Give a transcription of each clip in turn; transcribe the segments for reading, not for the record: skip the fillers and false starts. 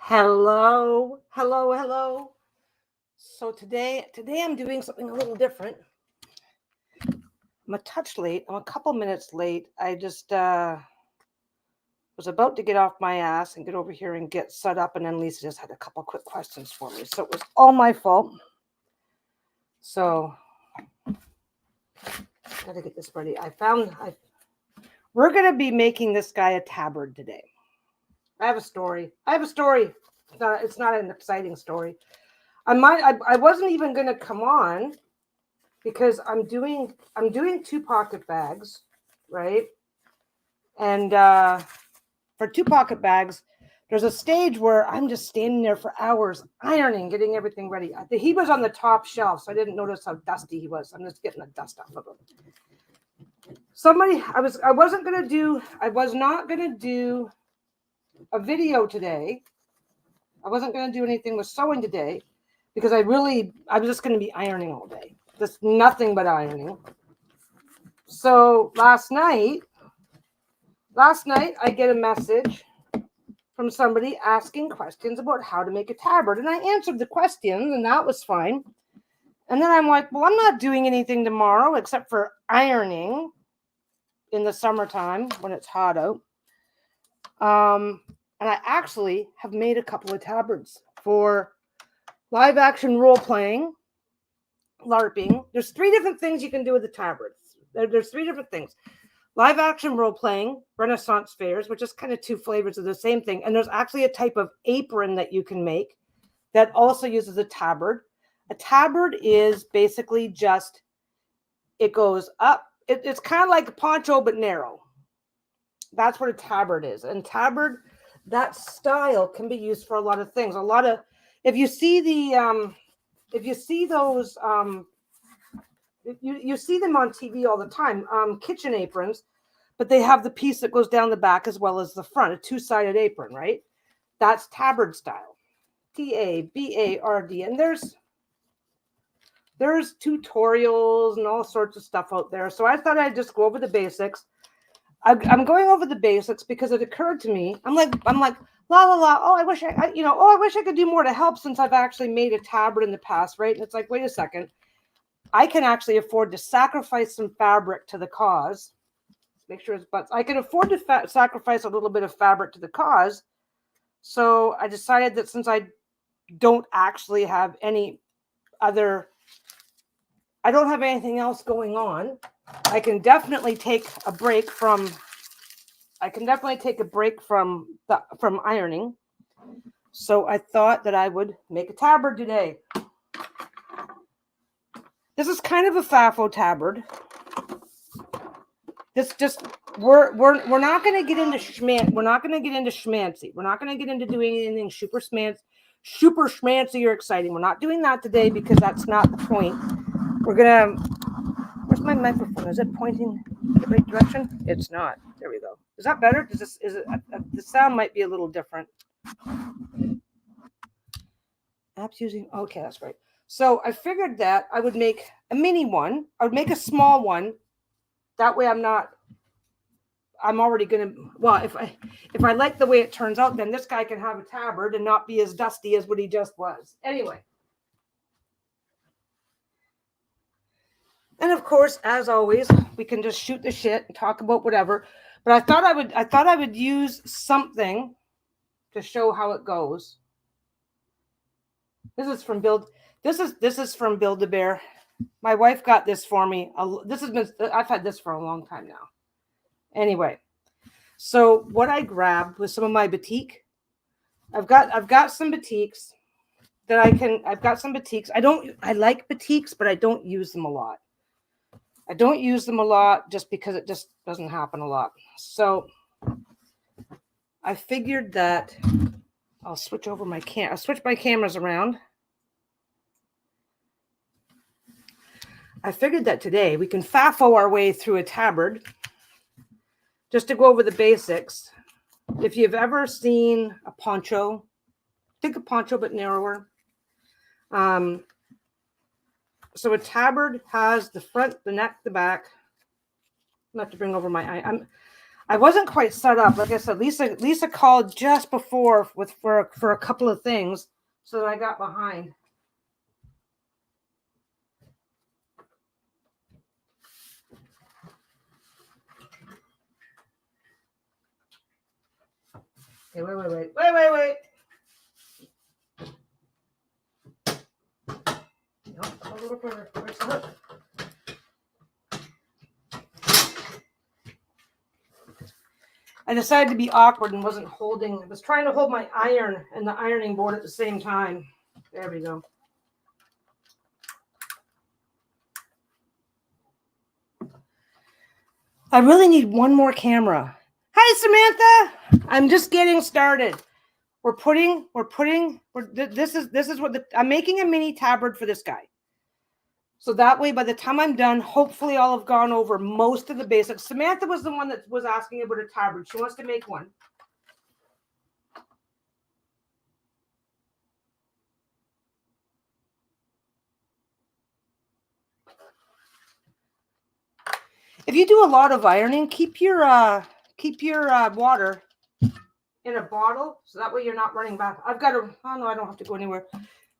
Hello, hello, hello. So today I'm doing something a little different. I'm a touch late. I'm a couple minutes late. I just was about to get off my ass and get over here and get set up, and then Lisa just had a couple quick questions for me. So it was all my fault. So gotta get this ready. We're gonna be making this guy a tabard today. I have a story. It's not an exciting story. I wasn't even gonna come on because I'm doing 2 pocket bags, right? And for 2 pocket bags, there's a stage where I'm just standing there for hours ironing, getting everything ready. He was on the top shelf, so I didn't notice how dusty he was. I'm just getting the dust off of him. I was not gonna do a video today. I wasn't gonna do anything with sewing today because I was just gonna be ironing all day. Just nothing but ironing. So last night I get a message from somebody asking questions about how to make a tabard, and I answered the questions, and that was fine. And then I'm like, well, I'm not doing anything tomorrow except for ironing in the summertime when it's hot out. And I actually have made a couple of tabards for live action role playing, LARPing. There's 3 different things you can do with the tabards. There's 3 different things. Live action role playing, Renaissance fairs, which is kind of 2 flavors of the same thing. And there's actually a type of apron that you can make that also uses a tabard. A tabard is basically just, it goes up. It's kind of like a poncho, but narrow. That's what a tabard is. And tabard, that style can be used for a lot of things. If you see those, you see them on TV all the time, kitchen aprons, but they have the piece that goes down the back as well as the front, a 2-sided apron, right? That's tabard style, Tabard. And there's tutorials and all sorts of stuff out there. So I thought I'd just go over the basics. I'm going over the basics because it occurred to me. I'm like, la la la. Oh, I wish I could do more to help since I've actually made a tabard in the past, right? And it's like, wait a second. I can actually afford to sacrifice some fabric to the cause. Make sure it's butts. I can afford to sacrifice a little bit of fabric to the cause. So I decided that since I don't actually have I don't have anything else going on, I can definitely take a break from ironing. So I thought that I would make a tabard today. This is kind of a FAO tabard. We're not going to get into schmancy. We're not going to get into schmancy. We're not going to get into doing anything super schmancy or exciting. We're not doing that today because that's not the point. Where's my microphone? Is it pointing the right direction? It's not. There we go. Is that better? The sound might be a little different. Apps using, okay, that's right. So I figured that I would make a mini one. I would make a small one. That way I'm already going to, well, if I like the way it turns out, then this guy can have a tabard and not be as dusty as what he just was. Anyway. And of course, as always, we can just shoot the shit and talk about whatever. But I thought I would use something to show how it goes. This is from Build-A-Bear. My wife got this for me. I've had this for a long time now. Anyway, so what I grabbed was some of my batik. I've got some batiks that I've got some batiks. I like batiks, but I don't use them a lot. I don't use them a lot just because it just doesn't happen a lot. So I figured that I'll switch my cameras around. I figured that today we can FAO our way through a tabard. Just to go over the basics. If you've ever seen a poncho, think a poncho but narrower. So a tabard has the front, the neck, the back. I'm going to have to bring over my eye. I wasn't quite set up. Like I said, Lisa called just before for a couple of things, so that I got behind. Okay, wait. Nope, a little further. Where's the hook? I decided to be awkward and wasn't holding. I was trying to hold my iron and the ironing board at the same time. There we go. I really need one more camera. Hi, Samantha. I'm just getting started. This is what I'm making a mini tabard for this guy. So that way, by the time I'm done, hopefully I'll have gone over most of the basics. Samantha was the one that was asking about a tabard. She wants to make one. If you do a lot of ironing, keep your water in a bottle, so that way you're not running back. I've got a. Oh no, I don't have to go anywhere.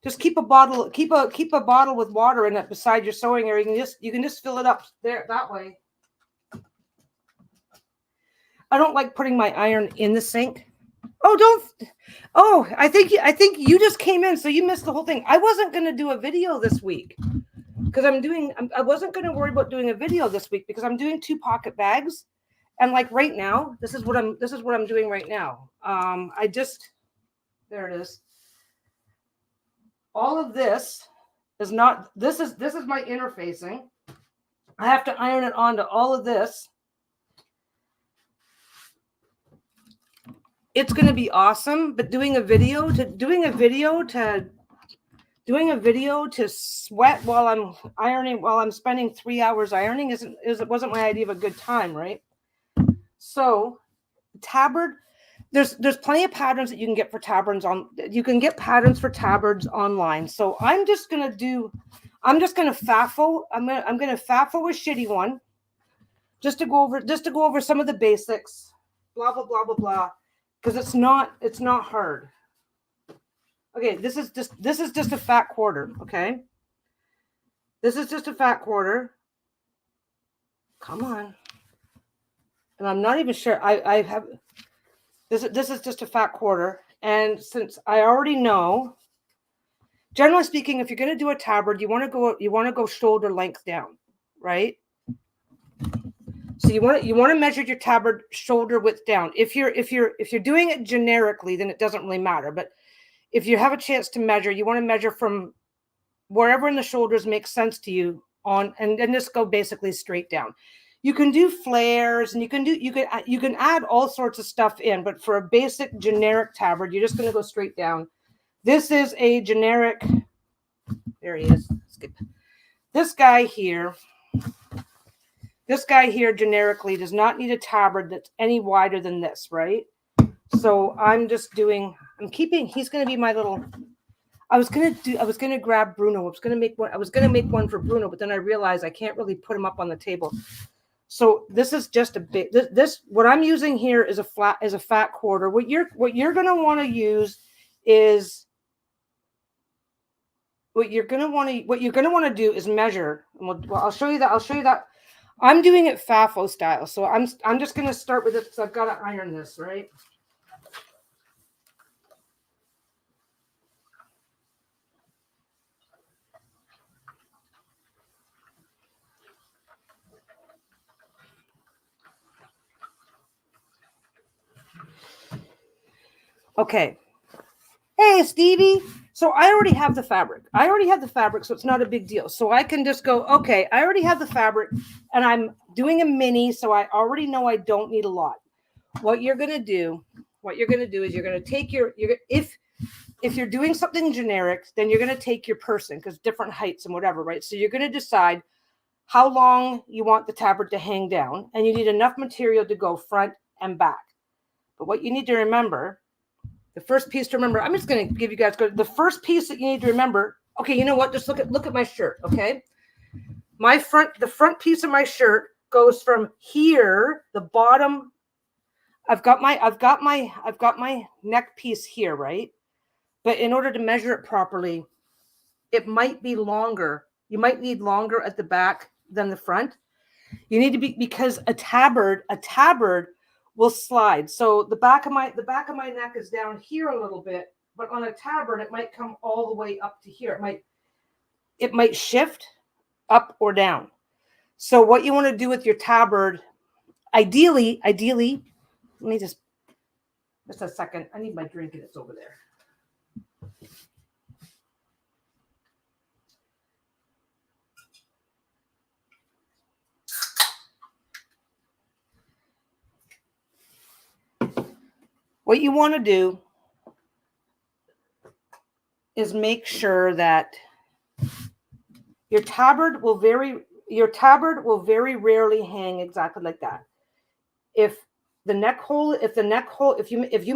Just keep a bottle. Keep a bottle with water in it beside your sewing area. You can just fill it up there that way. I don't like putting my iron in the sink. Oh, don't. Oh, I think you just came in, so you missed the whole thing. I wasn't going to do a video this week because I wasn't going to worry about doing a video this week because I'm doing 2 pocket bags, and like right now, this is what I'm doing right now. There it is. All of this is not. This is my interfacing. I have to iron it onto all of this. It's going to be awesome, but doing a video to sweat while I'm ironing, while I'm spending 3 hours ironing wasn't my idea of a good time, right? So tabard, there's plenty of patterns that you can get for tabards you can get patterns for tabards online. So I'm just going to FAFO. I'm going to FAFO a shitty one just to go over some of the basics, blah, blah, blah, blah, blah. Because it's not hard. Okay, this is just a fat quarter, okay? This is just a fat quarter. Come on. And I'm not even sure I have this is just a fat quarter. And since I already know, generally speaking, if you're going to do a tabard, you want to go shoulder length down, right? So you want to measure your tabard shoulder width down. If you're doing it generically, then it doesn't really matter. But if you have a chance to measure, you want to measure from wherever in the shoulders makes sense to you and just go basically straight down. You can do flares and you can add all sorts of stuff in, but for a basic generic tabard, you're just going to go straight down. This is a generic. There he is. Skip. This guy here generically does not need a tabard that's any wider than this, right? So he's going to be my little. I was going to grab Bruno. I was going to make one for Bruno, but then I realized I can't really put him up on the table. So this is just a bit. What I'm using here is a fat quarter. What you're going to want to use is what you're going to want to do is measure. And I'll show you that. I'm doing it FAFO style, so I'm just going to start with it because I've got to iron this, right? Okay. Hey, Stevie. So I already have the fabric. So it's not a big deal. So I can just go, okay, I already have the fabric and I'm doing a mini, so I already know I don't need a lot. What you're going to do is you're going to take if you're doing something generic, then you're going to take your person because different heights and whatever, right? So you're going to decide how long you want the tabard to hang down, and you need enough material to go front and back. But what you need to remember, the first piece to remember, I'm just going to give you guys the first piece that you need to remember. Okay, you know what? Just look at my shirt, okay? The front piece of my shirt goes from here, the bottom I've got my neck piece here, right? But in order to measure it properly, it might be longer. You might need longer at the back than the front. You need to be, because a tabard will slide. So the back of my neck is down here a little bit, but on a tabard it might come all the way up to here. It might shift up or down. So what you want to do with your tabard, ideally, let me just a second. I need my drink and it's over there. What you want to do is make sure that your tabard will very rarely hang exactly like that. If you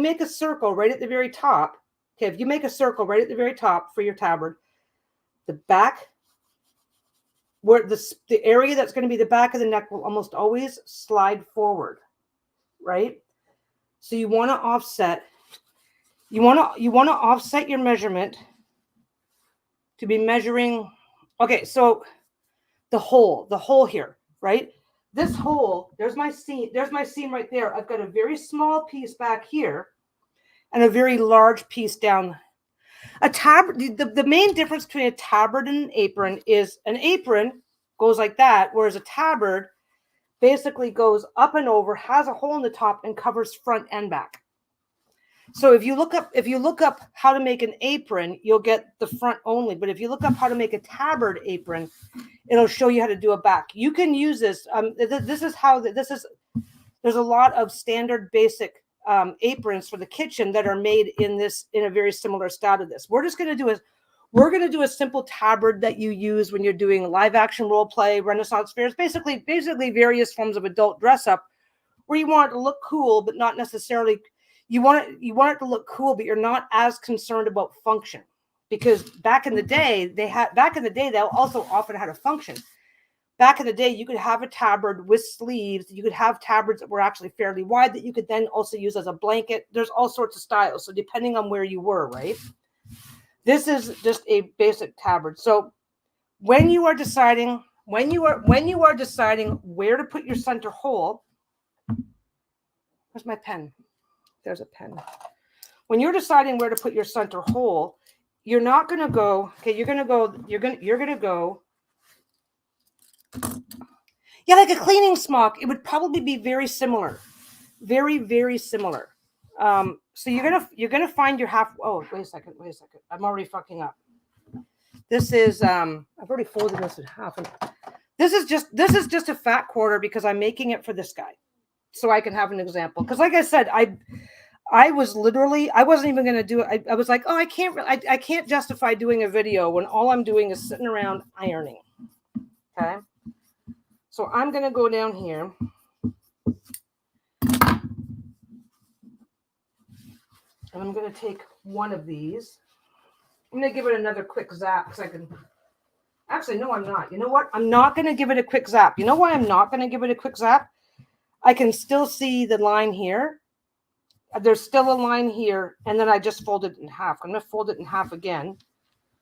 make a circle right at the very top, okay, if you make a circle right at the very top for your tabard, the back, where the area that's going to be the back of the neck will almost always slide forward, right? So you want to offset. You want to offset your measurement to be measuring. Okay, so the hole here, right? This hole, there's my seam right there. I've got a very small piece back here and a very large piece down. A tabard, the main difference between a tabard and an apron is an apron goes like that, whereas a tabard basically goes up and over, has a hole in the top, and covers front and back. So if you look up how to make an apron, you'll get the front only. But if you look up how to make a tabard apron, it'll show you how to do a back. You can use this. There's a lot of standard basic aprons for the kitchen that are made in a very similar style to this. We're going to do a simple tabard that you use when you're doing live action role play, Renaissance fairs, basically various forms of adult dress up, where you want it to look cool, but not necessarily. You want it to look cool, but you're not as concerned about function, because back in the day they also often had a function. Back in the day, you could have a tabard with sleeves. You could have tabards that were actually fairly wide that you could then also use as a blanket. There's all sorts of styles. So depending on where you were, right? This is just a basic tabard. So when you are deciding where to put your center hole, where's my pen? There's a pen. When you're deciding where to put your center hole, you're not going to go, okay, you're going to go, yeah, like a cleaning smock. It would probably be very similar. Very, very similar. So you're gonna find your half. Oh, wait a second. I'm already fucking up. This is I've already folded this in half. This is just a fat quarter because I'm making it for this guy, so I can have an example. Because like I said, I wasn't even gonna do it. I was like, oh, I can't justify doing a video when all I'm doing is sitting around ironing. Okay, so I'm gonna go down here. And I'm going to take one of these. I'm going to give it another quick zap because I can. Actually, no, I'm not. You know what? I'm not going to give it a quick zap. You know why I'm not going to give it a quick zap? I can still see the line here. There's still a line here, and then I just fold it in half. I'm going to fold it in half again.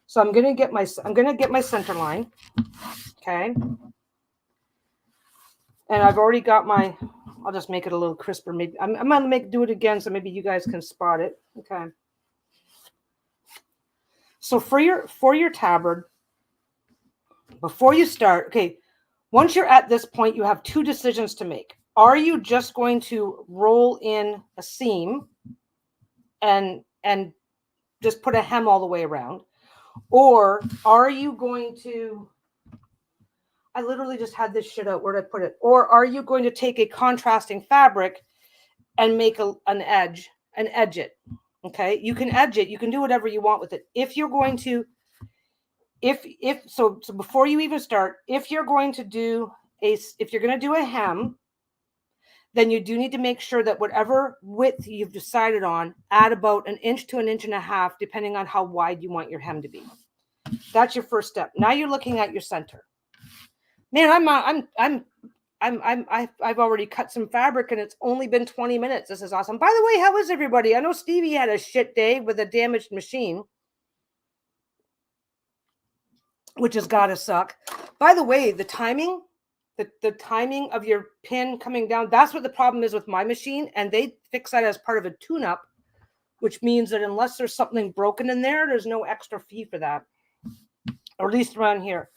So I'm going to get my center line. Okay. And I've already got my. I'll just make it a little crisper. Maybe I'm gonna do it again, so maybe you guys can spot it. Okay. So for your tabard, before you start, okay, once you're at this point, you have two decisions to make. Are you just going to roll in a seam and just put a hem all the way around, or are you going to? I literally just had this shit out. Where'd I put it? Or are you going to take a contrasting fabric and make an edge and edge it? Okay, you can edge it. You can do whatever you want with it. If you're going to, so before you even start, if you're going to do a hem, then you do need to make sure that whatever width you've decided on, add about 1 inch to 1.5 inches, depending on how wide you want your hem to be. That's your first step. Now you're looking at your center. Man, I've already cut some fabric and it's only been 20 minutes. This is awesome. By the way, how is everybody? I know Stevie had a shit day with a damaged machine, which has got to suck. By the way, the timing, the timing of your pin coming down, that's what the problem is with my machine. And they fix that as part of a tune-up, which means that unless there's something broken in there, there's no extra fee for that, or at least around here.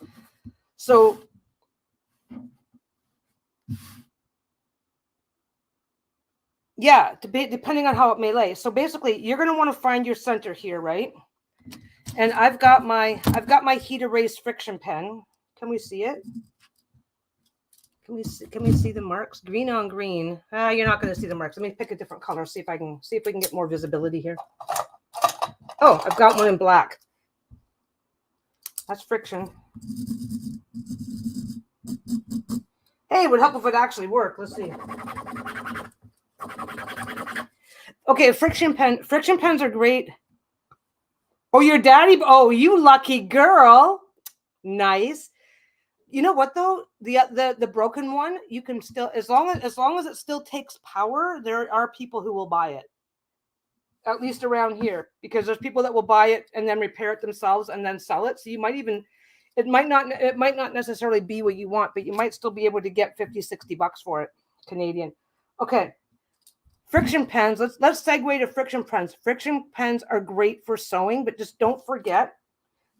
So yeah, depending on how it may lay. So basically, you're going to want to find your center here, right? And I've got my heat erase friction pen. Can we see it? Can we see the marks? Green on green. You're not going to see the marks. Let me pick a different color. See if we can get more visibility here. Oh, I've got one in black. That's friction. Hey, it would help if it actually worked. Let's see. Okay, friction pens are great. Oh, your daddy. Oh, you lucky girl. Nice. You know what though? The broken one, you can still, as long as it still takes power, there are people who will buy it. At least around here, because there's people that will buy it and then repair it themselves and then sell it. So you might even, it might not necessarily be what you want, but you might still be able to get 50, 60 bucks for it, Canadian. Okay. Friction pens. Let's segue to friction pens. Friction pens are great for sewing, but just don't forget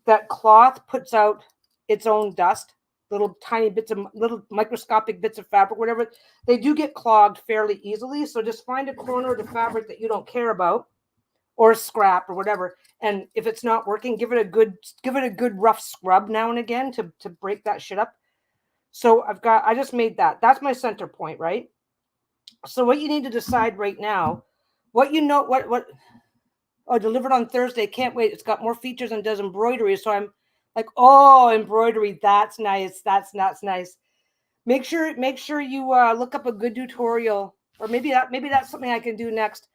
that cloth puts out its own dust, little tiny bits of little microscopic bits of fabric, whatever. They do get clogged fairly easily. So just find a corner of the fabric that you don't care about, or scrap or whatever. And if it's not working, give it a good rough scrub now and again to break that shit up. So I just made that. That's my center point, right? So what you need to decide right now, delivered on Thursday. Can't wait. It's got more features and does embroidery. So I'm like, oh, embroidery. That's nice. That's nice. Make sure you look up a good tutorial, or maybe that's something I can do next.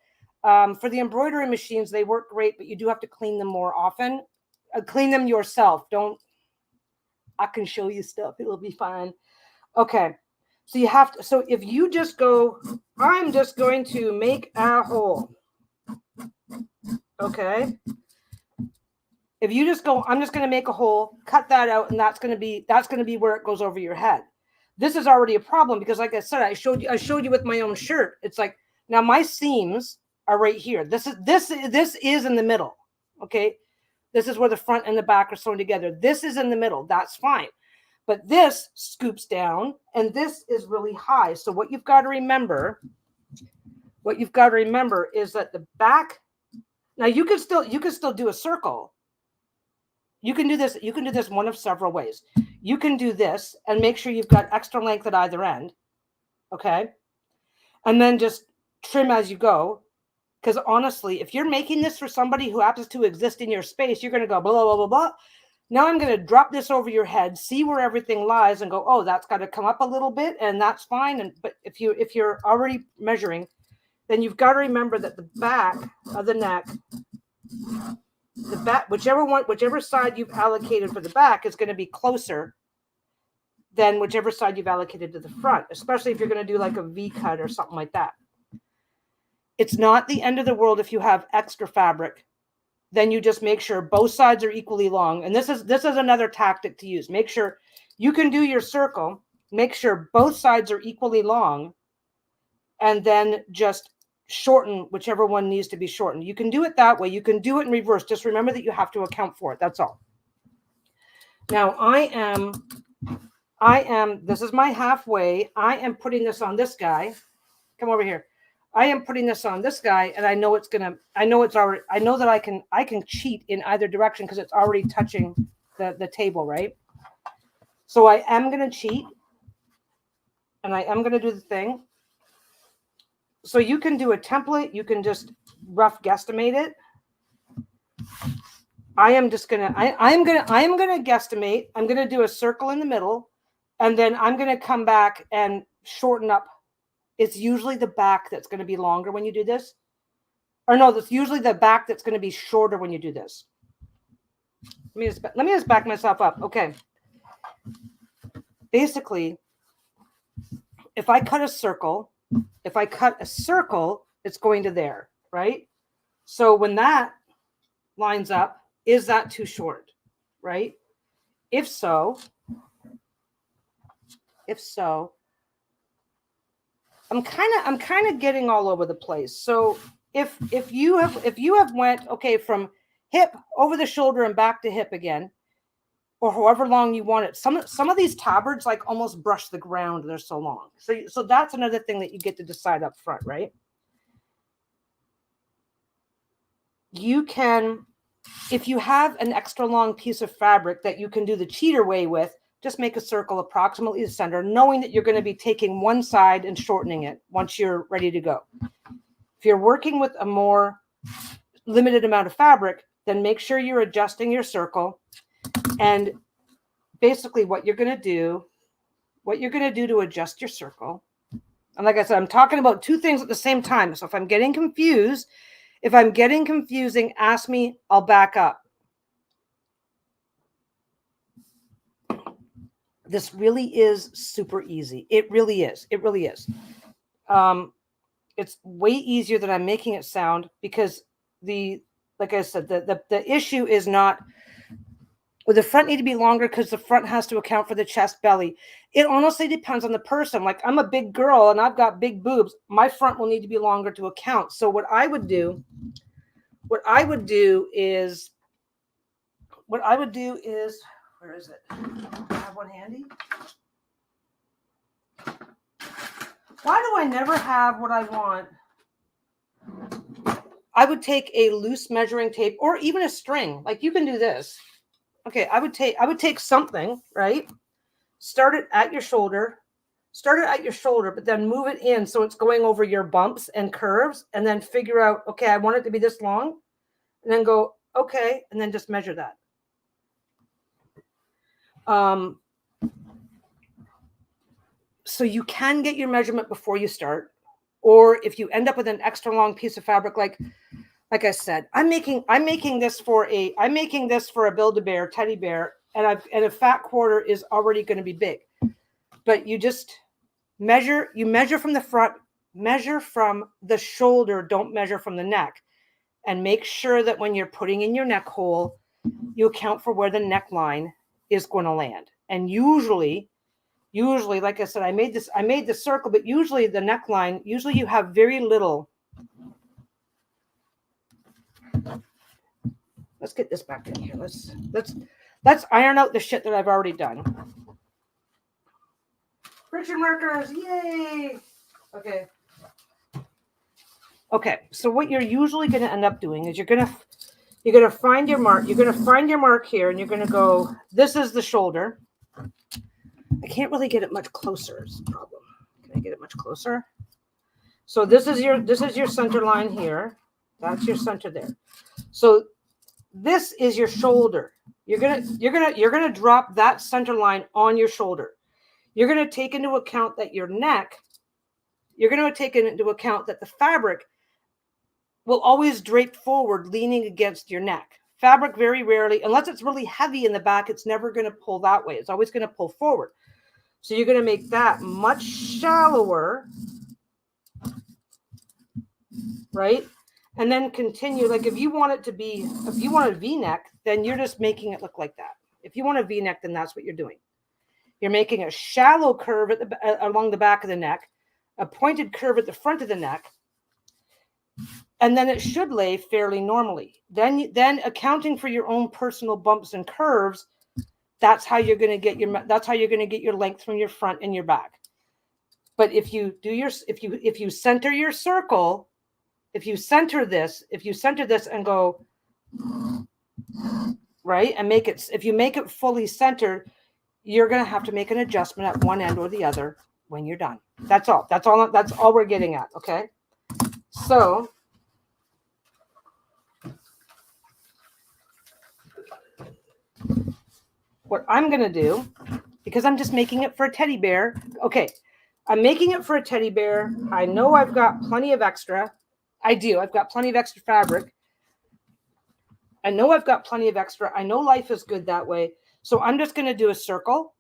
For the embroidery machines, they work great, but you do have to clean them more often. Clean them yourself. I can show you stuff. It'll be fine. Okay. So you have to, so if you just go, I'm just going to make a hole. Okay. If you just go, I'm just going to make a hole, cut that out, and that's going to be where it goes over your head. This is already a problem because, like I said, I showed you with my own shirt. It's like, now my seams are right here. This is in the middle. Okay. This is where the front and the back are sewn together. This is in the middle. That's fine. But this scoops down and this is really high. So what you've got to remember is that the back, now you can still do a circle. You can do this one of several ways. You can do this and make sure you've got extra length at either end. Okay. And then just trim as you go. Because honestly, if you're making this for somebody who happens to exist in your space, you're going to go blah, blah, blah, blah. Now I'm going to drop this over your head, see where everything lies and go, oh, that's got to come up a little bit and that's fine. But if you're already measuring, then you've got to remember that the back of the neck, the back, whichever side you've allocated for the back is going to be closer than whichever side you've allocated to the front, especially if you're going to do like a V cut or something like that. It's not the end of the world if you have extra fabric. Then you just make sure both sides are equally long. And this is another tactic to use. Make sure you can do your circle, make sure both sides are equally long, and then just shorten whichever one needs to be shortened. You can do it that way. You can do it in reverse. Just remember that you have to account for it. That's all. Now this is my halfway. I am putting this on this guy. Come over here. I am putting this on this guy, and I know that I can cheat in either direction because it's already touching the table, right? So I am going to cheat, and I am going to do the thing. So you can do a template. You can just rough guesstimate it. I am going to guesstimate. I'm going to do a circle in the middle, and then I'm going to come back and shorten up. It's usually the back that's going to be longer when you do this. Or no, that's usually the back that's going to be shorter when you do this. Let me just back myself up. Okay. Basically, if I cut a circle, it's going to there, right? So when that lines up, is that too short, right? If so, I'm kind of getting all over the place. So if you have went, okay, from hip over the shoulder and back to hip again, or however long you want it. Some of these tabards like almost brush the ground. They're so long. So that's another thing that you get to decide up front, right? You can, if you have an extra long piece of fabric that you can do the cheater way with, just make a circle approximately the center, knowing that you're going to be taking one side and shortening it once you're ready to go. If you're working with a more limited amount of fabric, then make sure you're adjusting your circle. And basically what you're going to do to adjust your circle. And like I said, I'm talking about two things at the same time. So if I'm getting confusing, ask me, I'll back up. This really is super easy. It really is. It really is. It's way easier than I'm making it sound, because like I said, the issue is not, well, the front need to be longer because the front has to account for the chest belly. It honestly depends on the person. Like, I'm a big girl and I've got big boobs. My front will need to be longer to account. So what I would do is, where is it? Do I have one handy? Why do I never have what I want? I would take a loose measuring tape or even a string. Like, you can do this. Okay, I would take something, right? Start it at your shoulder, but then move it in so it's going over your bumps and curves, and then figure out, okay, I want it to be this long, and then go, okay, and then just measure that. So you can get your measurement before you start, or if you end up with an extra long piece of fabric, like I said, I'm making this for a Build-A-Bear teddy bear, and a fat quarter is already going to be big. But you just measure from the front, measure from the shoulder, don't measure from the neck, and make sure that when you're putting in your neck hole, you account for where the neckline is going to land. And usually, like I said, I made the circle, but usually the neckline, you have very little. Let's get this back in here. Let's iron out the shit that I've already done. Friction markers, yay! Okay. So what you're usually going to end up doing is you're going to find your mark. You're going to find your mark here, and you're going to go. This is the shoulder. I can't really get it much closer. Is the problem. Can I get it much closer? So this is your center line here. That's your center there. So this is your shoulder. You're gonna drop that center line on your shoulder. You're gonna take into account that your neck. You're gonna take into account that the fabric will always drape forward, leaning against your neck. Fabric very rarely, unless it's really heavy in the back, it's never gonna pull that way. It's always gonna pull forward. So you're gonna make that much shallower, right? And then continue. Like, if you want a V-neck, then you're just making it look like that. If you want a V-neck, then that's what you're doing. You're making a shallow curve along the back of the neck, a pointed curve at the front of the neck, and then it should lay fairly normally. Then accounting for your own personal bumps and curves, that's how you're going to get your length from your front and your back. But if you center your circle, if you center this and go right and if you make it fully centered, you're going to have to make an adjustment at one end or the other when you're done. That's all we're getting at. Okay. So what I'm going to do, because I'm just making it for a teddy bear. Okay. I'm making it for a teddy bear. I know I've got plenty of extra. I do. I've got plenty of extra fabric. I know I've got plenty of extra. I know life is good that way. So I'm just going to do a circle,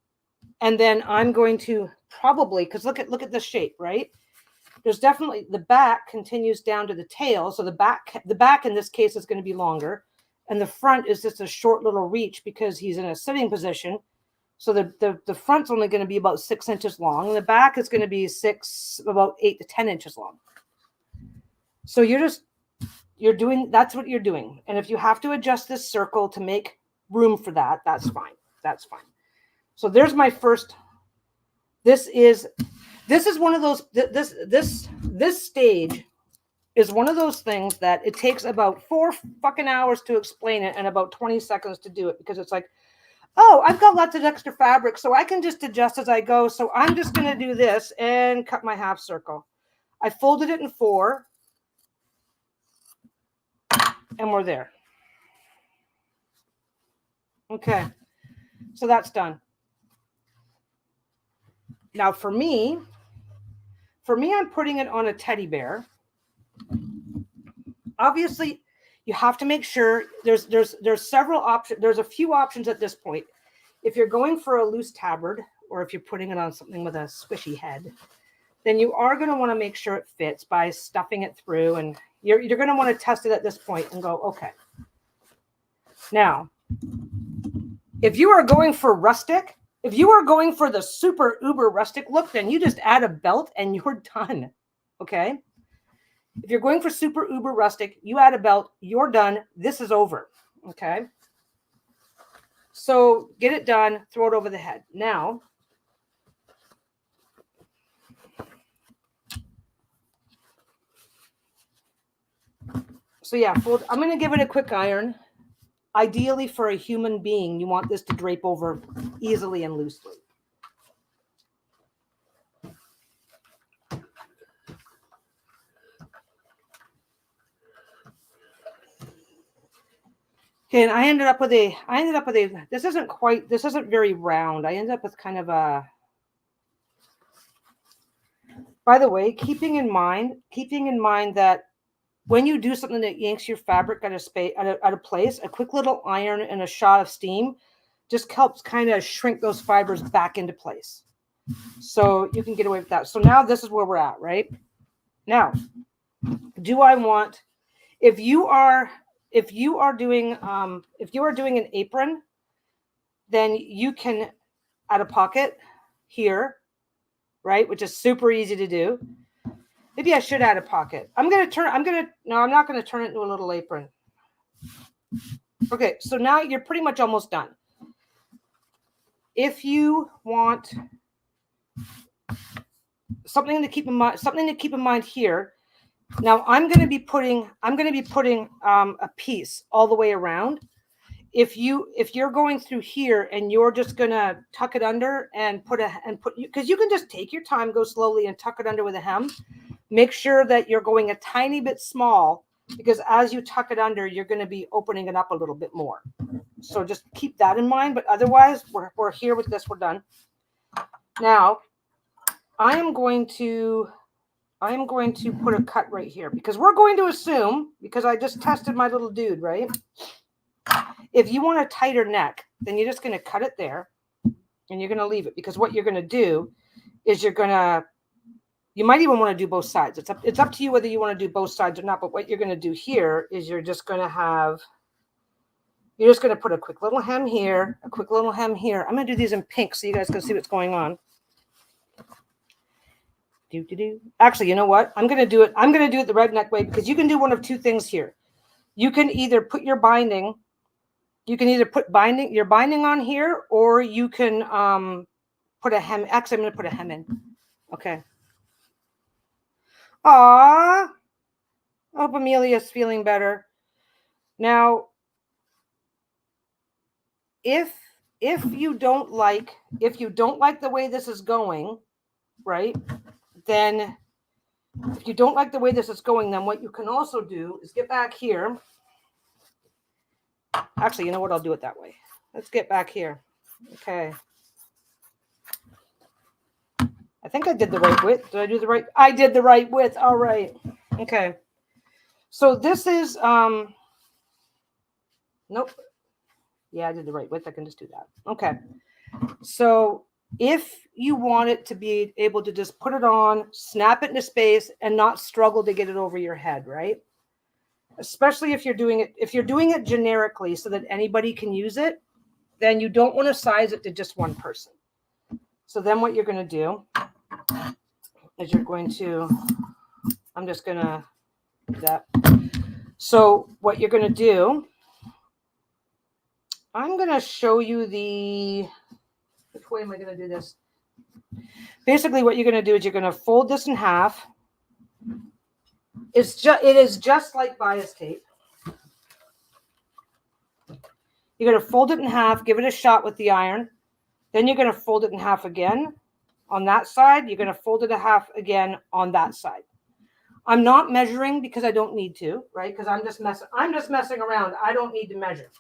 and then I'm going to probably, because look at the shape, right? There's definitely, the back continues down to the tail. So the back in this case is going to be longer. And the front is just a short little reach because he's in a sitting position. So the front's only going to be about 6 inches long. And the back is going to be about 8 to 10 inches long. So that's what you're doing. And if you have to adjust this circle to make room for that, that's fine. That's fine. So there's my first. This is one of those, this stage is one of those things that it takes about 4 fucking hours to explain it and about 20 seconds to do it, because it's like, oh, I've got lots of extra fabric, so I can just adjust as I go. So I'm just going to do this and cut my half circle. I folded it in 4 and we're there. Okay. So that's done. Now for me, I'm putting it on a teddy bear. Obviously, you have to make sure there's several options. There's a few options at this point. If you're going for a loose tabard, or if you're putting it on something with a squishy head, then you are going to want to make sure it fits by stuffing it through. And you're going to want to test it at this point and go, okay. Now, if you are going for rustic, if you are going for the super uber rustic look, then you just add a belt and you're done. Okay. If you're going for super uber rustic, you add a belt, you're done. This is over. Okay. So get it done, throw it over the head. Now, so yeah, I'm going to give it a quick iron. Ideally, for a human being, you want this to drape over easily and loosely. Okay, and I ended up with a, this isn't very round. I ended up with kind of a, by the way, keeping in mind that when you do something that yanks your fabric out of place, a quick little iron and a shot of steam just helps kind of shrink those fibers back into place. So you can get away with that. So now this is where we're at, right? Now, do I want, if you are doing an apron, then you can add a pocket here, right? Which is super easy to do. Maybe I should add a pocket. I'm not going to turn it into a little apron. Okay, so now you're pretty much almost done. If you want something to keep in mind here. Now I'm going to be putting a piece all the way around. If you're going through here and you're just going to tuck it under and because you can just take your time, go slowly and tuck it under with a hem. Make sure that you're going a tiny bit small, because as you tuck it under, you're going to be opening it up a little bit more. So just keep that in mind. But otherwise, we're here with this. We're done. Now, I am going to put a cut right here, because we're going to assume, because I just tested my little dude, right? If you want a tighter neck, then you're just going to cut it there and you're going to leave it, because what you're going to do is you might even want to do both sides. It's up to you whether you want to do both sides or not. But what you're going to do here is you're just going to put a quick little hem here, a quick little hem here. I'm going to do these in pink so you guys can see what's going on. Actually, you know what? I'm going to do it the redneck way, because you can do one of two things here. You can either put your binding, your binding on here, or you can put a hem. Actually, I'm going to put a hem in. Okay. Aw, I hope Amelia's feeling better. Now, if you don't like the way this is going, right? Then if you don't like the way this is going, then what you can also do is get back here. Actually, you know what? I'll do it that way. Let's get back here. Okay. I think I did the right width. Did I do the right? I did the right width. All right. Okay. So this is, nope. Yeah, I did the right width. I can just do that. Okay. So if you want it to be able to just put it on, snap it into space, and not struggle to get it over your head, right? Especially if you're doing it generically so that anybody can use it, then you don't want to size it to just one person. So then what you're going to do is I'm just going to do that. So what you're going to do, I'm going to show you which way am I going to do this? Basically what you're going to do is you're going to fold this in half. It is just like bias tape. You're going to fold it in half, give it a shot with the iron. Then you're going to fold it in half again on that side. You're going to fold it in half again on that side. I'm not measuring because I don't need to, right? Because I'm just messing around. I don't need to measure.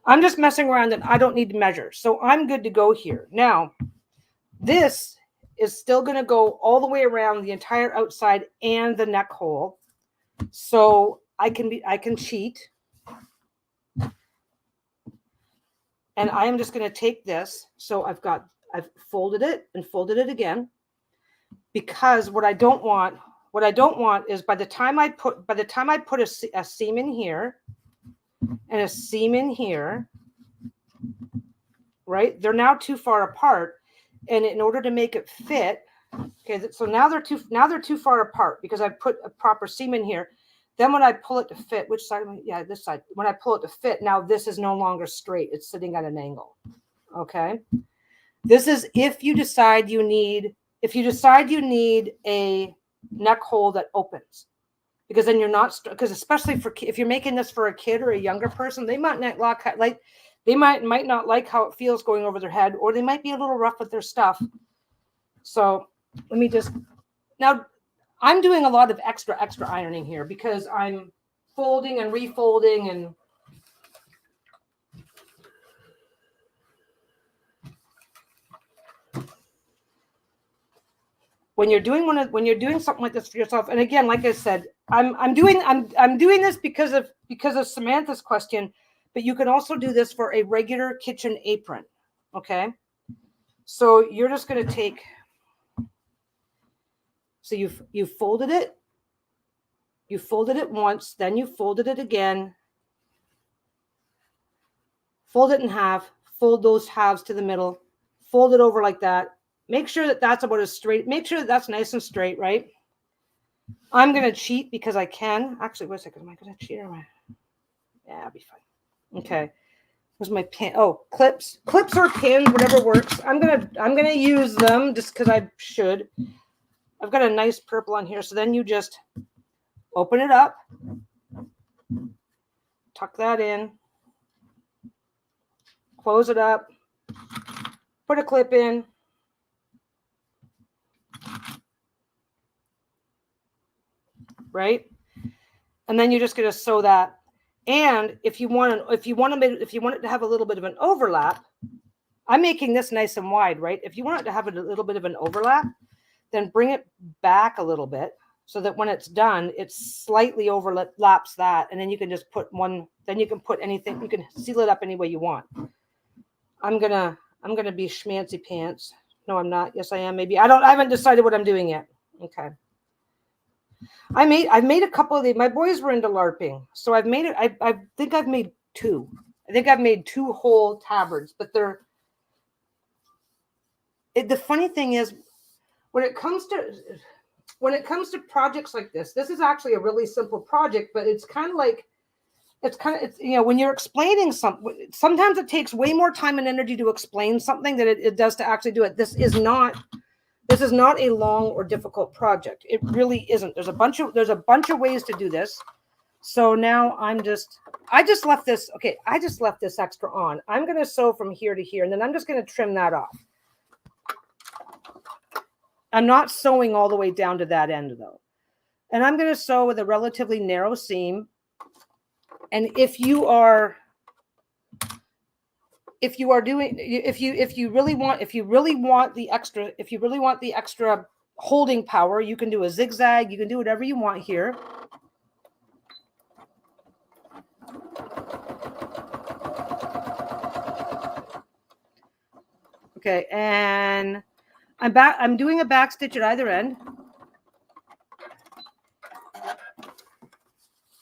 I'm just messing around and I don't need to measure. So I'm good to go here. Now, this is still going to go all the way around the entire outside and the neck hole. So I can cheat. And I am just going to take this. So I've folded it and folded it again, because what I don't want is by the time I put a seam in here and a seam in here, right? They're now too far apart. And in order to make it fit, okay, so now they're too far apart because I put a proper seam in here. Then when I pull it to fit, which side? Yeah, this side. When I pull it to fit, now this is no longer straight. It's sitting at an angle. Okay. This is if you decide you need a neck hole that opens, because then you're not, because especially if you're making this for a kid or a younger person, they might not might not like how it feels going over their head, or they might be a little rough with their stuff. So let me just, now I'm doing a lot of extra ironing here because I'm folding and refolding and when you're doing something like this for yourself. And again, like I said, I'm doing this because of Samantha's question, but you can also do this for a regular kitchen apron. Okay. So you're just going to take, so you folded it once, then you folded it again, fold it in half, fold those halves to the middle, fold it over like that. Make sure that that's about as straight. Make sure that that's nice and straight, right? I'm going to cheat because I can. Actually, wait a second. Am I going to cheat or am I? Yeah, I'll be fine. Okay. Where's my pin? Oh, clips or pins, whatever works. I'm gonna use them just because I should. I've got a nice purple on here. So then you just open it up, tuck that in, close it up, put a clip in. Right? And then you're just going to sew that. And if you want it to have a little bit of an overlap, I'm making this nice and wide, right? If you want it to have a little bit of an overlap, then bring it back a little bit so that when it's done, it slightly overlaps that. And then you can just put one, then you can put anything, you can seal it up any way you want. I'm going to be schmancy pants. No, I'm not. Yes, I am. Maybe. I haven't decided what I'm doing yet. Okay. I've made a couple of these. My boys were into LARPing, so I've made it. I think I've made two. I think I've made two whole tabards, but the funny thing is, when it comes to projects like this is actually a really simple project, but it's when you're explaining something, sometimes it takes way more time and energy to explain something than it does to actually do it. This is not a long or difficult project. It really isn't. There's a bunch of ways to do this. So now I just left this. Okay. I just left this extra on. I'm going to sew from here to here, and then I'm just going to trim that off. I'm not sewing all the way down to that end though. And I'm going to sew with a relatively narrow seam. And if you really want the extra holding power, you can do a zigzag, you can do whatever you want here. Okay, and I'm doing a back stitch at either end.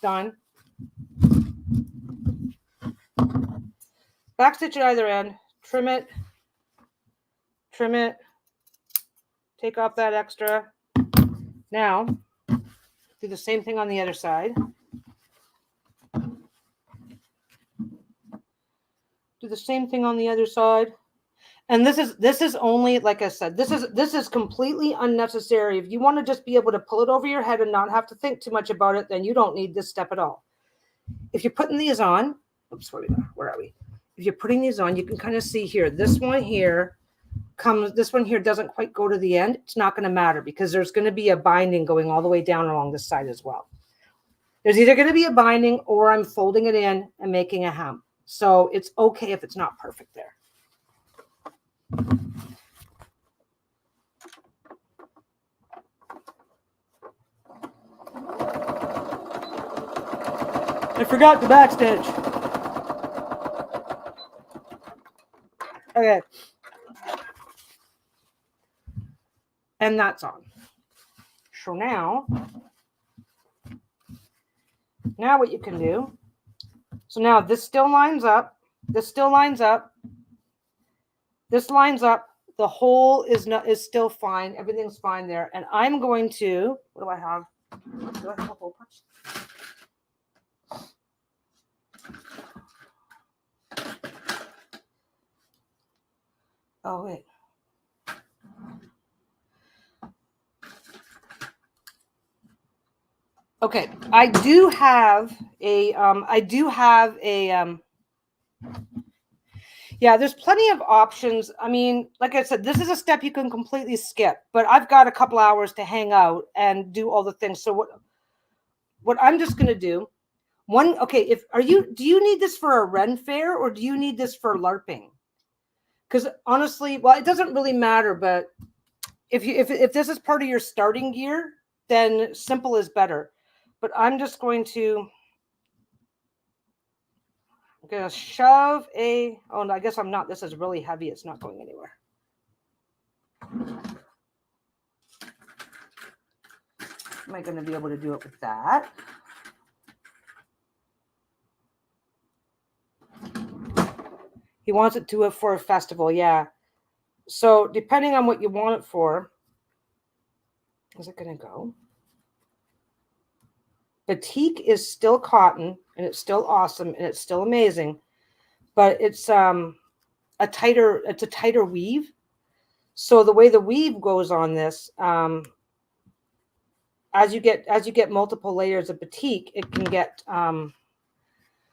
Done. Back stitch at either end. Trim it. Trim it. Take off that extra. Now, do the same thing on the other side. Do the same thing on the other side. And this is only, like I said, this is completely unnecessary. If you want to just be able to pull it over your head and not have to think too much about it, then you don't need this step at all. If you're putting these on, oops, where are we? If you're putting these on, you can kind of see here, this one here doesn't quite go to the end. It's not going to matter because there's going to be a binding going all the way down along this side as well. There's either going to be a binding or I'm folding it in and making a hem. So it's okay if it's not perfect there. I forgot the back stitch. Okay. And that's on. So now what you can do, so now this still lines up. This still lines up. This lines up. The hole is still fine. Everything's fine there. And I'm going to, what do I have? Do I have a hole punch? Oh, wait. Okay, I do have a, yeah, there's plenty of options. I mean, like I said, this is a step you can completely skip, but I've got a couple hours to hang out and do all the things. So what I'm just going to do, okay, do you need this for a Ren Faire or do you need this for LARPing? Because honestly, well, it doesn't really matter, but if this is part of your starting gear, then simple is better. But I'm just going to, I'm going to shove oh, no, I guess I'm not. This is really heavy. It's not going anywhere. Am I going to be able to do it with that? He wants it to for a festival, yeah. So depending on what you want it for, is it going to go? Batik is still cotton, and it's still awesome, and it's still amazing, but it's a tighter weave. So the way the weave goes on this, as you get multiple layers of batik, it can get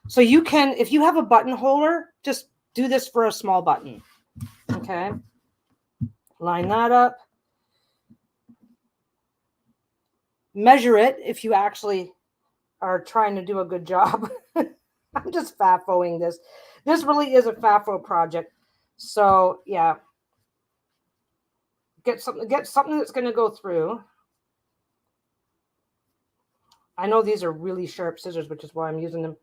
so you can, if you have a buttonholer, just do this for a small button. Okay, line that up, measure it if you actually are trying to do a good job. I'm just FAFOing this. This really is a FAFO project. So yeah, get something that's going to go through. I know these are really sharp scissors, which is why I'm using them.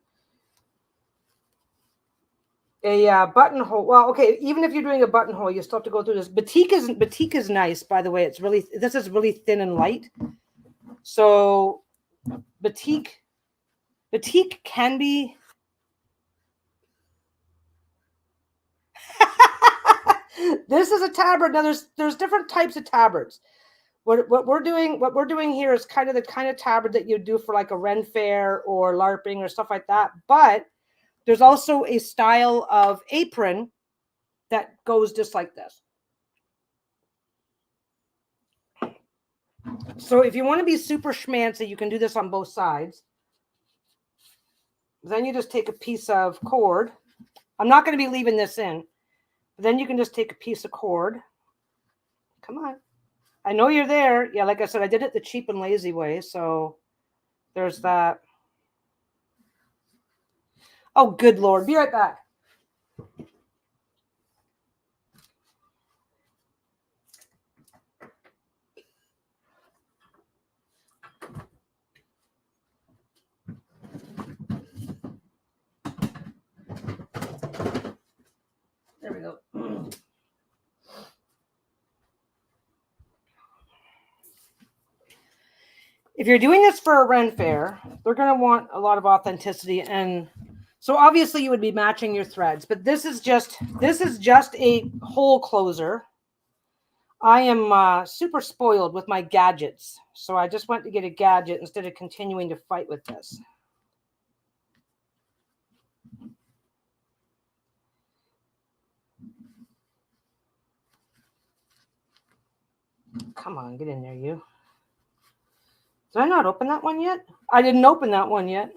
A buttonhole. Well, okay, even if you're doing a buttonhole, you still have to go through this. Batik is nice, by the way. This is really thin and light. So batik can be. This is a tabard. Now there's different types of tabards. What we're doing here is kind of the kind of tabard that you do for like a Ren Faire or LARPing or stuff like that. But there's also a style of apron that goes just like this. So if you want to be super schmancy, you can do this on both sides. Then you just take a piece of cord. I'm not going to be leaving this in. But then you can just take a piece of cord. Come on. I know you're there. Yeah, like I said, I did it the cheap and lazy way. So there's that. Oh, good Lord. Be right back. There we go. if you're doing this for a Ren Faire, they're going to want a lot of authenticity. And so obviously you would be matching your threads, but this is just a hole closer. I am super spoiled with my gadgets. So I just went to get a gadget instead of continuing to fight with this. Come on, get in there, you. Did I not open that one yet? I didn't open that one yet.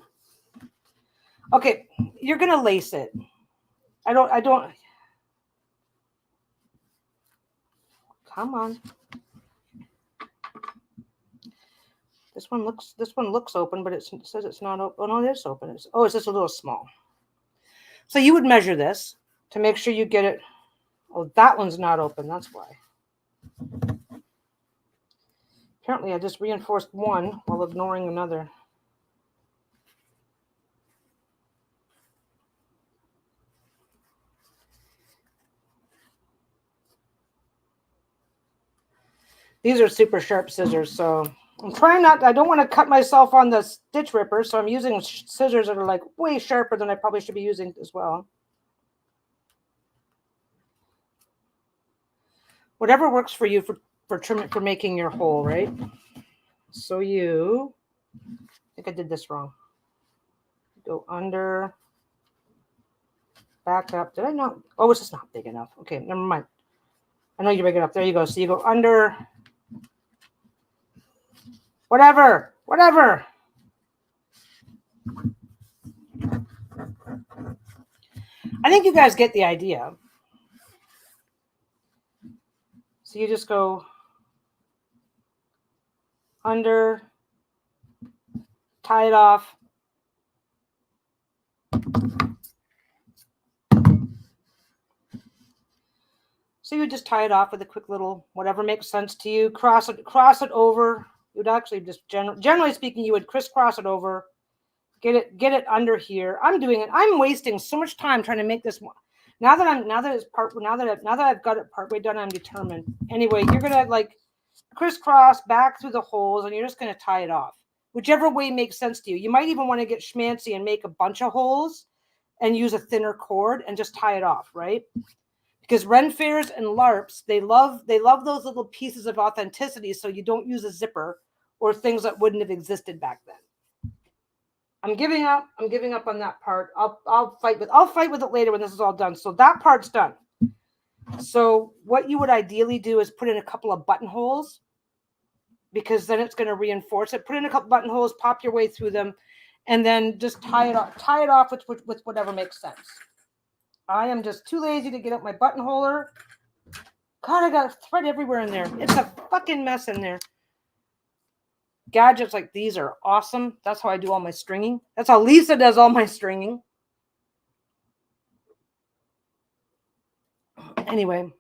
Okay, you're going to lace it. I don't. Come on. This one looks open, but it says it's not open. Oh, no, it is open. It's just a little small. So you would measure this to make sure you get it. Oh, that one's not open. That's why. Apparently, I just reinforced one while ignoring another. These are super sharp scissors, so I'm trying not. I don't want to cut myself on the stitch ripper, so I'm using scissors that are like way sharper than I probably should be using as well. Whatever works for you for making your hole, right? So I think I did this wrong. Go under, back up. Did I not? Oh, it's just not big enough. Okay, never mind. I know you're big enough. There you go. So you go under. Whatever. I think you guys get the idea. So you just go under, tie it off. So you would just tie it off with a quick little, whatever makes sense to you. Cross it over. You'd actually just generally speaking, you would crisscross it over, get it under here. I'm doing it. I'm wasting so much time trying to make this one. Now that I've got it partway done, I'm determined. Anyway, you're gonna like crisscross back through the holes, and you're just gonna tie it off. Whichever way makes sense to you. You might even want to get schmancy and make a bunch of holes, and use a thinner cord and just tie it off, right? Because Ren Faires and Larps, they love those little pieces of authenticity, so you don't use a zipper or things that wouldn't have existed back then. I'm giving up on that part. I'll fight with it later when this is all done. So that part's done. So what you would ideally do is put in a couple of buttonholes, because then it's going to reinforce it. Put in a couple buttonholes, pop your way through them, and then just tie it off with whatever makes sense. I am just too lazy to get out my buttonholer. God, I got thread everywhere in there. It's a fucking mess in there. Gadgets like these are awesome. That's how I do all my stringing. That's how Lisa does all my stringing. Anyway,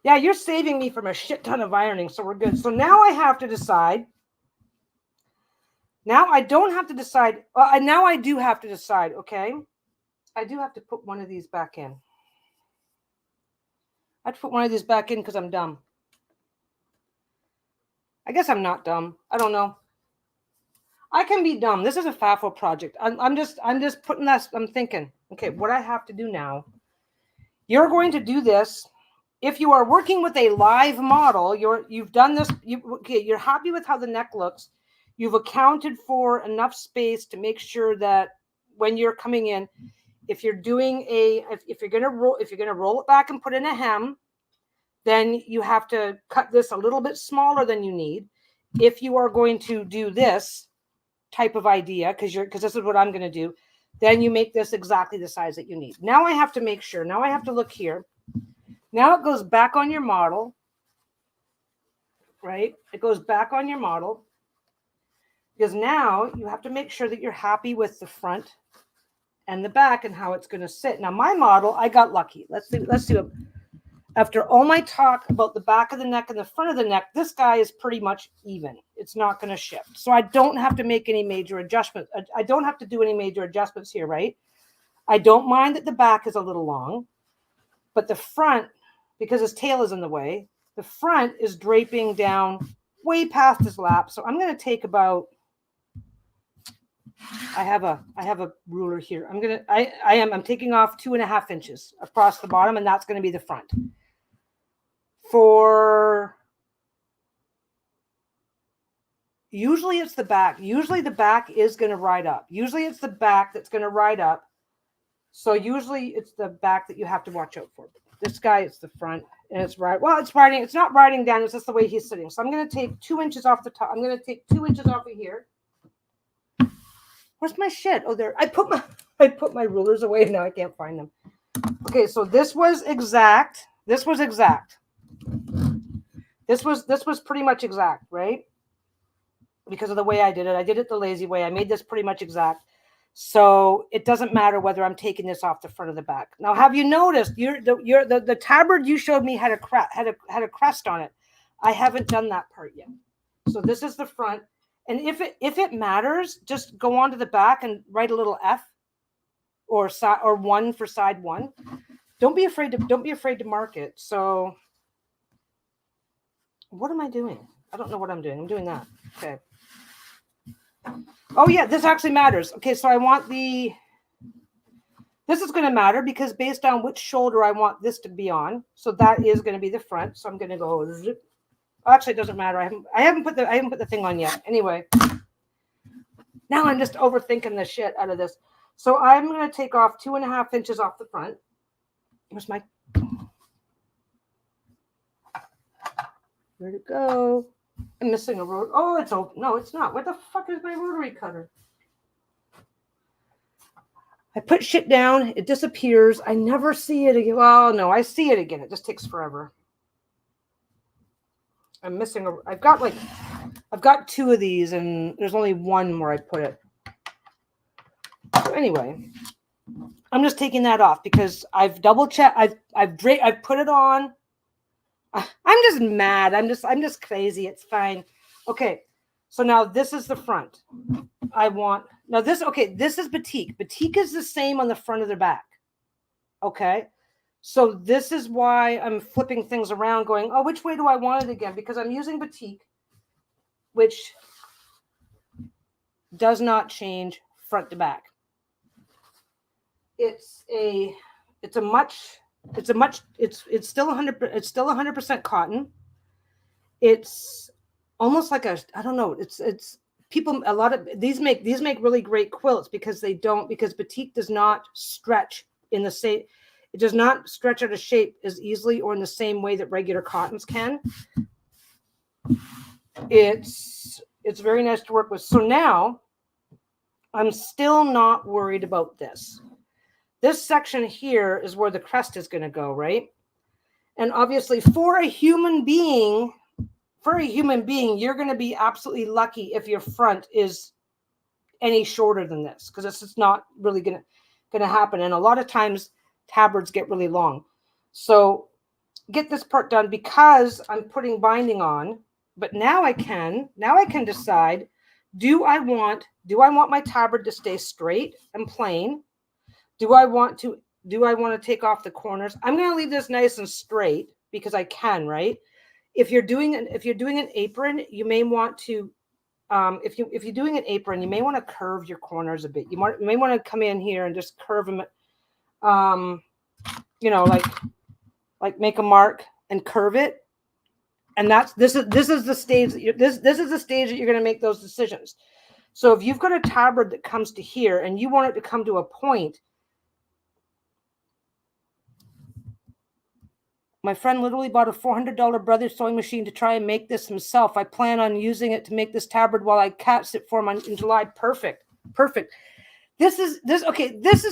yeah, you're saving me from a shit ton of ironing, so we're good. So now I have to decide. Now I don't have to decide. Now I do have to decide, okay? I do have to put one of these back in. I have to put one of these back in because I'm dumb. I guess I'm not dumb. I don't know. I can be dumb. This is a FAO project. I'm just putting that. I'm thinking, okay, what I have to do now. You're going to do this. If you are working with a live model, you've done this. You're happy with how the neck looks. You've accounted for enough space to make sure that when you're coming in, if you're doing if you're gonna roll it back and put in a hem, then you have to cut this a little bit smaller than you need. If you are going to do this type of idea, because this is what I'm going to do, then you make this exactly the size that you need. Now I have to make sure. Now I have to look here. Now it goes back on your model, right? It goes back on your model, because now you have to make sure that you're happy with the front and the back and how it's going to sit. Now my model, I got lucky. Let's see. After all my talk about the back of the neck and the front of the neck, this guy is pretty much even. It's not going to shift. So I don't have to make any major adjustments. I don't have to do any major adjustments here, right? I don't mind that the back is a little long, but the front, because his tail is in the way, the front is draping down way past his lap. So I'm going to take about I have a ruler here. I'm taking off 2.5 inches across the bottom, and that's going to be the front. For usually it's the back. Usually the back is going to ride up. Usually it's the back that's going to ride up. So usually it's the back that you have to watch out for. This guy, it's the front, and it's right. Well, it's riding. It's not riding down. It's just the way he's sitting. So I'm going to take 2 inches off the top. I'm going to take 2 inches off of here. Where's my shit? Oh, there. I put my rulers away. Now I can't find them. Okay, so this was exact. This was exact. This was pretty much exact, right? Because of the way I did it. I did it the lazy way. I made this pretty much exact. So it doesn't matter whether I'm taking this off the front or the back. Now, have you noticed the tabard you showed me had a crest on it? I haven't done that part yet. So this is the front, and if it matters, just go on to the back and write a little F or 1 for side 1. Don't be afraid to mark it. So what am I doing? I don't know what I'm doing. I'm doing that. Okay. Oh yeah, this actually matters. Okay, so I want this is going to matter because based on which shoulder I want this to be on. So that is going to be the front. So I'm going to go zip. Actually, it doesn't matter. I haven't put the thing on yet. Anyway, now I'm just overthinking the shit out of this. So I'm going to take off 2.5 inches off the front. Where's my? Where'd it go? I'm missing a road. Oh, it's open. No, it's not. Where the fuck is my rotary cutter? I put shit down. It disappears. I never see it again. Well, no, I see it again. It just takes forever. I'm missing I've got 2 of these, and there's only one where I put it. So anyway, I'm just taking that off because I've double checked. I've put it on. I'm just mad. I'm just crazy. It's fine. Okay. So now this is the front. This is batik. Batik is the same on the front of the back. Okay. So this is why I'm flipping things around going, oh, which way do I want it again? Because I'm using batik, which does not change front to back. It's still 100% cotton. It's almost like I don't know. It's people, a lot of these make really great quilts because batik does not stretch in the same, it does not stretch out of shape as easily or in the same way that regular cottons can. It's very nice to work with. So now I'm still not worried about this. This section here is where the crest is going to go, right? And obviously for a human being, you're going to be absolutely lucky if your front is any shorter than this, because it's just not really going to happen. And a lot of times tabards get really long. So get this part done because I'm putting binding on, but now I can decide, do I want my tabard to stay straight and plain? Do I want to take off the corners? I'm going to leave this nice and straight because I can, right? If you're doing an apron, you may want to, if you're doing an apron, you may want to curve your corners a bit. You may want to come in here and just curve them, like make a mark and curve it. And this is the stage that you're going to make those decisions. So if you've got a tabard that comes to here and you want it to come to a point. My friend literally bought a $400 Brothers sewing machine to try and make this himself. I plan on using it to make this tabard while I cast it for him in July. Perfect. This is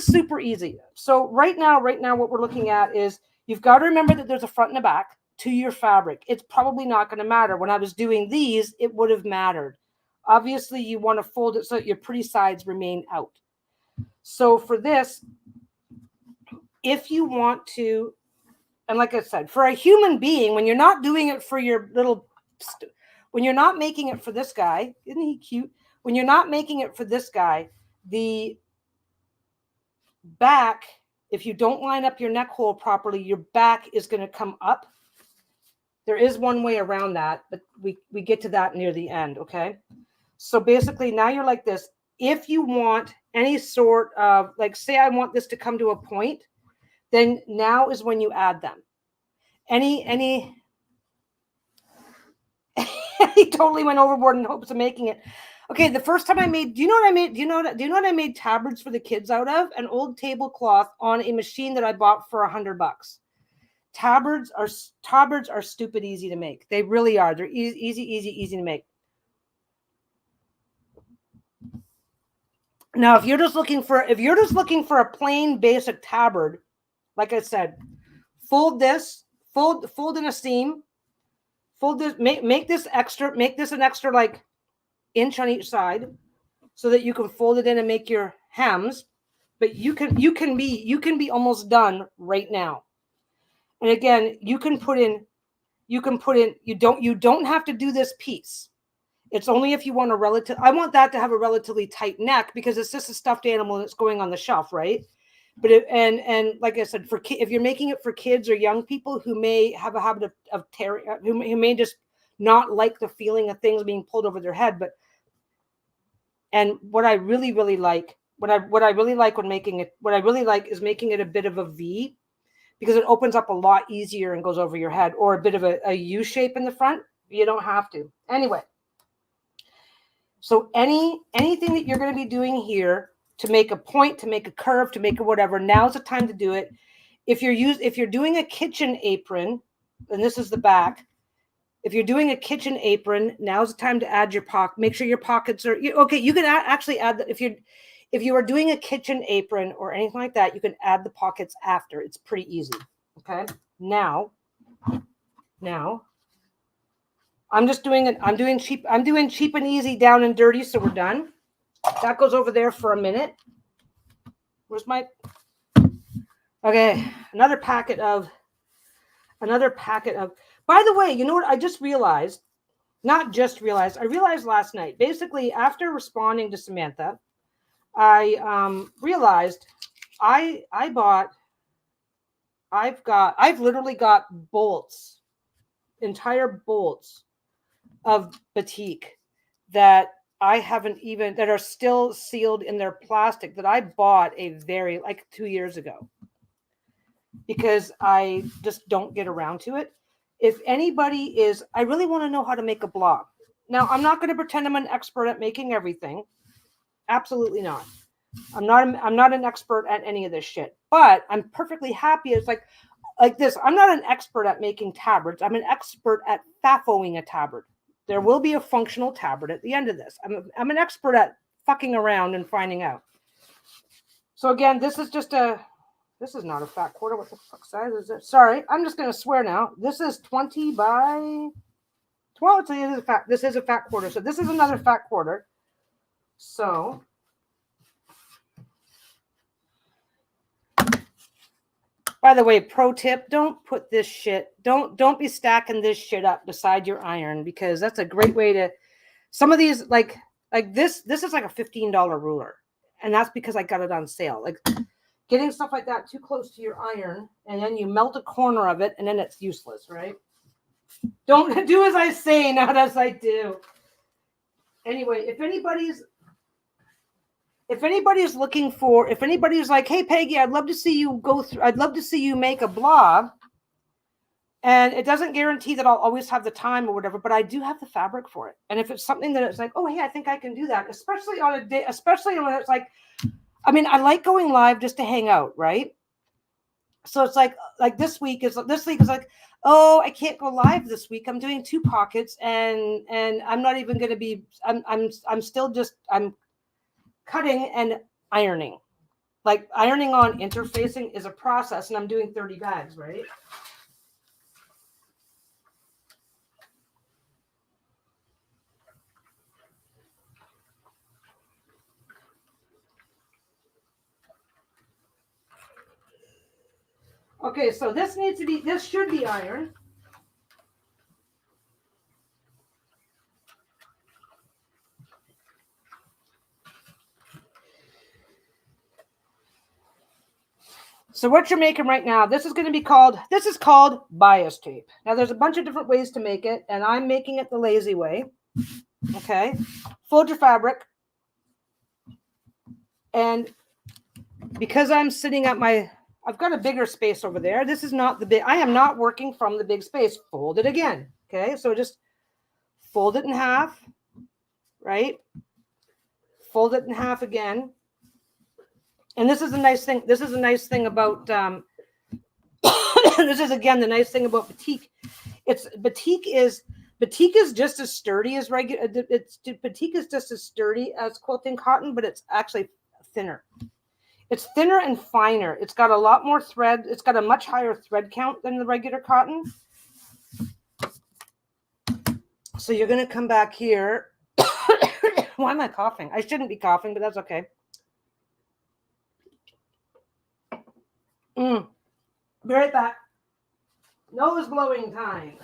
super easy. So right now what we're looking at is you've got to remember that there's a front and a back to your fabric. It's probably not going to matter. When I was doing these, it would have mattered. Obviously, you want to fold it so that your pretty sides remain out. So for this, if you want to, and like I said, for a human being, when you're not doing it for your little, when you're not making it for this guy, isn't he cute? When you're not making it for this guy, the back, if you don't line up your neck hole properly, your back is going to come up. There is one way around that, but we get to that near the end, okay? So basically now you're like this. if you want any sort of, like, say I want this to come to a point, then now is when you add them. He totally went overboard in hopes of making it. Okay, the first time I made, do you know what I made? Do you know what I made tabards for the kids out of? An old tablecloth on a machine that I bought for $100. Tabards are stupid easy to make. They really are. They're easy to make. Now, if you're just looking for a plain basic tabard, like I said, fold in a seam, fold this, make this an extra like inch on each side, so that you can fold it in and make your hems. But you can be almost done right now. And again, you don't have to do this piece. It's only if you want I want that to have a relatively tight neck, because it's just a stuffed animal and it's going on the shelf, right? But and like I said, if you're making it for kids or young people who may have a habit of tearing, who may just not like the feeling of things being pulled over their head, and what I really like when making it, is making it a bit of a V, because it opens up a lot easier and goes over your head, or a bit of a U shape in the front. You don't have to. Anyway, so anything that you're going to be doing here to make a point, to make a curve, to make a whatever, now's the time to do it. If you're doing a kitchen apron, and this is the back, if you're doing a kitchen apron, now's the time to add your pocket. Make sure your pockets are okay. You can actually add that if you are doing a kitchen apron or anything like that, you can add the pockets after. It's pretty easy. Okay. Now I'm doing cheap and easy, down and dirty. So we're done. That goes over there for a minute. Where's my, okay. Another packet of, by the way, you know what? I realized last night, basically after responding to Samantha, I realized I've literally got entire bolts of batik that that are still sealed in their plastic, that I bought like 2 years ago, because I just don't get around to it. If anybody I really want to know how to make a block. Now, I'm not going to pretend I'm an expert at making everything. Absolutely not. I'm not an expert at any of this shit, but I'm perfectly happy. It's like this. I'm not an expert at making tabards. I'm an expert at FAOing a tabard. There will be a functional tabard at the end of this. I'm an expert at fucking around and finding out. So again, this is not a fat quarter. What the fuck size is it? Sorry, I'm just going to swear now. This is 20 by 12. So this is a fat quarter. So this is another fat quarter. So by the way, pro tip, don't put this shit, don't be stacking this shit up beside your iron, because that's a great way to, some of these, like this is like a $15 ruler. And that's because I got it on sale. Like getting stuff like that too close to your iron, and then you melt a corner of it, and then it's useless, right? Don't do as I say, not as I do. Anyway, if anybody's like, hey Peggy, I'd love to see you make a blog, and it doesn't guarantee that I'll always have the time or whatever, but I do have the fabric for it. And if it's something that it's like, oh hey, I think I can do that, especially when it's like, I mean, I like going live just to hang out, right? So it's like this week is like, oh, I can't go live this week. I'm doing 2 pockets, and I'm not even going to be. I'm still just cutting and ironing. Like ironing on interfacing is a process, and I'm doing 30 bags, right? Okay, so this should be ironed. So what you're making right now, this is called bias tape. Now there's a bunch of different ways to make it, and I'm making it the lazy way. Okay, fold your fabric. And because I'm sitting at I've got a bigger space over there. This is not the big, I am not working from the big space. Fold it again. Okay. So just fold it in half, right? Fold it in half again. And this is a nice thing. This is a nice thing about, this is again, the nice thing about batik. Batik is just as sturdy as regular. Batik is just as sturdy as quilting cotton, but it's actually thinner. It's thinner and finer. It's got a lot more thread. It's got a much higher thread count than the regular cotton. So you're going to come back here. Why am I coughing? I shouldn't be coughing, but that's okay. Be right back. Nose blowing time.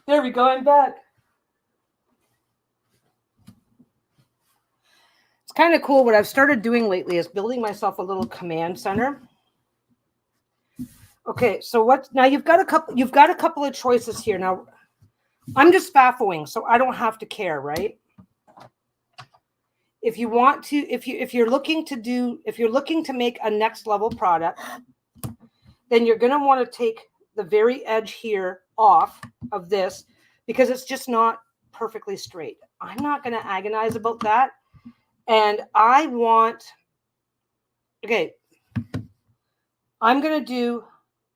There we go. I'm back. It's kind of cool. What I've started doing lately is building myself a little command center. Okay, so now you've got a couple of choices here. Now I'm just FAFOing, so I don't have to care, right? If you want to, if you're looking to make a next level product, then you're going to want to take the very edge here off of this because it's just not perfectly straight. I'm not going to agonize about that. And I'm going to do,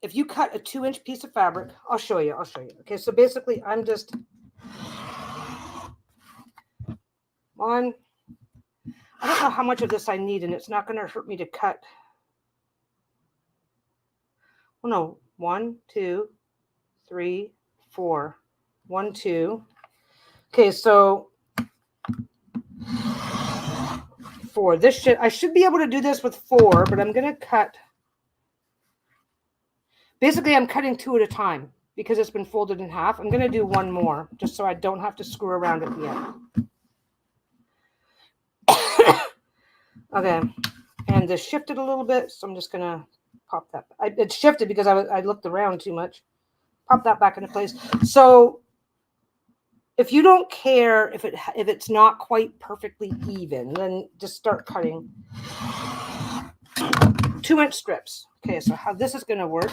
if you cut a 2-inch piece of fabric, I'll show you. Okay, so basically I'm just I don't know how much of this I need, and it's not going to hurt me to cut. Oh no, 1, 2, 3, 4. 1, 2. Okay, so 4. I should be able to do this with 4, but I'm going to cut. Basically, I'm cutting 2 at a time because it's been folded in half. I'm going to do 1 more just so I don't have to screw around at the end. Okay, and this shifted a little bit, so I'm just going to pop that. It shifted because I looked around too much. Pop that back into place. So if you don't care if it's not quite perfectly even, then just start cutting 2-inch strips. Okay, so how this is going to work?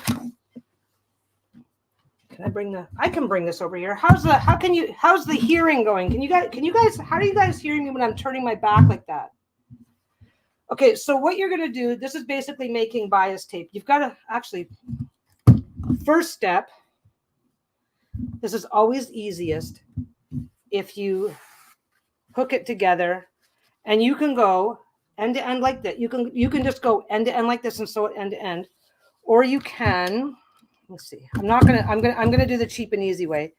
I can bring this over here. How's the hearing going? How are you guys hearing me when I'm turning my back like that? Okay, so what you're going to do, this is basically making bias tape. You've got to actually, first step, this is always easiest if you hook it together, and you can go end to end like that. You can just go end to end like this and sew it end to end, or you can, let's see. I'm gonna do the cheap and easy way.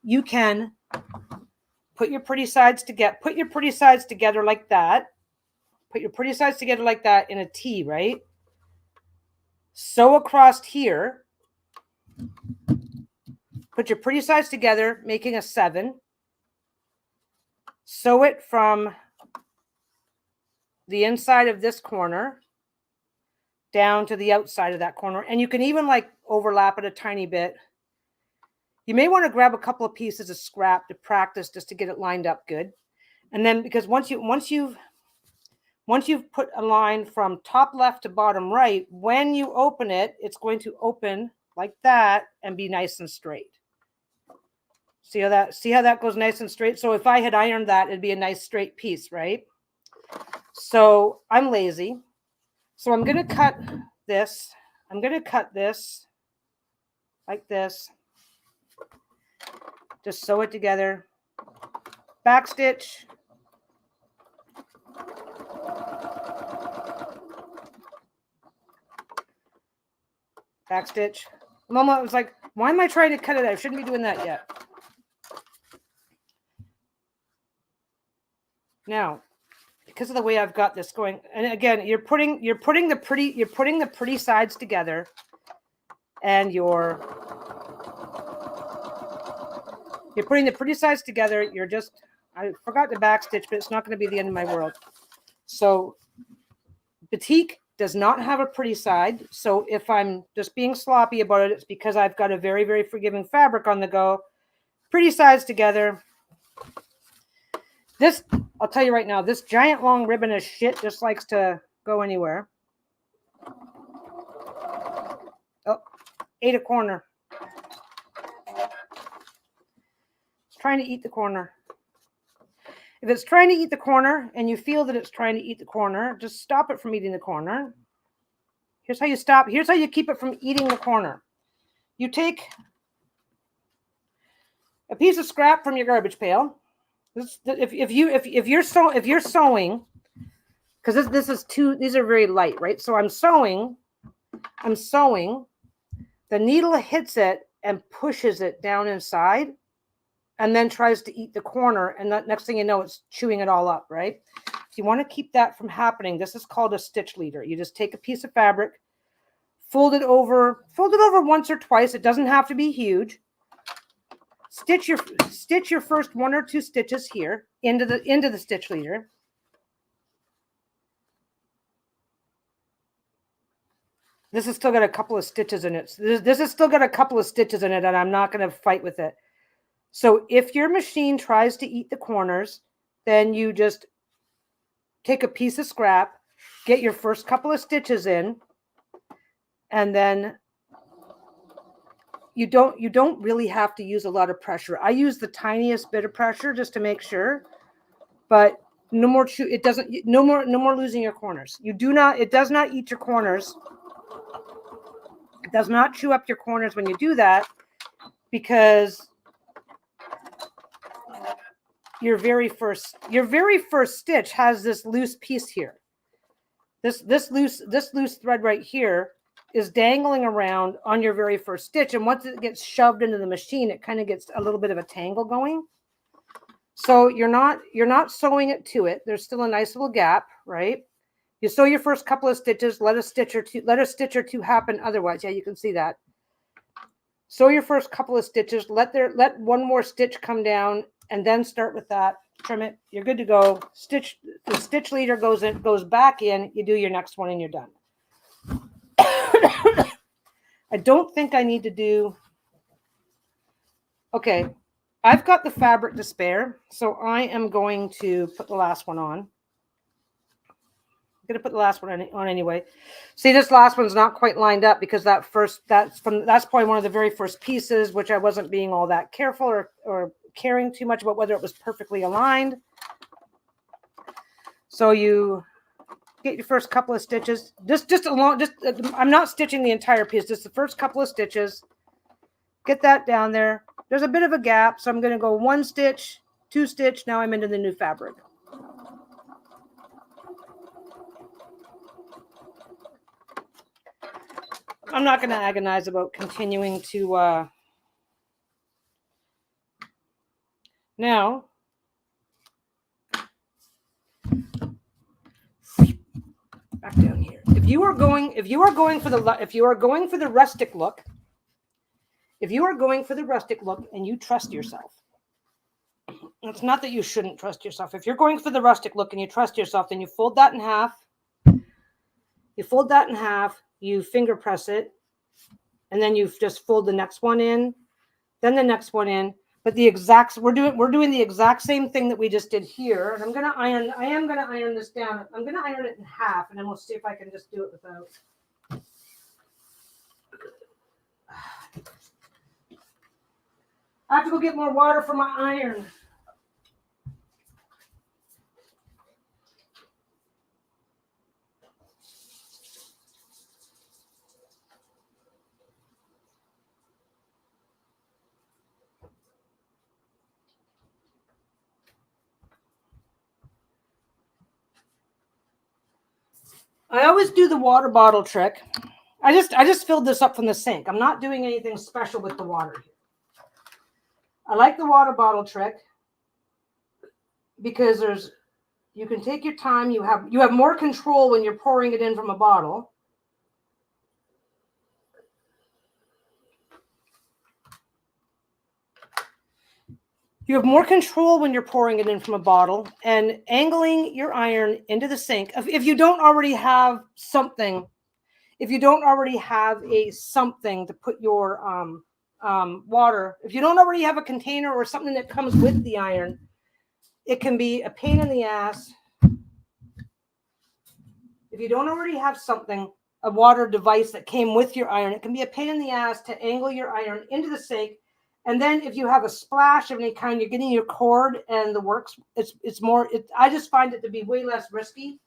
You can put your pretty sides together. Put your pretty sides together like that. Put your pretty sides together like that in a T, right? Sew across here. Put your pretty sides together, making a 7. Sew it from the inside of this corner down to the outside of that corner. And you can even like overlap it a tiny bit. You may want to grab a couple of pieces of scrap to practice just to get it lined up good. And then because once you've put a line from top left to bottom right, when you open it, it's going to open like that and be nice and straight. See how that goes nice and straight? So if I had ironed that, it'd be a nice straight piece, right? So I'm lazy. So I'm going to cut this. I'm going to cut this like this. Just sew it together. Back stitch. Back stitch. Mama was like, why am I trying to cut it out? I shouldn't be doing that yet. Now, because of the way I've got this going, and again, you're putting the pretty sides together, and you're putting the pretty sides together. You're just, I forgot the back stitch, but it's not going to be the end of my world. So batik does not have a pretty side. So if I'm just being sloppy about it, it's because I've got a very, very forgiving fabric on the go. Pretty sides together. This, I'll tell you right now, this giant long ribbon of shit just likes to go anywhere. Oh, ate a corner. It's trying to eat the corner. If it's trying to eat the corner and you feel that it's trying to eat the corner, just stop it from eating the corner. Here's how you stop. Here's how you keep it from eating the corner. You take a piece of scrap from your garbage pail. If you're sewing, because this is these are very light, right? So I'm sewing. The needle hits it and pushes it down inside, and then tries to eat the corner. And that next thing you know, it's chewing it all up, right? So you want to keep that from happening. This is called a stitch leader. You just take a piece of fabric, fold it over once or twice. It doesn't have to be huge. Stitch your first 1 or 2 stitches here into the stitch leader. This has still got a couple of stitches in it. This has still got a couple of stitches in it, and I'm not going to fight with it. So if your machine tries to eat the corners, then you just take a piece of scrap, get your first couple of stitches in, and then you don't really have to use a lot of pressure. I use the tiniest bit of pressure just to make sure, but no more no more losing your corners. It does not eat your corners. It does not chew up your corners when you do that, because your very first stitch has this loose piece here. This loose thread right here is dangling around on your very first stitch, and once it gets shoved into the machine, it kind of gets a little bit of a tangle going. So you're not sewing it to it. There's still a nice little gap, right? You sew your first couple of stitches, let a stitch or two happen otherwise. Yeah, you can see that. Sew your first couple of stitches, let one more stitch come down, and then start with that. Trim it. You're good to go. The stitch leader goes back in. You do your next one and you're done. I don't think I need to do. Okay, I've got the fabric to spare, so I am going to put the last one on. I'm going to put the last one on anyway. See, this last one's not quite lined up because that's probably one of the very first pieces, which I wasn't being all that careful or caring too much about whether it was perfectly aligned. So you get your first couple of stitches. I'm not stitching the entire piece, just the first couple of stitches. Get that down there. There's a bit of a gap, so I'm going to go 1 stitch, 2 stitch. Now I'm into the new fabric. I'm not going to agonize about continuing to now. Back down here. If you are going for the rustic look, and you trust yourself, it's not that you shouldn't trust yourself. If you're going for the rustic look and you trust yourself, then you fold that in half. You finger press it, and then you just fold the next one in, then the next one in. But we're doing the exact same thing that we just did here. And I am gonna iron this down. I'm gonna iron it in half, and then we'll see if I can just do it without. I have to go get more water for my iron. I always do the water bottle trick. I just filled this up from the sink. I'm not doing anything special with the water here. I like the water bottle trick because You can take your time. You have more control when you're pouring it in from a bottle. You have more control when you're pouring it in from a bottle and angling your iron into the sink. If you don't already have something, if you don't already have something to put your water, if you don't already have a container or something that comes with the iron, it can be a pain in the ass. If you don't already have something, a water device that came with your iron, it can be a pain in the ass to angle your iron into the sink. And then if you have a splash of any kind, you're getting your cord and the works. It's more. I just find it to be way less risky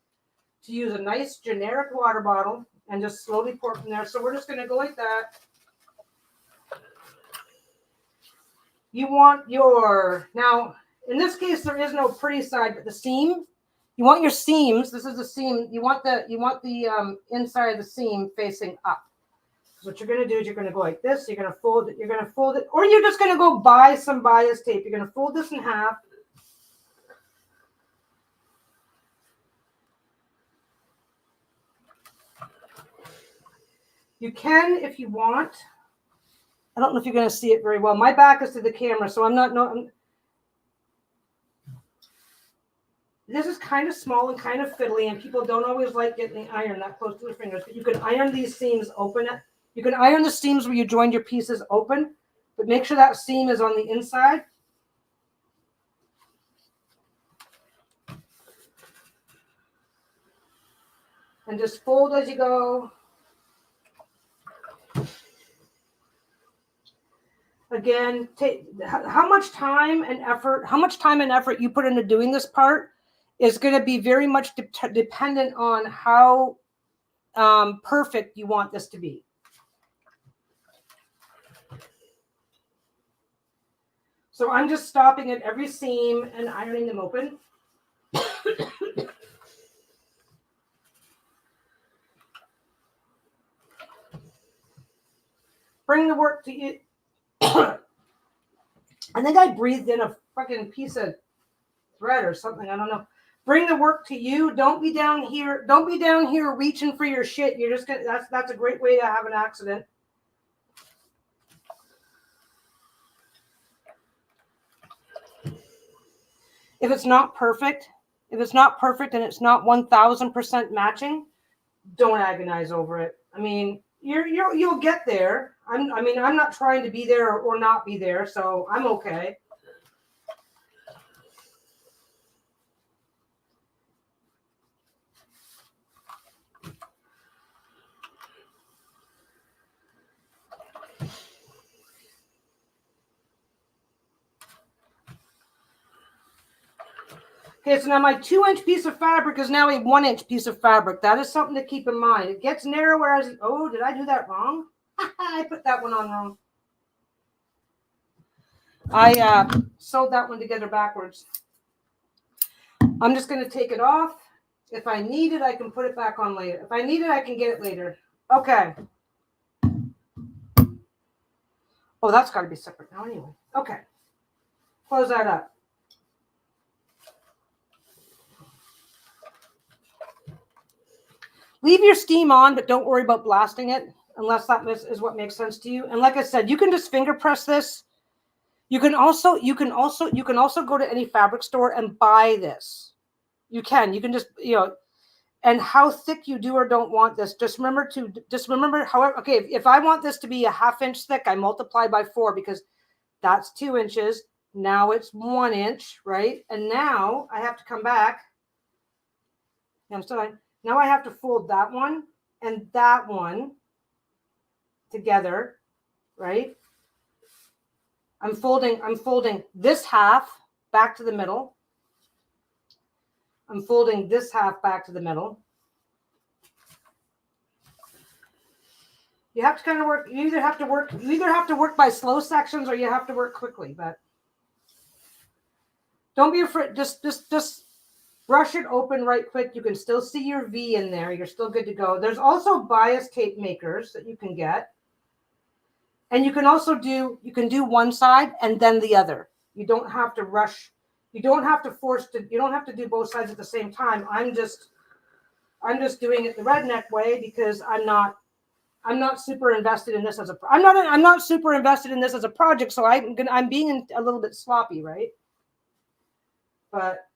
to use a nice generic water bottle and just slowly pour from there. So we're just going to go like that. You want now in this case there is no pretty side, but the seam. You want your seams. This is the seam. You want the inside of the seam facing up. So what you're going to do is you're going to go like this. You're going to fold it. You're going to fold it, or you're just going to go buy some bias tape. You're going to fold this in half. You can, if you want. I don't know if you're going to see it very well. My back is to the camera, so I'm not. This is kind of small and kind of fiddly, and people don't always like getting the iron that close to their fingers. But you can iron these seams open. You can iron the seams where you joined your pieces open, but make sure that seam is on the inside. And just fold as you go. Again, how much time and effort you put into doing this part is going to be very much dependent on how perfect you want this to be. So I'm just stopping at every seam and ironing them open. Bring the work to you. I think I breathed in a fucking piece of thread or something. I don't know. Bring the work to you. Don't be down here. Don't be down here reaching for your shit. You're just gonna. That's a great way to have an accident. If it's not perfect and it's not 1000% matching, don't agonize over it. I mean, you'll get there. I'm not trying to be there or not be there, so I'm okay. Okay, so now my 2-inch piece of fabric is now a 1-inch piece of fabric. That is something to keep in mind. It gets narrower as, oh, did I do that wrong? I put that one on wrong. I sewed that one together backwards. I'm just going to take it off. If I need it, I can put it back on later. If I need it, I can get it later. Okay. Oh, that's got to be separate now anyway. Okay. Close that up. Leave your steam on, but don't worry about blasting it unless that is what makes sense to you. And like I said, you can just finger press this. You can also go to any fabric store and buy this. You can just, and how thick you do or don't want this. Just remember however, okay, if I want this to be a 1/2 inch thick, I multiply by 4 because that's 2 inches. Now it's 1 inch, right? And now I have to come back. I'm still on. Now I have to fold that one and that one together, right? I'm folding this half back to the middle. I'm folding this half back to the middle. You have to kind of work. You either have to work by slow sections or you have to work quickly. But don't be afraid. Just brush it open right quick. You can still see your V in there. You're still good to go. There's also bias tape makers that you can get. And you can also do one side and then the other. You don't have to rush. You don't have to you don't have to do both sides at the same time. I'm just doing it the redneck way because I'm not super invested in this as I'm not super invested in this as a project, so I'm being a little bit sloppy, right? But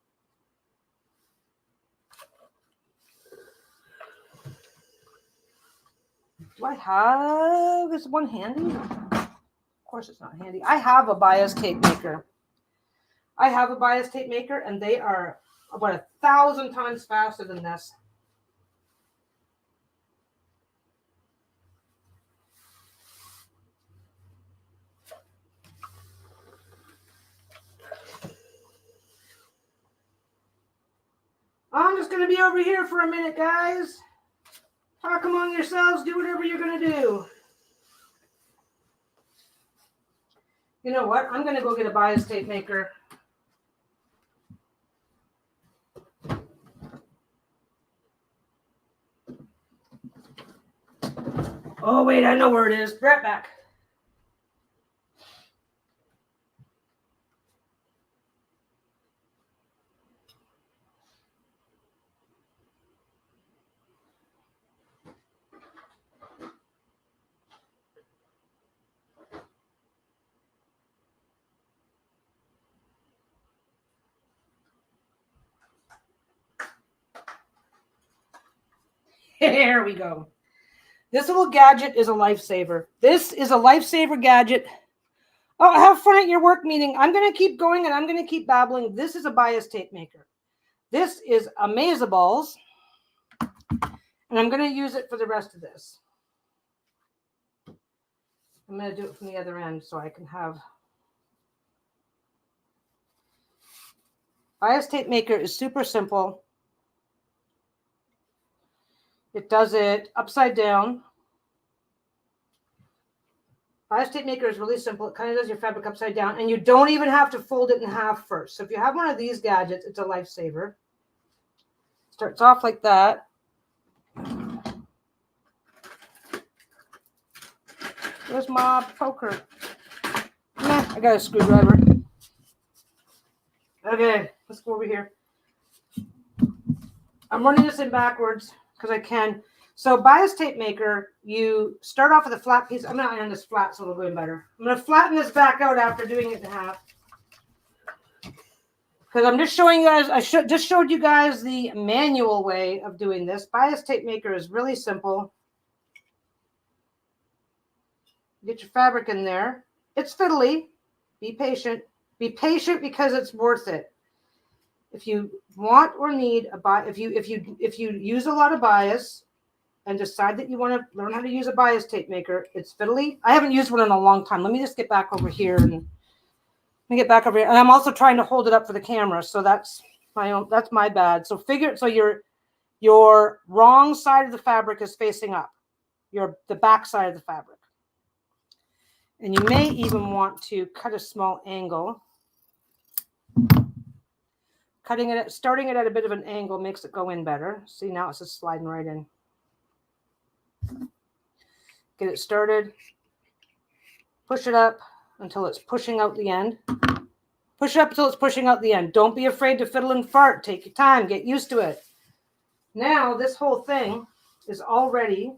do I have this one handy? Of course it's not handy. I have a bias tape maker. And they are about 1,000 times faster than this. I'm just going to be over here for a minute, guys. Talk among yourselves. Do whatever you're going to do. You know what? I'm going to go get a bias tape maker. Oh, wait. I know where it is. Right back. There we go. This little gadget is a lifesaver. This is a lifesaver gadget. Oh, have fun at your work meeting. I'm going to keep going and I'm going to keep babbling. This is a bias tape maker. This is Amazaballs. And I'm going to use it for the rest of this. I'm going to do it from the other end so I can have... Bias tape maker is super simple. It does it upside down. Bias tape maker is really simple. It kind of does your fabric upside down, and you don't even have to fold it in half first. So if you have one of these gadgets, it's a lifesaver. Starts off like that. Where's my poker? Nah, I got a screwdriver. Okay, let's go over here. I'm running this in backwards because I can. So bias tape maker, you start off with a flat piece. I'm going to iron this flat so it'll go in better. I'm going to flatten this back out after doing it in half. Because I'm just showing you guys, just showed you guys the manual way of doing this. Bias tape maker is really simple. Get your fabric in there. It's fiddly. Be patient. Be patient because it's worth it. If you want or need a bias, if you use a lot of bias and decide that you want to learn how to use a bias tape maker, it's fiddly. I haven't used one in a long time. Let me just get back over here and And I'm also trying to hold it up for the camera, so that's my bad. So your wrong side of the fabric is facing up. The back side of the fabric. And you may even want to cut a small angle. Starting it at a bit of an angle makes it go in better. See, now it's just sliding right in. Get it started. Push it up until it's pushing out the end. Push it up until it's pushing out the end. Don't be afraid to fiddle and fart. Take your time. Get used to it. Now, this whole thing is already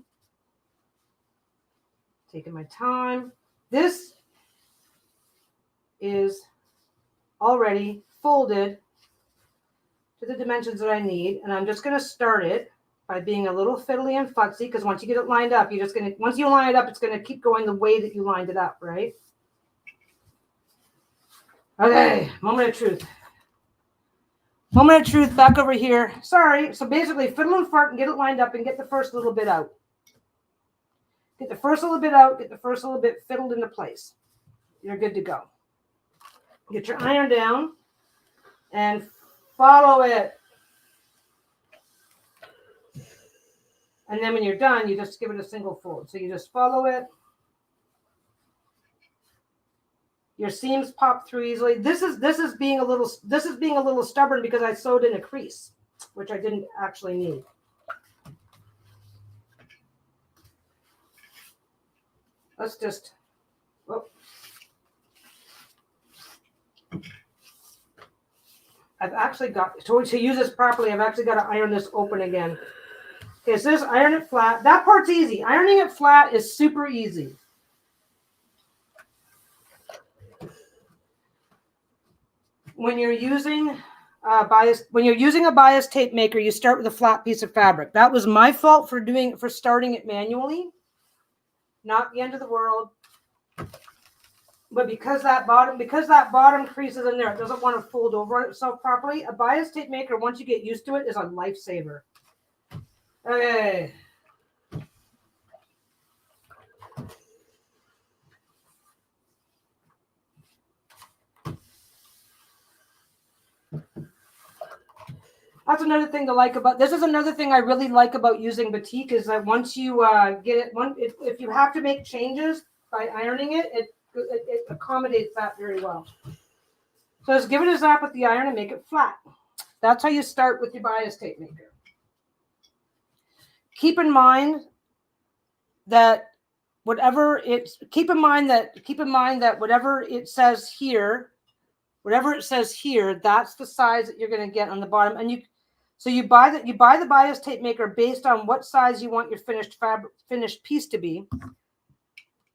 taking my time. This is already folded to the dimensions that I need. And I'm just going to start it by being a little fiddly and futzy, because once you get it lined up, once you line it up, it's going to keep going the way that you lined it up, right? Okay, moment of truth. Moment of truth back over here. Sorry. So basically, fiddle and fart and get it lined up and get the first little bit out. Get the first little bit out. Get the first little bit fiddled into place. You're good to go. Get your iron down and follow it. And then when you're done, you just give it a single fold. So you just follow it. Your seams pop through easily. This is being a little stubborn because I sewed in a crease, which I didn't actually need. Let's just, oh. I've actually got, to use this properly, I've actually got to iron this open again. Okay, so just iron it flat. That part's easy. Ironing it flat is super easy. When you're using a bias tape maker, you start with a flat piece of fabric. That was my fault for starting it manually. Not the end of the world. But because that bottom crease is in there, it doesn't want to fold over itself properly. A bias tape maker, once you get used to it, is a lifesaver. Okay. That's another thing to like about this. Is another thing I really like about using batik is that once you get it, if you have to make changes by ironing it, it accommodates that very well. So just give it a zap with the iron and make it flat. That's how you start with your bias tape maker. Keep in mind that whatever it says here, that's the size that you're going to get on the bottom. And you buy the bias tape maker based on what size you want your finished piece to be.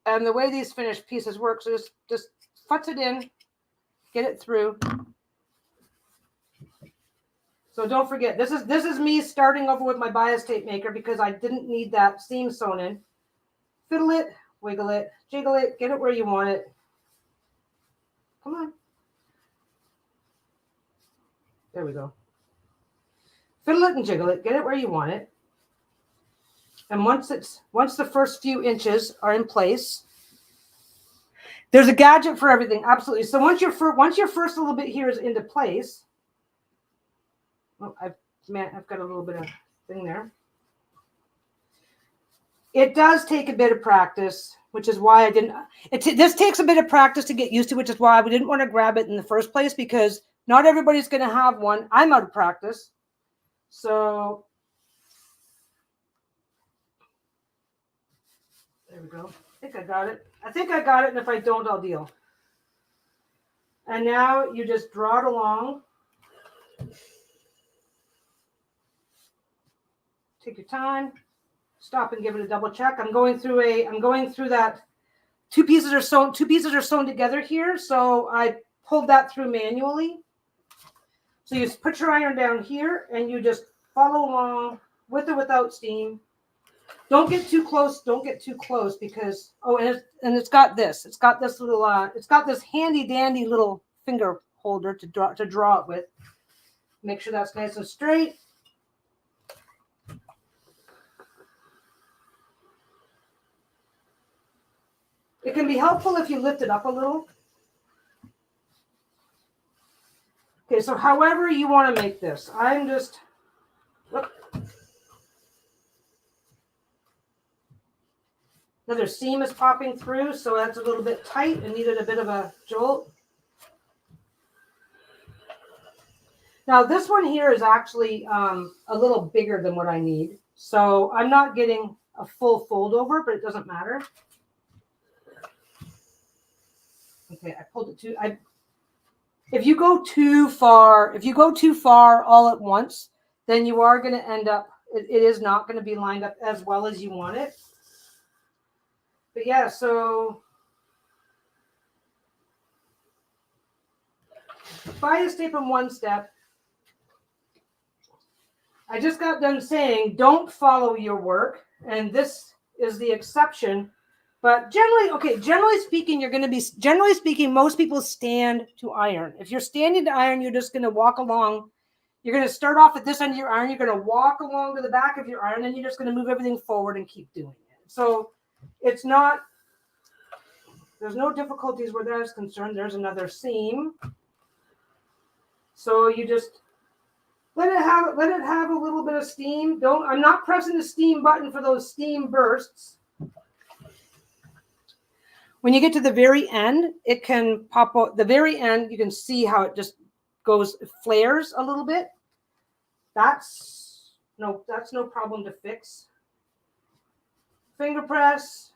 And the way these finished pieces work, so just futz it in, get it through. So don't forget, this is me starting over with my bias tape maker because I didn't need that seam sewn in. Fiddle it, wiggle it, jiggle it, get it where you want it. Come on. There we go. Fiddle it and jiggle it, get it where you want it. And once the first few inches are in place, there's a gadget for everything, absolutely. So once your first little bit here is into place, oh, I've got a little bit of thing there. It does take a bit of practice, which is why I didn't. This takes a bit of practice to get used to, which is why we didn't want to grab it in the first place, because not everybody's going to have one. I'm out of practice, so there we go. I think I got it. And if I don't, I'll deal. And now you just draw it along. Take your time. Stop and give it a double check. I'm going through that. Two pieces are sewn together here, so I pulled that through manually. So you put your iron down here and you just follow along with or without steam. Don't get too close. Because it's got this. It's got this little it's got this handy dandy little finger holder to draw it with. Make sure that's nice and straight. It can be helpful if you lift it up a little. Okay, so however you want to make this, I'm just. Another seam is popping through, so that's a little bit tight and needed a bit of a jolt. Now this one here is actually a little bigger than what I need, so I'm not getting a full fold over, but it doesn't matter. Okay, I pulled it too. If you go too far all at once, then you are going to end up. It is not going to be lined up as well as you want it. But yeah, so bias tape in one step. I just got done saying don't follow your work, and this is the exception. But generally speaking, most people stand to iron. If you're standing to iron, you're just going to walk along. You're going to start off at this end of your iron. You're going to walk along to the back of your iron, and you're just going to move everything forward and keep doing it. So there's no difficulties where that's concerned. There's another seam. So you just let it have a little bit of steam. I'm not pressing the steam button for those steam bursts. When you get to the very end, it can pop out. The very end, you can see how it just flares a little bit. That's no problem to fix. Finger press.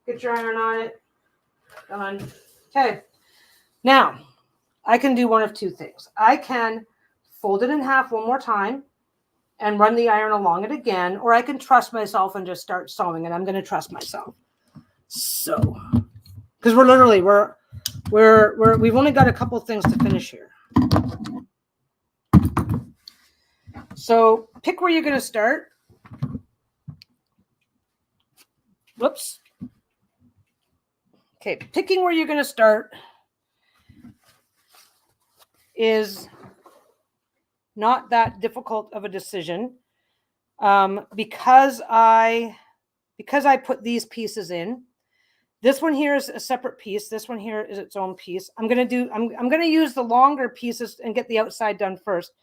Get your iron on it. Done. Okay. Now, I can do one of two things. I can fold it in half one more time and run the iron along it again, or I can trust myself and just start sewing, and I'm going to trust myself. So, because we've only got a couple things to finish here. So pick where you're going to start. Whoops. Okay, picking where you're going to start is not that difficult of a decision, because I put these pieces in. This one here is a separate piece. This one here is its own piece. I'm going to use the longer pieces and get the outside done first.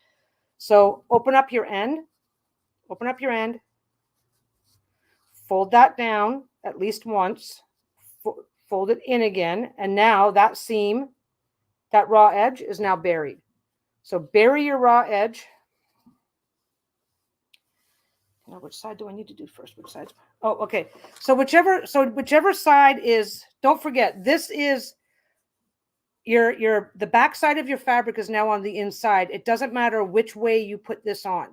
So open up your end. Fold that down at least once. Fold it in again. And now that seam, that raw edge is now buried. So bury your raw edge. Now, which side do I need to do first? Which side's? Oh, okay. So whichever side is, don't forget, this is the back side of your fabric is now on the inside. It doesn't matter which way you put this on,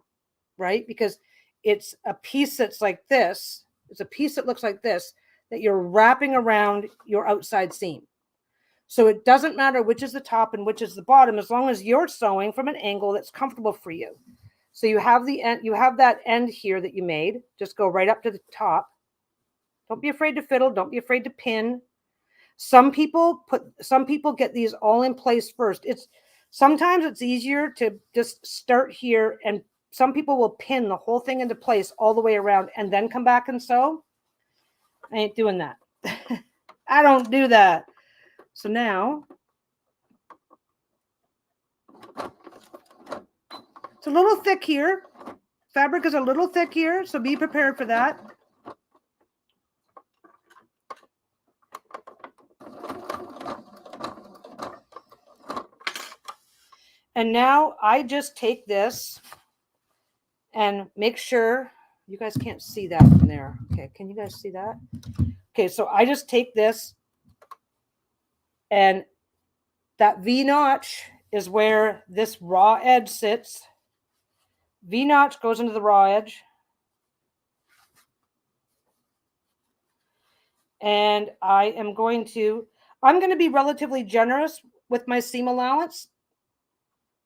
right? Because it's a piece that's like this. It's a piece that looks like this that you're wrapping around your outside seam. So it doesn't matter which is the top and which is the bottom, as long as you're sewing from an angle that's comfortable for you. So you have the end, you have that end here that you made. Just go right up to the top. Don't be afraid to fiddle. Don't be afraid to pin. Some people get these all in place first. Sometimes it's easier to just start here, and some people will pin the whole thing into place all the way around and then come back and sew. I ain't doing that. I don't do that. So now it's a little thick here. Fabric is a little thick here, so be prepared for that. And now I just take this and make sure you guys can't see that from there. Okay, can you guys see that? Okay, so I just take this, and that V-notch is where this raw edge sits. V-notch goes into the raw edge. And I'm going to be relatively generous with my seam allowance,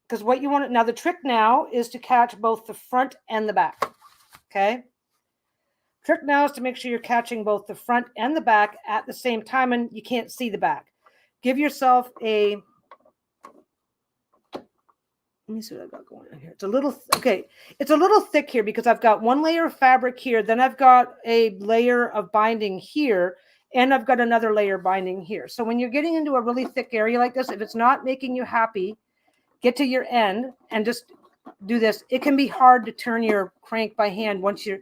because what you want now, the trick now is to catch both the front and the back. Okay. Trick now is to make sure you're catching both the front and the back at the same time, and you can't see the back. Give yourself a, let me see what I've got going on here. It's a little, okay. It's a little thick here because I've got one layer of fabric here. Then I've got a layer of binding here, and I've got another layer binding here. So when you're getting into a really thick area like this, if it's not making you happy, get to your end and just do this. It can be hard to turn your crank by hand once you're,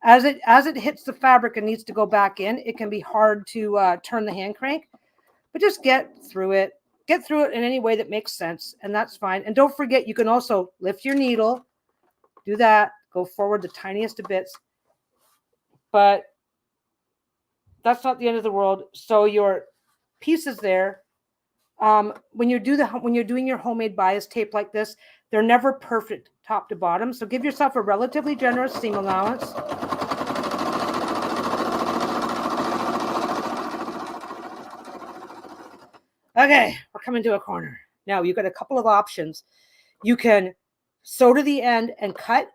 as it hits the fabric and needs to go back in, it can be hard to turn the hand crank, but just get through it. Get through it in any way that makes sense, and that's fine. And don't forget, you can also lift your needle, do that, go forward the tiniest of bits, but that's not the end of the world. So your piece is there. When you're doing your homemade bias tape like this, they're never perfect top to bottom. So give yourself a relatively generous seam allowance. Okay, we're coming to a corner. Now you've got a couple of options. You can sew to the end and cut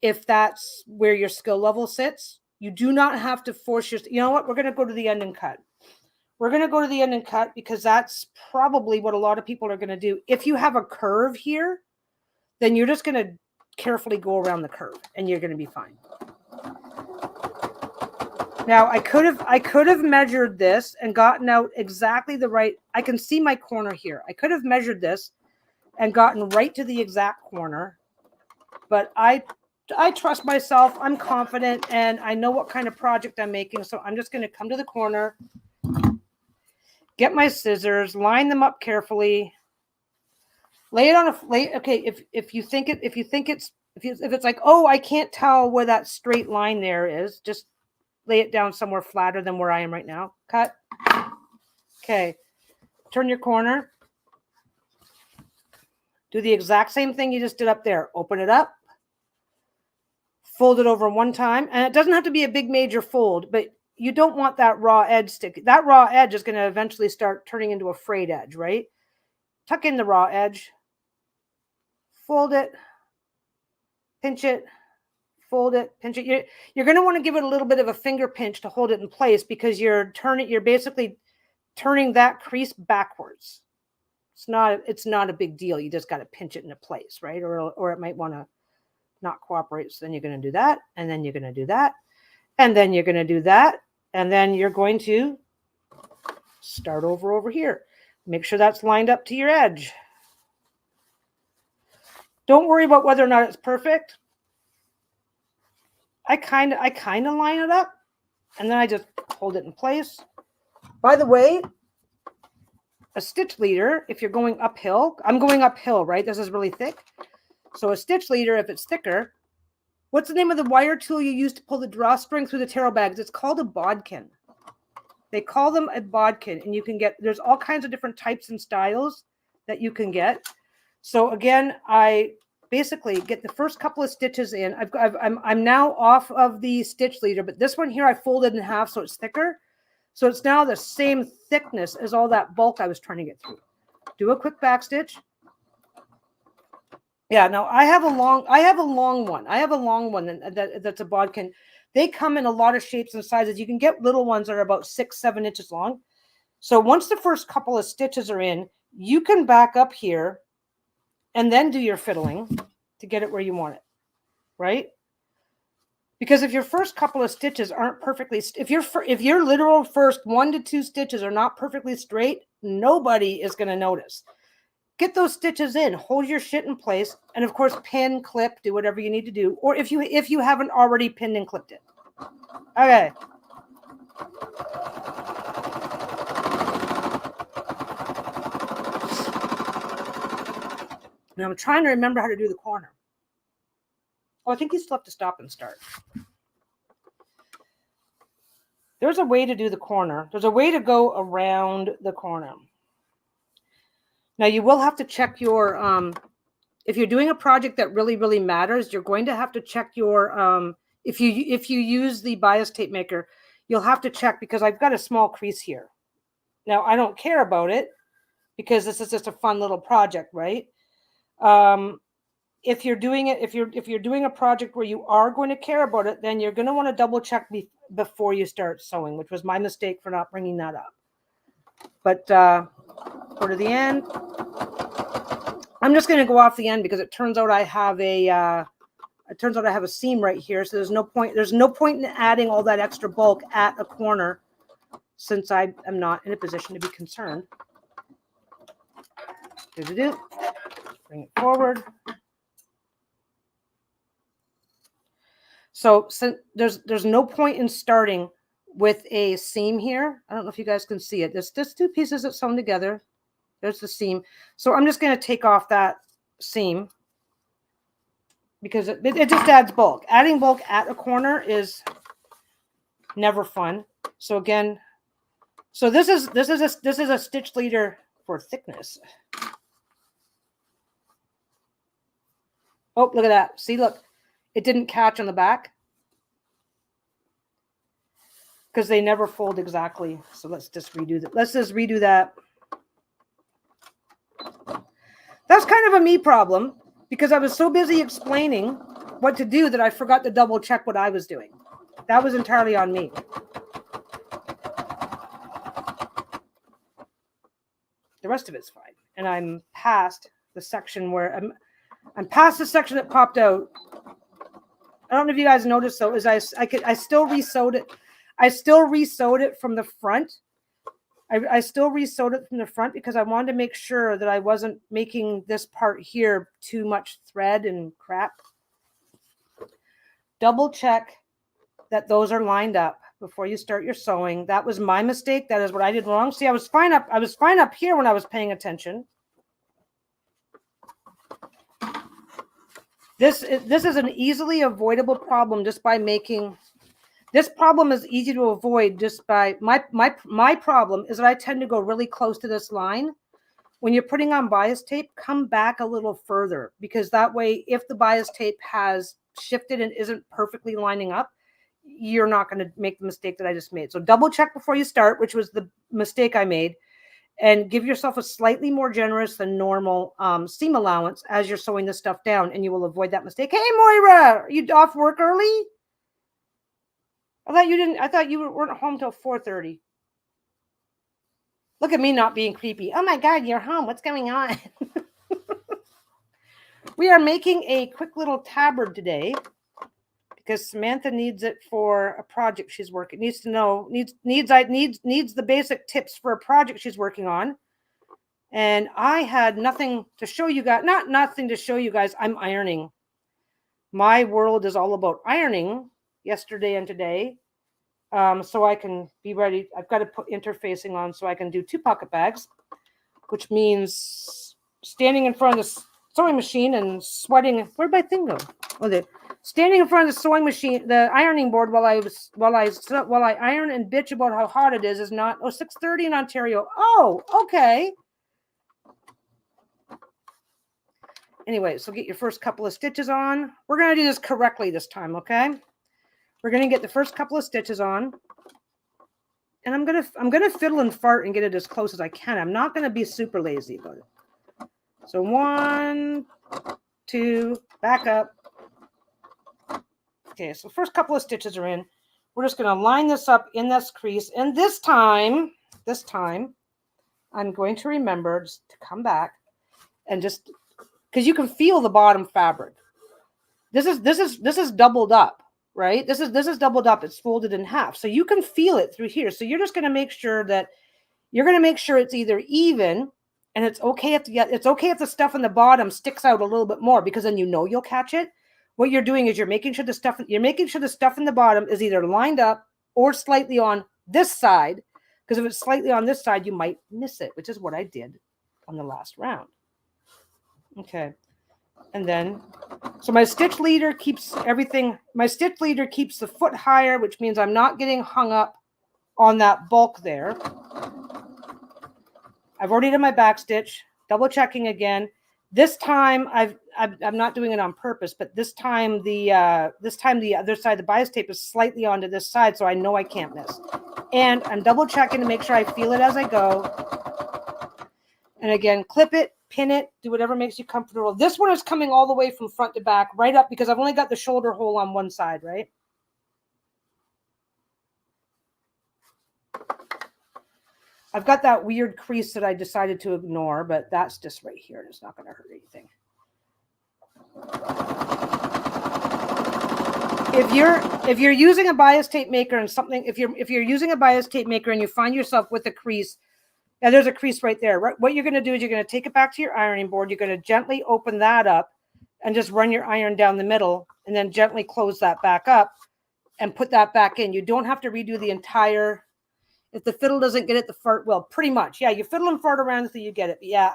if that's where your skill level sits. You do not have to force your, you know what? We're going to go to the end and cut. We're going to go to the end and cut because that's probably what a lot of people are going to do. If you have a curve here, then you're just going to carefully go around the curve and you're going to be fine. Now I could have measured this and gotten out exactly the right, I can see my corner here. I could have measured this and gotten right to the exact corner, but I trust myself. I'm confident and I know what kind of project I'm making. So I'm just going to come to the corner, get my scissors, line them up carefully, lay it on a lay. Okay. If it's like, oh, I can't tell where that straight line there is, just lay it down somewhere flatter than where I am right now. Cut. Okay. turn your corner. Do the exact same thing you just did up there. Open it up. Fold it over one time. And it doesn't have to be a big major fold, but you don't want that raw edge stick. That raw edge is going to eventually start turning into a frayed edge, right? Tuck in the raw edge. Fold it. Pinch it. Fold it. Pinch it. You're going to want to give it a little bit of a finger pinch to hold it in place because you're basically turning that crease backwards. It's not a big deal. You just got to pinch it into place, right? Or it might want to not cooperate. So then you're going to do that, and then you're going to do that, and then you're going to do that, and then you're going to start over here. Make sure that's lined up to your edge. Don't worry about whether or not it's perfect. I kind of line it up, and then I just hold it in place. By the way, a stitch leader, if you're going uphill, I'm going uphill, right? This is really thick. So a stitch leader, if it's thicker, what's the name of the wire tool you use to pull the drawstring through the taro bags? It's called a bodkin. They call them a bodkin, and you can get, there's all kinds of different types and styles that you can get. So again, I basically get the first couple of stitches in. I'm now off of the stitch leader, but this one here I folded in half so it's thicker. So it's now the same thickness as all that bulk I was trying to get through. Do a quick back stitch. Yeah, now I have a long one. I have a long one that's a bodkin. They come in a lot of shapes and sizes. You can get little ones that are about 6-7 inches long. So once the first couple of stitches are in, you can back up here and then do your fiddling to get it where you want it, right? Because if your first couple of stitches aren't perfectly, if your literal first 1 to 2 stitches are not perfectly straight, nobody is going to notice. Get those stitches in, hold your shit in place, and of course, pin, clip, do whatever you need to do, or if you haven't already pinned and clipped it. Okay. Now I'm trying to remember how to do the corner. Oh, I think you still have to stop and start. There's a way to do the corner. There's a way to go around the corner. Now you will have to check your, if you're doing a project that really, really matters, you're going to have to check your, if you use the bias tape maker, you'll have to check because I've got a small crease here. Now I don't care about it because this is just a fun little project, right? If you're doing it, if you're doing a project where you are going to care about it, then you're going to want to double check before you start sewing, which was my mistake for not bringing that up. But go to the end. I'm just going to go off the end because it turns out I have a seam right here, so there's no point in adding all that extra bulk at a corner since I am not in a position to be concerned. Bring it forward. So there's no point in starting with a seam here. I don't know if you guys can see it. There's just 2 pieces that's sewn together. There's the seam. So I'm just going to take off that seam because it just adds bulk. Adding bulk at a corner is never fun. So again, this is a stitch leader for thickness. Oh, look at that. See, look. It didn't catch on the back because they never fold exactly. So let's just redo that. Let's just redo that. That's kind of a me problem because I was so busy explaining what to do that I forgot to double check what I was doing. That was entirely on me. The rest of it's fine. And I'm past the section where I'm past the section that popped out. I don't know if you guys noticed though, is I still re-sewed it. I still re-sewed it from the front. I still re-sewed it from the front because I wanted to make sure that I wasn't making this part here too much thread and crap. Double check that those are lined up before you start your sewing. That was my mistake. That is what I did wrong. See, I was fine up here when I was paying attention. This is an easily avoidable problem just by making This problem is easy to avoid just by my problem is that I tend to go really close to this line. When you're putting on bias tape, come back a little further, because that way, if the bias tape has shifted and isn't perfectly lining up, you're not going to make the mistake that I just made. So double check before you start, which was the mistake I made, and give yourself a slightly more generous than normal seam allowance as you're sewing this stuff down, and you will avoid that mistake. Hey, Moira, are you off work early? I thought you weren't home till 4:30. Look at me not being creepy. Oh my God, you're home. What's going on? We are making a quick little tabard today because Samantha needs it for a project she's working. Needs the basic tips for a project she's working on. And I had nothing to show you guys. Nothing to show you guys. I'm ironing. My world is all about ironing yesterday and today. So I can be ready. I've got to put interfacing on so I can do 2 pocket bags, which means standing in front of the sewing machine and sweating. Where'd my thing go? Oh, there. Standing in front of the sewing machine, the ironing board while I iron and bitch about how hot it is not. Oh, 6:30 in Ontario. Oh, okay. Anyway, so get your first couple of stitches on. We're going to do this correctly this time, okay? We're going to get the first couple of stitches on. And I'm going to fiddle and fart and get it as close as I can. I'm not going to be super lazy about it. So 1, 2, back up. Okay, so first couple of stitches are in. We're just going to line this up in this crease. And this time, I'm going to remember just to come back and just, because you can feel the bottom fabric. This is doubled up, right? This is doubled up. It's folded in half. So you can feel it through here. So you're just going to make sure that it's either even, and it's okay if the stuff in the bottom sticks out a little bit more, because then you'll catch it. What you're doing is you're making sure the stuff in the bottom is either lined up or slightly on this side, because if it's slightly on this side, you might miss it, which is what I did on the last round. Okay. And then, so my stitch leader keeps the foot higher, which means I'm not getting hung up on that bulk there. I've already done my back stitch, double checking again. This time I'm not doing it on purpose, but this time the other side, the bias tape is slightly onto this side, so I know I can't miss. And I'm double checking to make sure I feel it as I go. And again, clip it, pin it, do whatever makes you comfortable. This one is coming all the way from front to back, right up, because I've only got the shoulder hole on one side, right? I've got that weird crease that I decided to ignore, but that's just right here. It's not going to hurt anything. If you're using a bias tape maker and something, if you're using a bias tape maker and you find yourself with a crease, yeah, there's a crease right there. Right? What you're going to do is you're going to take it back to your ironing board. You're going to gently open that up and just run your iron down the middle, and then gently close that back up and put that back in. You don't have to redo the entire. If the fiddle doesn't get it, the fart will. Pretty much, yeah. You fiddle and fart around until you get it. But yeah,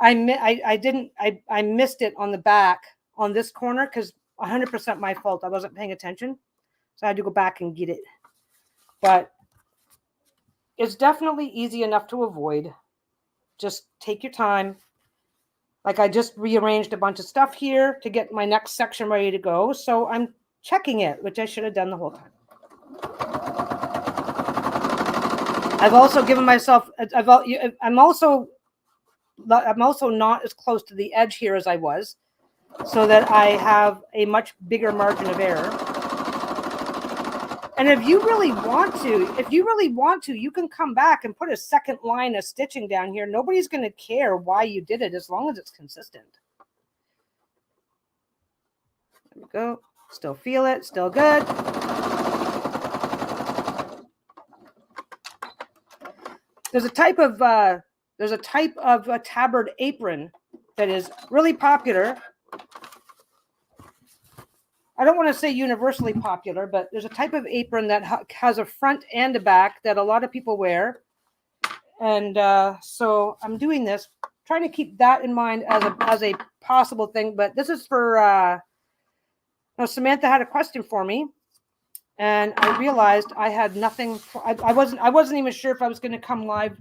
I missed it on the back on this corner because 100% my fault. I wasn't paying attention, so I had to go back and get it. But it's definitely easy enough to avoid. Just take your time. Like I just rearranged a bunch of stuff here to get my next section ready to go. So I'm checking it, which I should have done the whole time. I've also given myself, I'm also not as close to the edge here as I was, so that I have a much bigger margin of error. And if you really want to, you can come back and put a second line of stitching down here. Nobody's going to care why you did it as long as it's consistent. There we go. Still feel it. Still good. There's a type of a tabard apron that is really popular. I don't want to say universally popular, but there's a type of apron that has a front and a back that a lot of people wear. And so I'm doing this, trying to keep that in mind as a possible thing. But this is for, Samantha had a question for me. and I realized I had nothing. I wasn't even sure if I was going to come live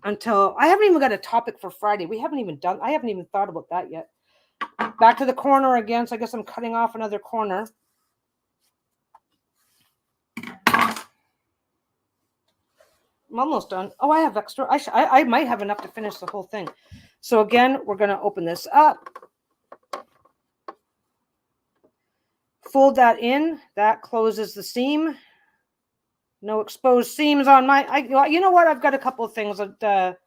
until I haven't even got a topic for Friday. I haven't even thought about that yet. Back to the corner again. So I guess I'm cutting off another corner. I'm almost done. Oh, I have extra. I might have enough to finish the whole thing. So again, we're going to open this up. Fold that in. That closes the seam. No exposed seams on you know what? I've got a couple of things that,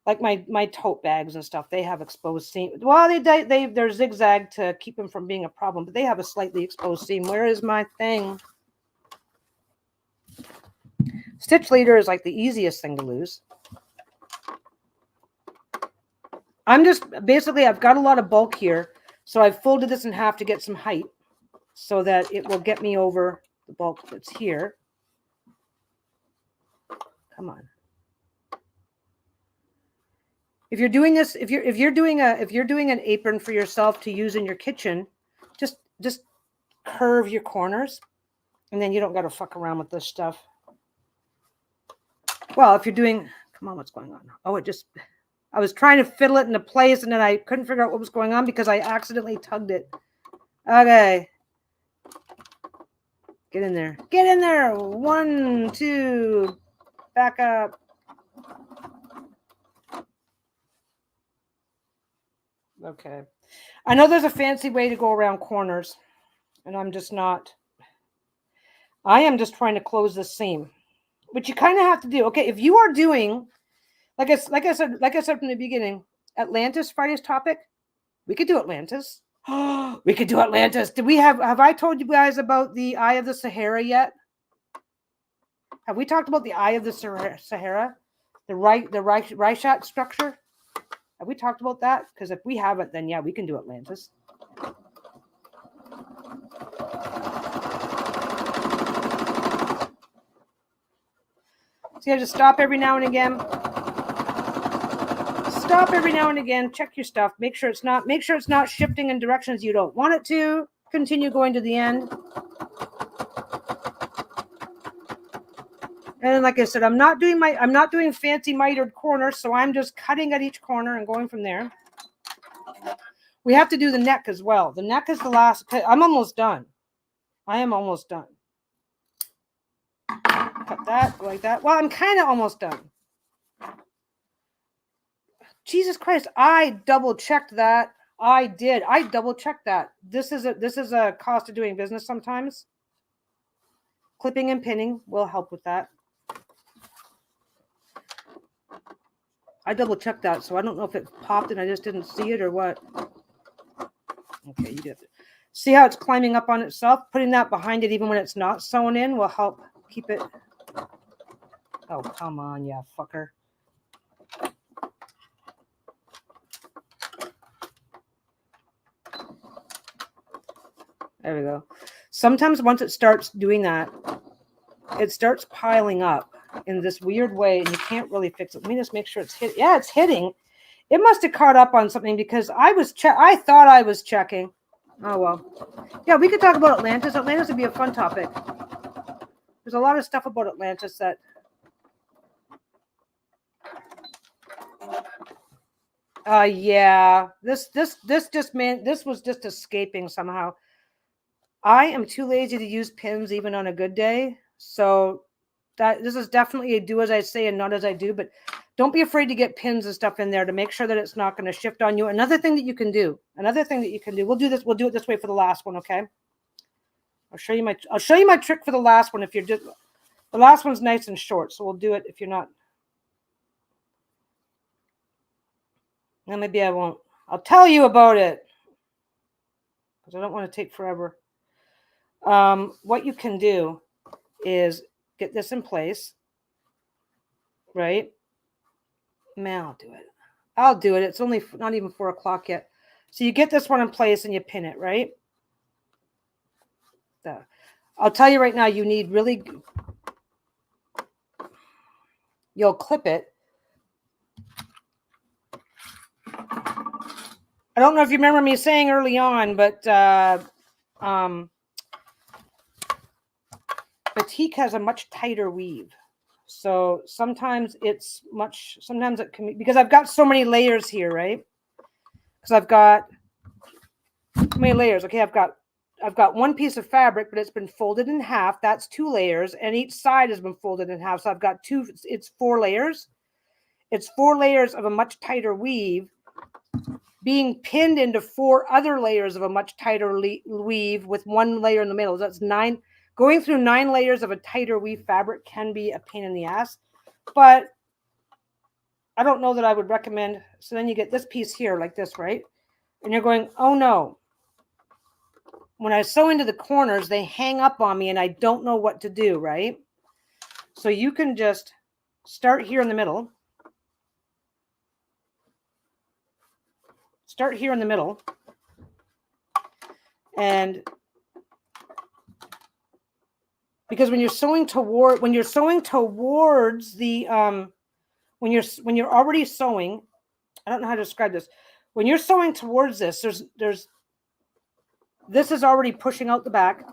like my tote bags and stuff. They have exposed seam. Well, they're zigzag to keep them from being a problem, but they have a slightly exposed seam. Where is my thing? Stitch leader is like the easiest thing to lose. I've got a lot of bulk here, so I've folded this in half to get some height so that it will get me over the bulk that's here. Come on. If you're doing this, if you're doing an apron for yourself to use in your kitchen, just curve your corners, and then you don't got to fuck around with this stuff. Well, if you're doing, come on, what's going on? Oh, I was trying to fiddle it into place, and then I couldn't figure out what was going on because I accidentally tugged it. Okay. Get in there. Get in there. 1, 2, back up. Okay. I know there's a fancy way to go around corners, and I'm just not. I am just trying to close this seam, which you kind of have to do. Okay, if you are doing, like I said from the beginning, Atlantis Friday's topic, we could do Atlantis. We could do Atlantis. Have I told you guys about the Eye of the Sahara yet? Have we talked about the Eye of the Sahara? The Reichat structure? Have we talked about that? Because if we haven't, then yeah, we can do Atlantis. So you have to stop every now and again. Stop every now and again. Check your stuff. Make sure it's not shifting in directions you don't want it to. Continue going to the end. And then, like I said, I'm not doing fancy mitered corners, so I'm just cutting at each corner and going from there. We have to do the neck as well. The neck is the last. I'm almost done. I am almost done. Cut that, go like that. Well, I'm kind of almost done. Jesus Christ, I double checked that. I did. I double checked that. This is a cost of doing business sometimes. Clipping and pinning will help with that. I double checked that, so I don't know if it popped and I just didn't see it or what. Okay, you get it. See how it's climbing up on itself? Putting that behind it even when it's not sewn in will help keep it. Oh, come on, yeah, fucker. There we go. Sometimes once it starts doing that, it starts piling up in this weird way, and you can't really fix it. Let me just make sure it's hit. Yeah, it's hitting. It must have caught up on something because I thought I was checking. Oh well. Yeah, we could talk about Atlantis. Atlantis would be a fun topic. There's a lot of stuff about Atlantis that. Yeah. This was just escaping somehow. I am too lazy to use pins even on a good day, so this is definitely a do as I say and not as I do. But don't be afraid to get pins and stuff in there to make sure that it's not going to shift on you. Another thing that you can do. We'll do this. We'll do it this way for the last one. Okay. I'll show you my trick for the last one. If you're just the last one's nice and short, so we'll do it if you're not. Now maybe I won't. I'll tell you about it because I don't want to take forever. What you can do is get this in place, right? Man, I'll do it. It's only not even 4 o'clock yet. So you get this one in place and you pin it, right? I'll tell you right now, you need really, you'll clip it. I don't know if you remember me saying early on, but batik has a much tighter weave. So sometimes it can be, because I've got so many layers here, right? Because I've got how many layers? Okay, I've got one piece of fabric, but it's been folded in half. That's 2 layers, and each side has been folded in half. So I've got it's 4 layers. It's 4 layers of a much tighter weave being pinned into 4 other layers of a much tighter weave with 1 layer in the middle. That's 9. Going through 9 layers of a tighter weave fabric can be a pain in the ass, but I don't know that I would recommend. So then you get this piece here like this, right? And you're going, oh no. When I sew into the corners, they hang up on me and I don't know what to do, right? So you can just start here in the middle. Start here in the middle. And because when you're sewing towards the when you're already sewing, I don't know how to describe this. When you're sewing towards this, this is already pushing out the back.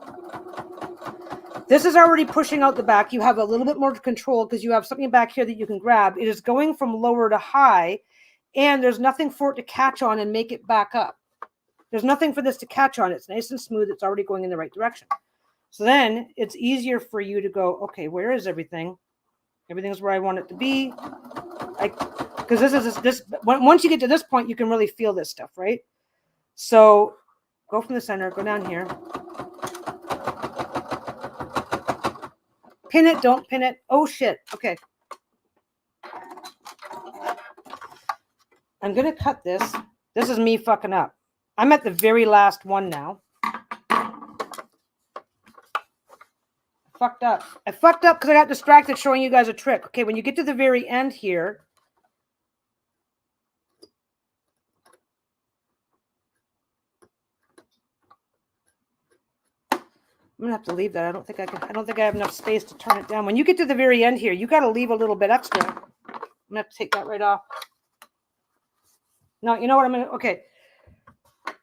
This is already pushing out the back. You have a little bit more control because you have something back here that you can grab. It is going from lower to high, and there's nothing for it to catch on and make it back up. There's nothing for this to catch on. It's nice and smooth. It's already going in the right direction. So then it's easier for you to go, okay, where is everything? Everything's where I want it to be. Because once you get to this point, you can really feel this stuff, right? So go from the center, go down here. Pin it, don't pin it. Oh shit. Okay. I'm going to cut this. This is me fucking up. I'm at the very last one now. I fucked up because I got distracted showing you guys a trick. Okay, when you get to the very end here, I'm gonna have to leave that. I don't think I have enough space to turn it down. When you get to the very end here, you got to leave a little bit extra. I'm gonna have to take that right off. No, you know what I'm gonna. Okay,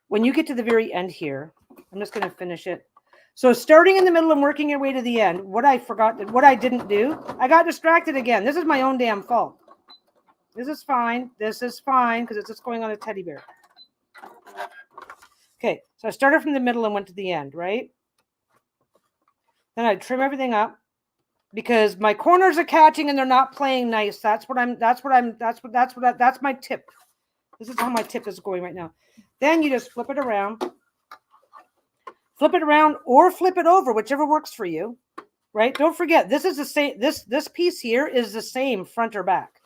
when you get to the very end here, I'm just gonna finish it. So starting in the middle and working your way to the end, what I didn't do, I got distracted again. This is my own damn fault. This is fine. This is fine because it's just going on a teddy bear. Okay, so I started from the middle and went to the end, right? Then I trim everything up because my corners are catching and they're not playing nice. That's my tip. This is how my tip is going right now. Then you just flip it around. Flip it around or flip it over, whichever works for you, right? Don't forget, this is the same. This piece here is the same front or back.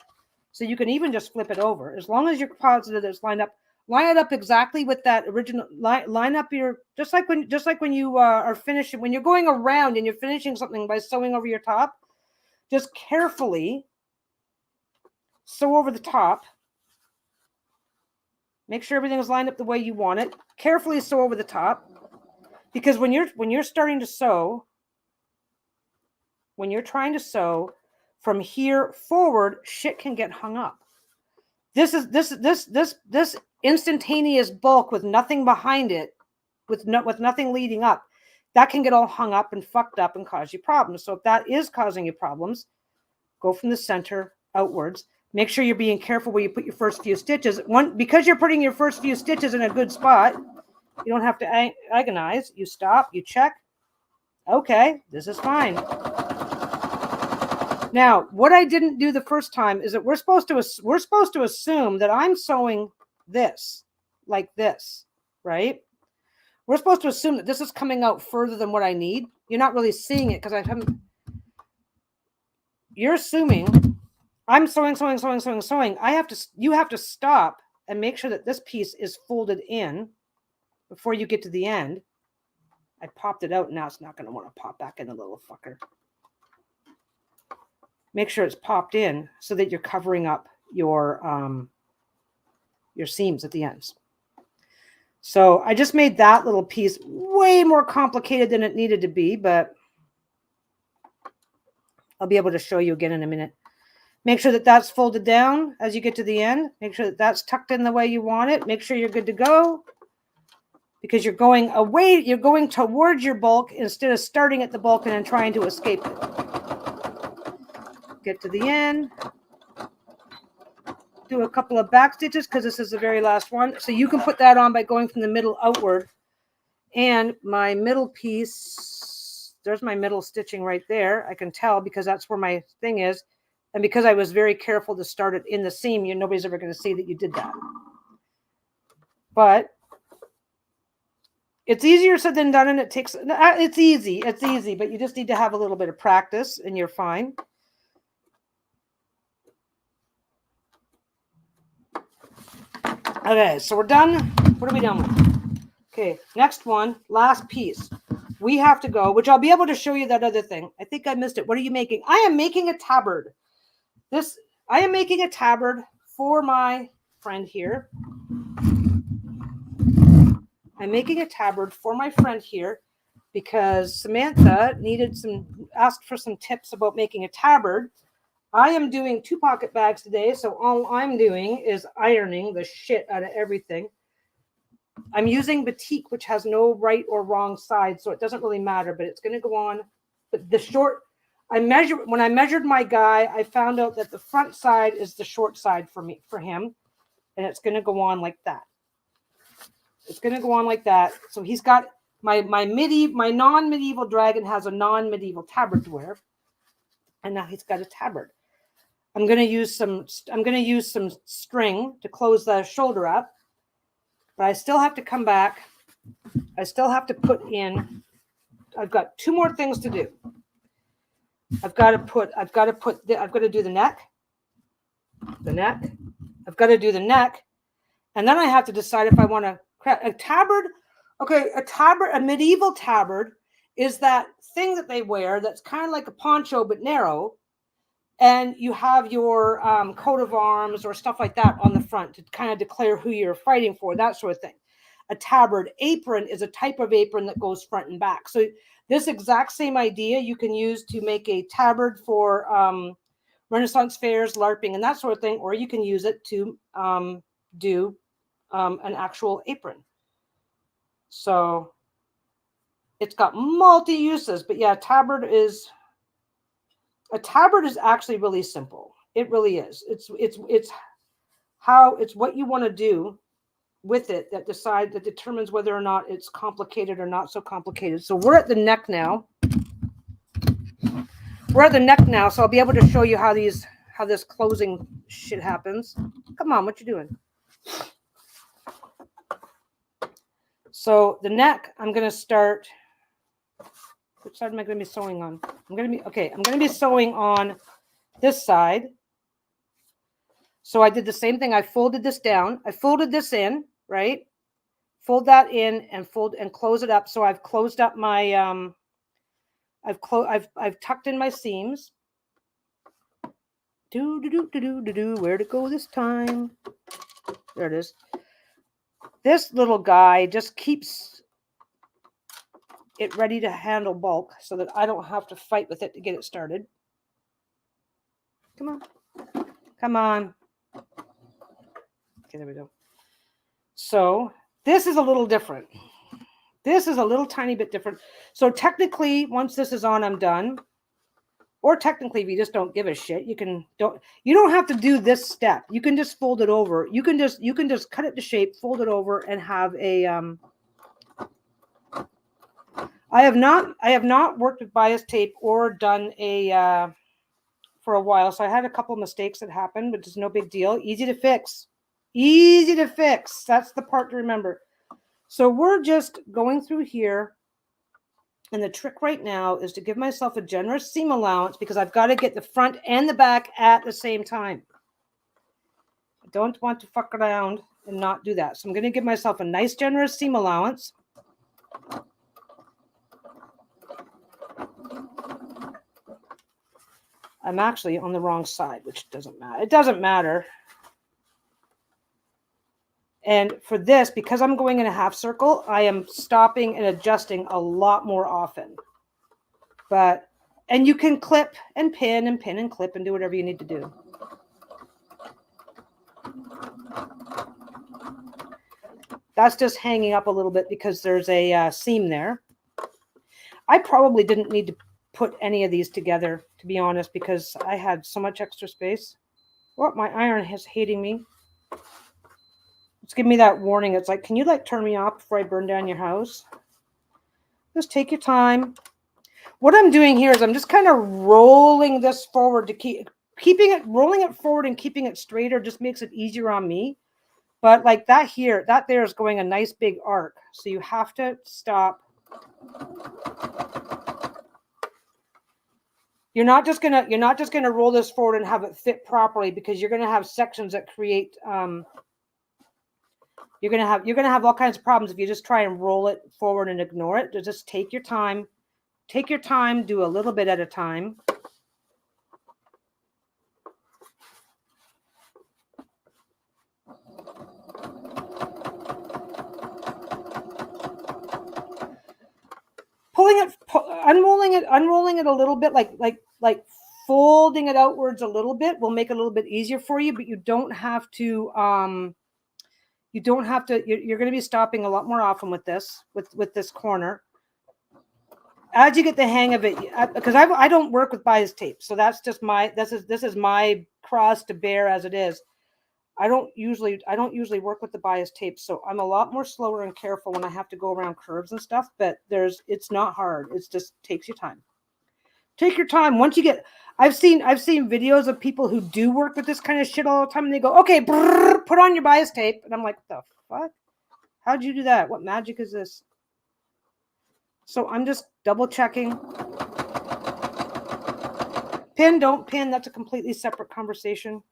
So you can even just flip it over. As long as you're positive that it's lined up, line it up exactly with that original, line up your, just like when you are finishing, when you're going around and you're finishing something by sewing over your top, just carefully sew over the top. Make sure everything is lined up the way you want it. Carefully sew over the top. Because when you're starting to sew, when you're trying to sew from here forward, shit can get hung up. This instantaneous bulk with nothing behind it, with nothing leading up, that can get all hung up and fucked up and cause you problems. So if that is causing you problems, go from the center outwards. Make sure you're being careful where you put your first few stitches. Because you're putting your first few stitches in a good spot, you don't have to agonize. You stop, you check. Okay, this is fine. Now, what I didn't do the first time is that we're supposed to assume that I'm sewing this like this, right? We're supposed to assume that this is coming out further than what I need. You're not really seeing it because I haven't. You're assuming I'm sewing. You have to stop and make sure that this piece is folded in before you get to the end. I popped it out. Now it's not going to want to pop back in, the little fucker. Make sure it's popped in so that you're covering up your seams at the ends. So I just made that little piece way more complicated than it needed to be, but I'll be able to show you again in a minute. Make sure that that's folded down as you get to the end. Make sure that that's tucked in the way you want it. Make sure you're good to go. because you're going away, you're going towards your bulk instead of starting at the bulk and then trying to escape it. Get to the end. Do a couple of back stitches because this is the very last one. So you can put that on by going from the middle outward. And my middle piece, there's my middle stitching right there. I can tell because that's where my thing is. And because I was very careful to start it in the seam, nobody's ever going to see that you did that. But it's easier said than done, and it's easy, but you just need to have a little bit of practice and you're fine. Okay, so we're done. What are we done with? Okay, next one, last piece. We have to go, which I'll be able to show you that other thing. I think I missed it. What are you making? I am making a tabard. I am making a tabard for my friend here. I'm making a tabard for my friend here because Samantha asked for some tips about making a tabard. I am doing 2 pocket bags today, so all I'm doing is ironing the shit out of everything. I'm using batik, which has no right or wrong side, so it doesn't really matter, but it's going to go on. But when I measured my guy, I found out that the front side is the short side for him, and it's going to go on like that. It's going to go on like that. So he's got my non-medieval dragon has a non-medieval tabard to wear, and now he's got a tabard. I'm going to use some string to close the shoulder up, but I still have to come back. I still have to put in. I've got 2 more things to do. I've got to do the neck. I've got to do the neck, and then I have to decide if I want to. A tabard, okay, a medieval tabard is that thing that they wear that's kind of like a poncho but narrow, and you have your coat of arms or stuff like that on the front to kind of declare who you're fighting for, that sort of thing. A tabard apron is a type of apron that goes front and back. So this exact same idea you can use to make a tabard for Renaissance fairs, LARPing, and that sort of thing, or you can use it to do an actual apron. So it's got multi uses, but yeah, a tabard is actually really simple. It really is. It's what you want to do with it that determines whether or not it's complicated or not so complicated. So we're at the neck now. So I'll be able to show you how this closing shit happens. Come on, what you doing? So the neck, I'm going to start. Which side am I going to be sewing on? I'm going to be sewing on this side. So I did the same thing. I folded this down. I folded this in, right? Fold that in and close it up. So I've closed up my I've tucked in my seams. Where'd it go this time? There it is. This little guy just keeps it ready to handle bulk so that I don't have to fight with it to get it started. Come on. Okay, there we go. So this is a little different. This is a little tiny bit different. So technically, once this is on, I'm done. Or technically, if you just don't give a shit, you don't have to do this step. You can just fold it over. You can just cut it to shape, fold it over, and have a. I have not worked with bias tape or done a for a while, so I had a couple of mistakes that happened, but it's no big deal. Easy to fix. That's the part to remember. So we're just going through here. And the trick right now is to give myself a generous seam allowance because I've got to get the front and the back at the same time. I don't want to fuck around and not do that. So I'm going to give myself a nice generous seam allowance. I'm actually on the wrong side, which doesn't matter. It doesn't matter. And for this, because I'm going in a half circle, I am stopping and adjusting a lot more often. And you can clip and pin and pin and clip and do whatever you need to do. That's just hanging up a little bit because there's a seam there. I probably didn't need to put any of these together, to be honest, because I had so much extra space. Oh, my iron is hating me. It's giving me that warning. It's like, can you like turn me off before I burn down your house? Just take your time. What I'm doing here is I'm just kind of rolling this forward to rolling it forward and keeping it straighter just makes it easier on me. But like that there is going a nice big arc. So you have to stop. You're not just gonna roll this forward and have it fit properly, because you're gonna have sections that create you're gonna have all kinds of problems if you just try and roll it forward and ignore it. Just take your time. Take your time, do a little bit at a time. Unrolling it a little bit, like folding it outwards a little bit will make it a little bit easier for you, but you don't have to you're going to be stopping a lot more often with this corner. As you get the hang of it, because I don't work with bias tape, so that's just this is my cross to bear as it is. I don't usually work with the bias tape, so I'm a lot more slower and careful when I have to go around curves and stuff. But it's not hard. It's just takes your time. Take your time. Once you get, I've seen videos of people who do work with this kind of shit all the time, and they go, okay, brrr, put on your bias tape, and I'm like, the fuck? How'd you do that? What magic is this? So I'm just double checking. Pin, don't pin. That's a completely separate conversation.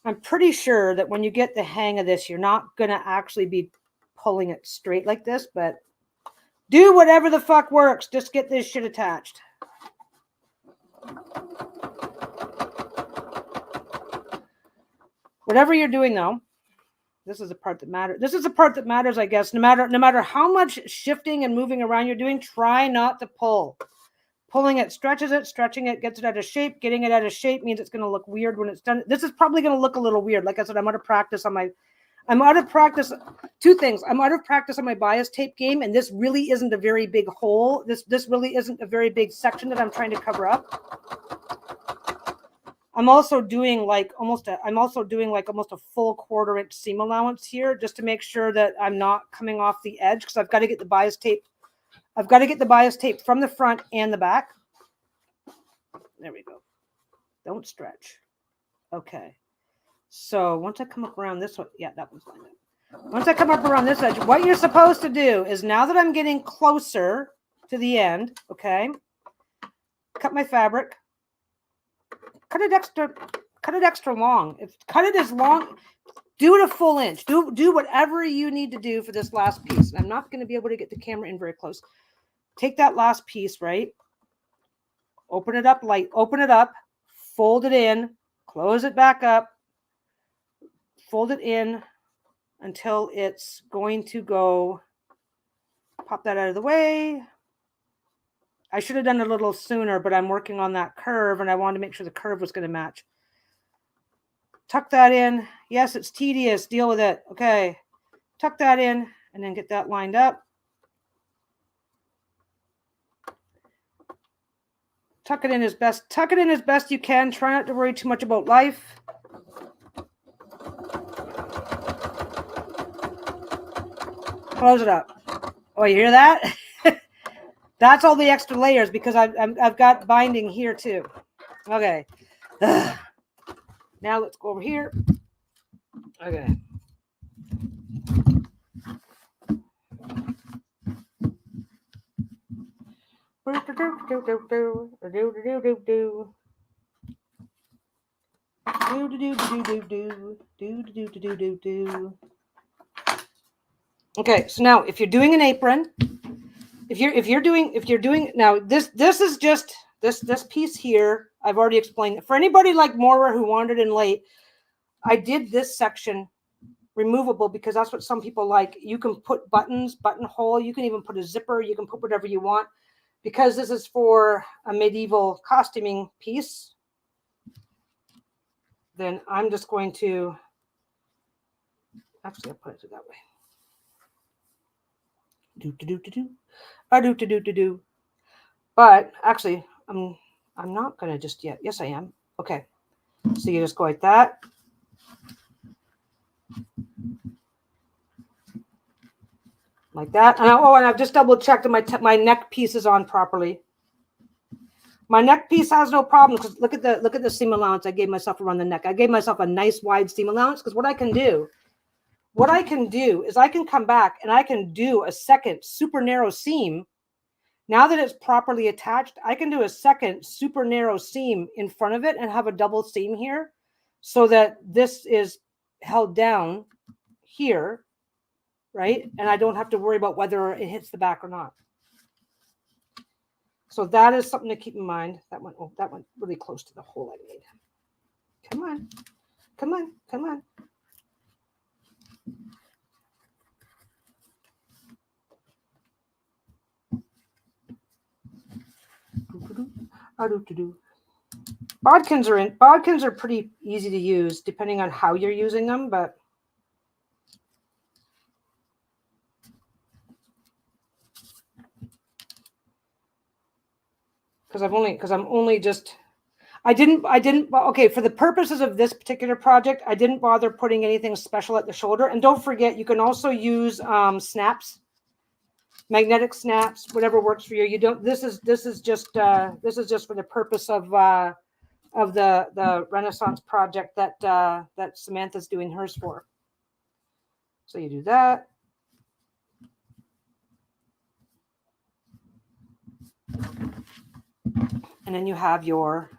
I'm pretty sure that when you get the hang of this, you're not going to actually be pulling it straight like this, but do whatever the fuck works. Just get this shit attached. Whatever you're doing, though, this is the part that matters. This is the part that matters, I guess. No matter how much shifting and moving around you're doing, try not to pull. Pulling it stretches it, stretching it gets it out of shape. Getting it out of shape means it's going to look weird when it's done. This is probably going to look a little weird. Like I said, I'm out of practice. Two things. I'm out of practice on my bias tape game, and this really isn't a very big hole. This really isn't a very big section that I'm trying to cover up. I'm also doing like almost a full 1/4 inch seam allowance here, just to make sure that I'm not coming off the edge, because I've got to get the bias tape. I've got to get the bias tape from the front and the back. There we go. Don't stretch. Okay. So once I come up around this one, yeah, that one's lined up. Once I come up around this edge, what you're supposed to do is, now that I'm getting closer to the end, okay, cut my fabric. Cut it extra long. Cut it as long. Do it a full inch. Do whatever you need to do for this last piece. I'm not going to be able to get the camera in very close. Take that last piece, right? Open it up light. Open it up. Fold it in. Close it back up. Fold it in until it's going to go. Pop that out of the way. I should have done it a little sooner, but I'm working on that curve, and I wanted to make sure the curve was going to match. Tuck that in. Yes, it's tedious. Deal with it. Okay. Tuck that in, and then get that lined up. Tuck it in as best you can. Try not to worry too much about life. Close it up. Oh, you hear that? That's all the extra layers, because I've got binding here too. Okay. Now let's go over here. Okay. Okay, so now if you're doing an apron, if you're doing now, this is just this piece here. I've already explained it. For anybody like Maura who wandered in late, I did this section removable because that's what some people like. You can put buttons, buttonhole, you can even put a zipper, you can put whatever you want. Because this is for a medieval costuming piece, then I'm just going to, actually I'll put it that way. Do. But actually, I'm not going to just yet. Yes, I am. Okay. So you just go like that. Like that. And and I've just double checked that my neck piece is on properly. My neck piece has no problem because look at the seam allowance I gave myself around the neck. I gave myself a nice wide seam allowance because what I can do is I can come back and I can do a second super narrow seam. Now that it's properly attached, I can do a second super narrow seam in front of it and have a double seam here so that this is held down here, right? And I don't have to worry about whether it hits the back or not. So that is something to keep in mind. That went really close to the hole I made. Come on. Come on. Come on. Bodkins are pretty easy to use depending on how you're using them, but okay, for the purposes of this particular project, I didn't bother putting anything special at the shoulder. And don't forget, you can also use snaps, magnetic snaps, whatever works for you. You don't, this is just for the purpose of the Renaissance project that Samantha's doing hers for. So you do that. And then you have your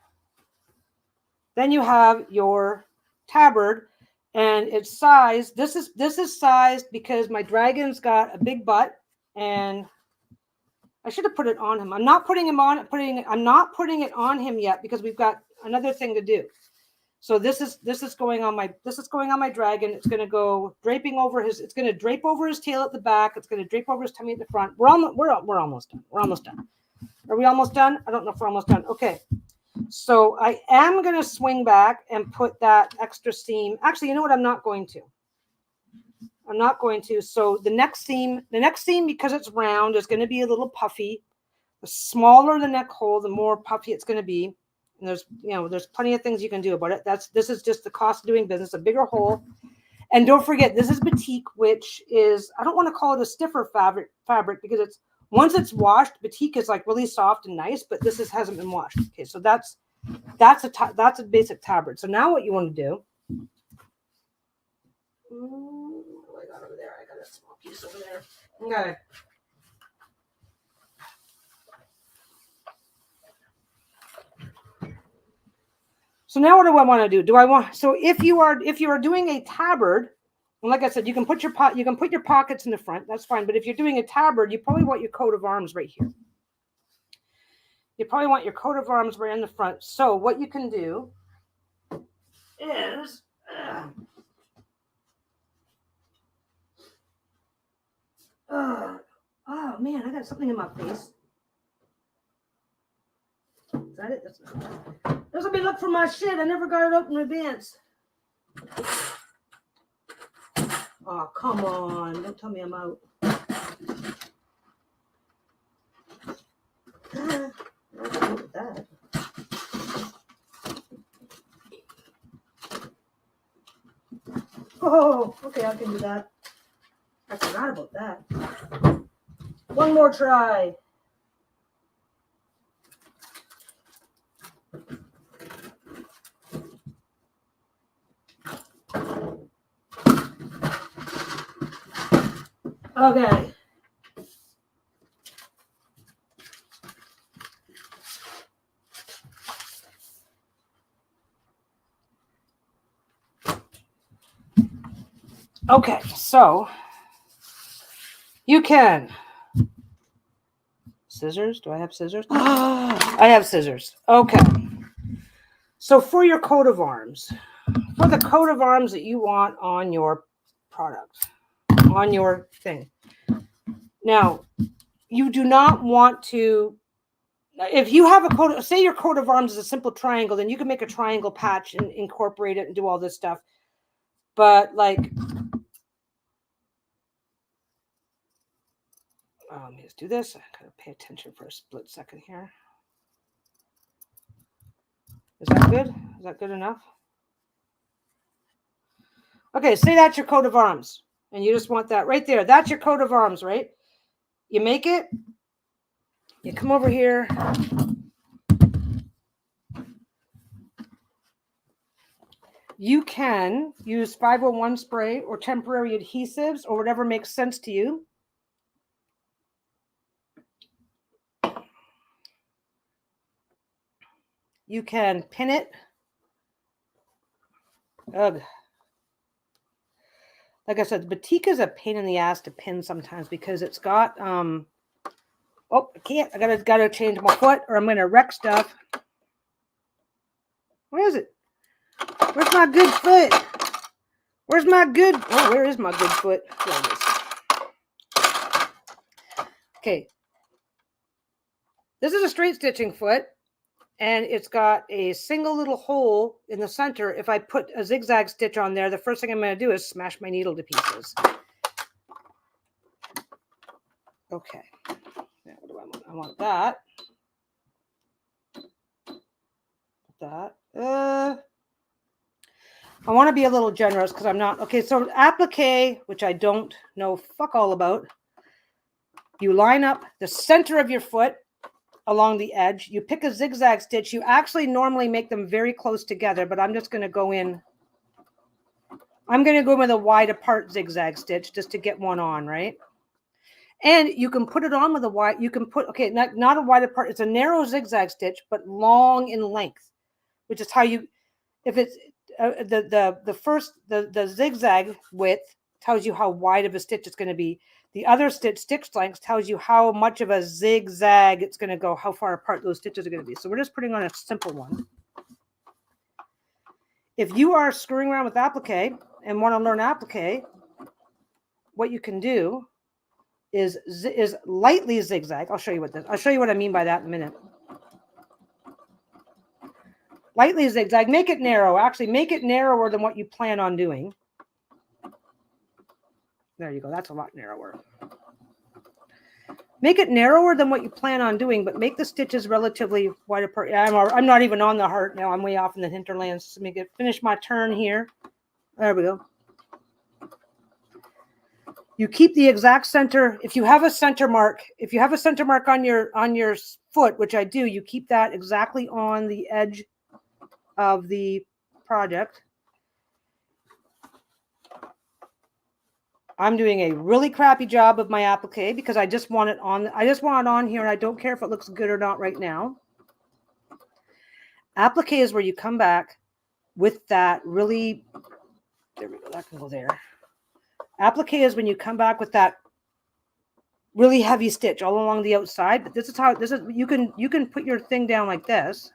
tabard, and it's sized. This is sized because my dragon's got a big butt, and I should have put it on him. I'm not putting it on him yet because we've got another thing to do. So this is going on my dragon. It's going to go draping over it's going to drape over his tail at the back. It's going to drape over his tummy at the front. We're almost done. We're almost done. Are we almost done? I don't know if we're almost done. Okay. So I am going to swing back and put that extra seam. Actually, you know what? I'm not going to. So the next seam, because it's round, is going to be a little puffy. The smaller the neck hole, the more puffy it's going to be. And there's plenty of things you can do about it. This is just the cost of doing business, a bigger hole. And don't forget, this is batik, which is, I don't want to call it a stiffer fabric because once it's washed, batik is like really soft and nice, but this hasn't been washed. Okay, so that's a basic tabard. So now what you want to do? What do I got over there? I got a small piece over there. Okay. So now what do I want to do? So if you are doing a tabard, and like I said, you can put your pockets in the front. That's fine. But if you're doing a tabard, you probably want your coat of arms right here. You probably want your coat of arms right in the front. So what you can do is oh man, I got something in my face. Is that it? That's not. This will be look for my shit. I never got it open in advance. Oh, come on. Don't tell me I'm out. Look at that. Oh, okay, I can do that. I forgot about that. One more try. Okay. Okay, so you can. Scissors? Do I have scissors? I have scissors. Okay. So for your coat of arms, that you want on your product on your thing. Now, you do not want to, if you have a coat, say your coat of arms is a simple triangle, then you can make a triangle patch and incorporate it and do all this stuff. But like, let me just do this. I gotta pay attention for a split second here. Is that good? Is that good enough? Okay, say that's your coat of arms. And you just want that right there. That's your coat of arms, right? You make it. You come over here. You can use 501 spray or temporary adhesives or whatever makes sense to you. You can pin it. Ugh. Like I said, batik is a pain in the ass to pin sometimes because it's got oh, I can't. I gotta change my foot or I'm gonna wreck stuff. Where is it? Where's my good foot? Where's my good? Oh, where is my good foot? There it is. Okay. This is a straight stitching foot. And it's got a single little hole in the center. If I put a zigzag stitch on there, the first thing I'm going to do is smash my needle to pieces. Okay. Now, what do I want? I want that. That. I want to be a little generous because I'm not. Okay, so applique, which I don't know fuck all about. You line up the center of your foot along the edge. You pick a zigzag stitch. You actually normally make them very close together, but I'm just going to go in. I'm going to go with a wide apart zigzag stitch just to get one on, right? And you can put it on with a wide, you can put, okay, not a wide apart. It's a narrow zigzag stitch, but long in length, which is how you, if it's the zigzag width tells you how wide of a stitch it's going to be. The other stitch length tells you how much of a zigzag it's going to go, how far apart those stitches are going to be. So we're just putting on a simple one. If you are screwing around with applique and want to learn applique, what you can do is lightly zigzag. I'll show you what I mean by that in a minute. Lightly zigzag, make it narrow. Actually, make it narrower than what you plan on doing. There you go. That's a lot narrower. Make it narrower than what you plan on doing, but make the stitches relatively wide apart. I'm not even on the heart now. I'm way off in the hinterlands. So let me finish my turn here. There we go. You keep the exact center. If you have a center mark, on your foot, which I do, you keep that exactly on the edge of the project. I'm doing a really crappy job of my applique because I just want it on. I just want it on here, and I don't care if it looks good or not right now. Applique is where you come back with that really. There we go. That can go there. Applique is when you come back with that really heavy stitch all along the outside. But this is how you can put your thing down like this.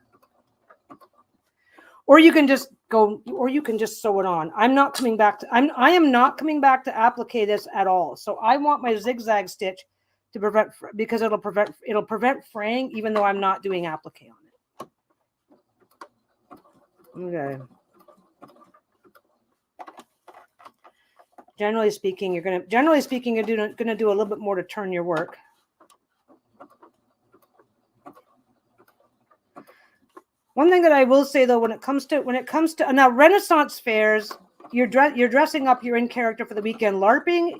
Or you can just go, or you can just sew it on. I am not coming back to applique this at all. So I want my zigzag stitch to prevent, because it'll prevent fraying, even though I'm not doing applique on it. Okay. Generally speaking, you're gonna do a little bit more to turn your work. One thing that I will say though, when it comes to now Renaissance fairs, you're dressing up, you're in character for the weekend. LARPing,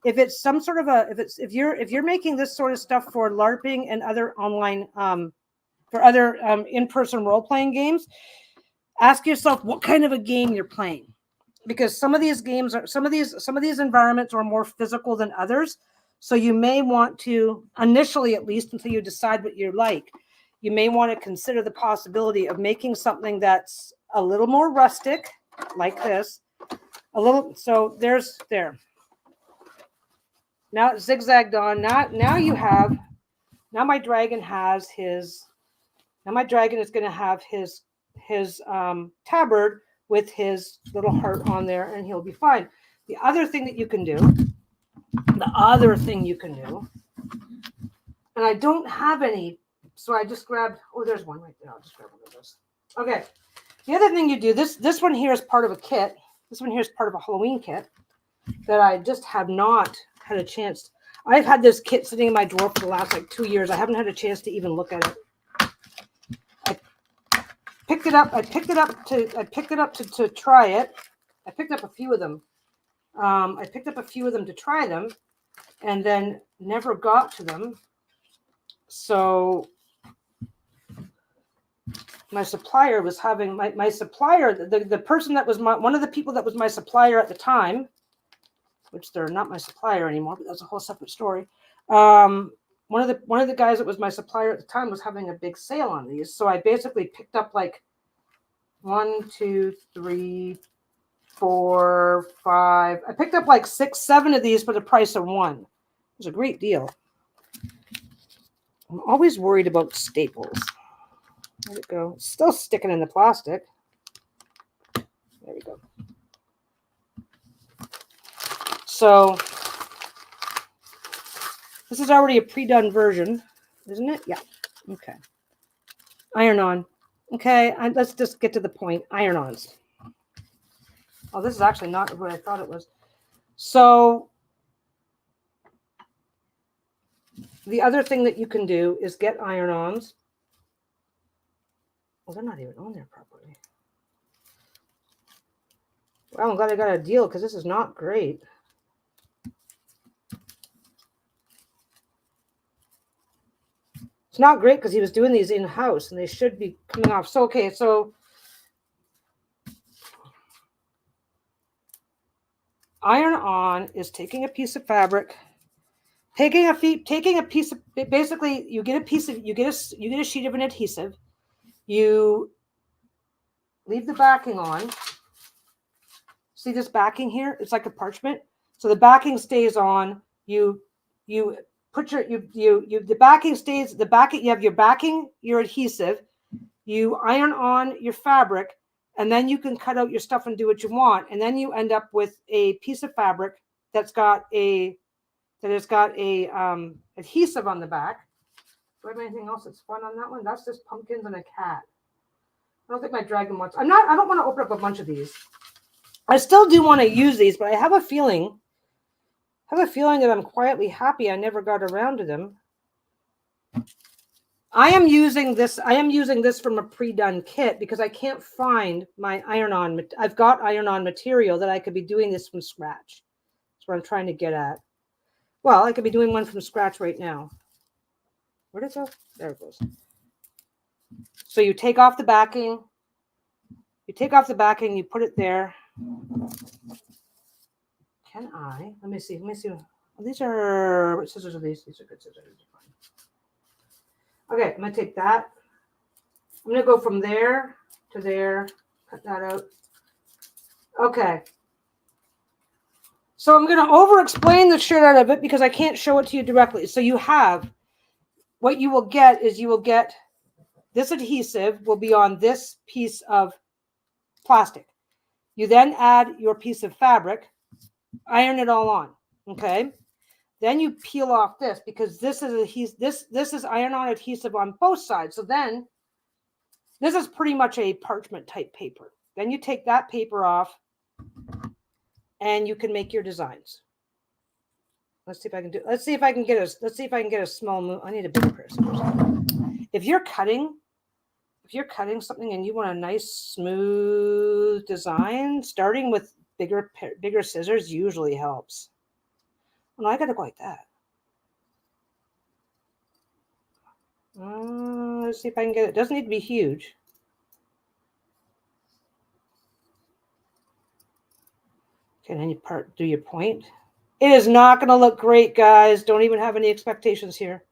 if it's some sort of if you're making this sort of stuff for LARPing and other online for other in-person role-playing games, ask yourself what kind of a game you're playing, because some of these games are some of these environments are more physical than others. So you may want to, initially at least, until you decide what you like, you may want to consider the possibility of making something that's a little more rustic, like this. So there. Now it's zigzagged on. Now my dragon has his. Now my dragon is going to have his tabard with his little heart on there, and he'll be fine. The other thing that you can do, and I don't have any, so I just grabbed, oh, there's one right there. I'll just grab one of those. Okay. The other thing you do, this one here is part of a kit. This one here is part of a Halloween kit that I just have not had a chance. I've had this kit sitting in my drawer for the last like 2 years. I haven't had a chance to even look at it. I picked it up to try it. I picked up a few of them. To try them, and then never got to them. So my supplier was having my supplier, the person that was one of the people that was my supplier at the time, which they're not my supplier anymore, but that's a whole separate story. One of the guys that was my supplier at the time was having a big sale on these. So I basically picked up like 1, 2, 3, 4, 5. I picked up like 6, 7 of these for the price of one. It was a great deal. I'm always worried about staples. Where'd it go? It's still sticking in the plastic. There we go. So this is already a pre-done version, isn't it? Yeah. Okay. Iron-on. Okay, let's just get to the point. Iron-ons. Oh, this is actually not what I thought it was. So the other thing that you can do is get iron-ons. Well, they're not even on there properly. Well, I'm glad I got a deal because this is not great. It's not great because he was doing these in-house and they should be coming off. So, okay, so iron-on is taking a piece of fabric, taking a piece of, basically you get a sheet of an adhesive, you leave the backing on. See this backing here? It's like a parchment. So the backing stays on. You put the backing stays, you have your backing, your adhesive, you iron on your fabric, and then you can cut out your stuff and do what you want. And then you end up with a piece of fabric that's got adhesive on the back. Do I have anything else that's fun on that one? That's just pumpkins and a cat. I don't think my dragon wants. I don't want to open up a bunch of these. I still do want to use these, but I have a feeling that I'm quietly happy I never got around to them. I am using this from a pre-done kit because I can't find my iron-on. I've got iron-on material that I could be doing this from scratch. That's what I'm trying to get at. Well, I could be doing one from scratch right now. Where did it go? There it goes. So you take off the backing. You put it there. Can I? Let me see. Oh, these are, what scissors are these? These are good scissors. Okay, I'm going to take that. I'm going to go from there to there. Cut that out. Okay. So I'm going to over-explain the shit out of it because I can't show it to you directly. So what you will get is this adhesive will be on this piece of plastic. You then add your piece of fabric, iron it all on, okay? Then you peel off this because this is iron-on adhesive on both sides. So then this is pretty much a parchment type paper. Then you take that paper off and you can make your designs. Let's see if I can get a small move. I need a bigger pair of scissors. If you're cutting something and you want a nice smooth design, starting with bigger scissors usually helps. Well, I gotta go like that. Let's see if I can get it. It doesn't need to be huge. Okay, then you do your point. It is not going to look great, guys. Don't even have any expectations here.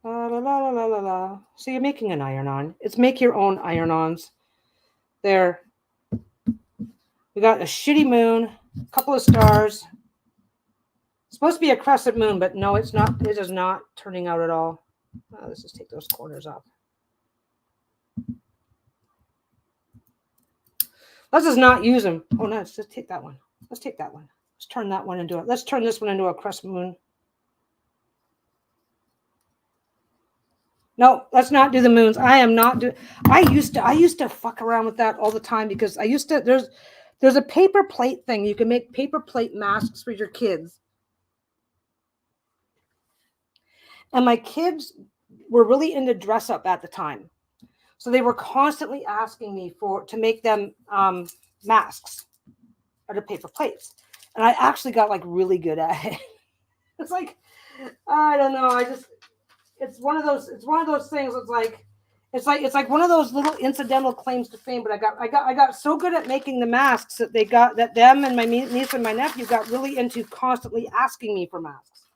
La la la la la la. So you're making an iron-on. It's make your own iron-ons. There. We got a shitty moon, a couple of stars. It's supposed to be a crescent moon, but no, it's not. It is not turning out at all. Let's just take those corners off. Let's just not use them. Oh no, let's just take that one. Let's take that one. Let's turn that one into it. Let's turn this one into a crescent moon. No, let's not do the moons. I am not do. I used to fuck around with that all the time because I used to. There's a paper plate thing. You can make paper plate masks for your kids. And my kids were really into dress up at the time. So they were constantly asking me to make them masks out of paper plates. And I actually got like really good at it. It's like, I don't know. It's one of those things. It's like one of those little incidental claims to fame. But I got so good at making the masks that them and my niece and my nephew got really into constantly asking me for masks.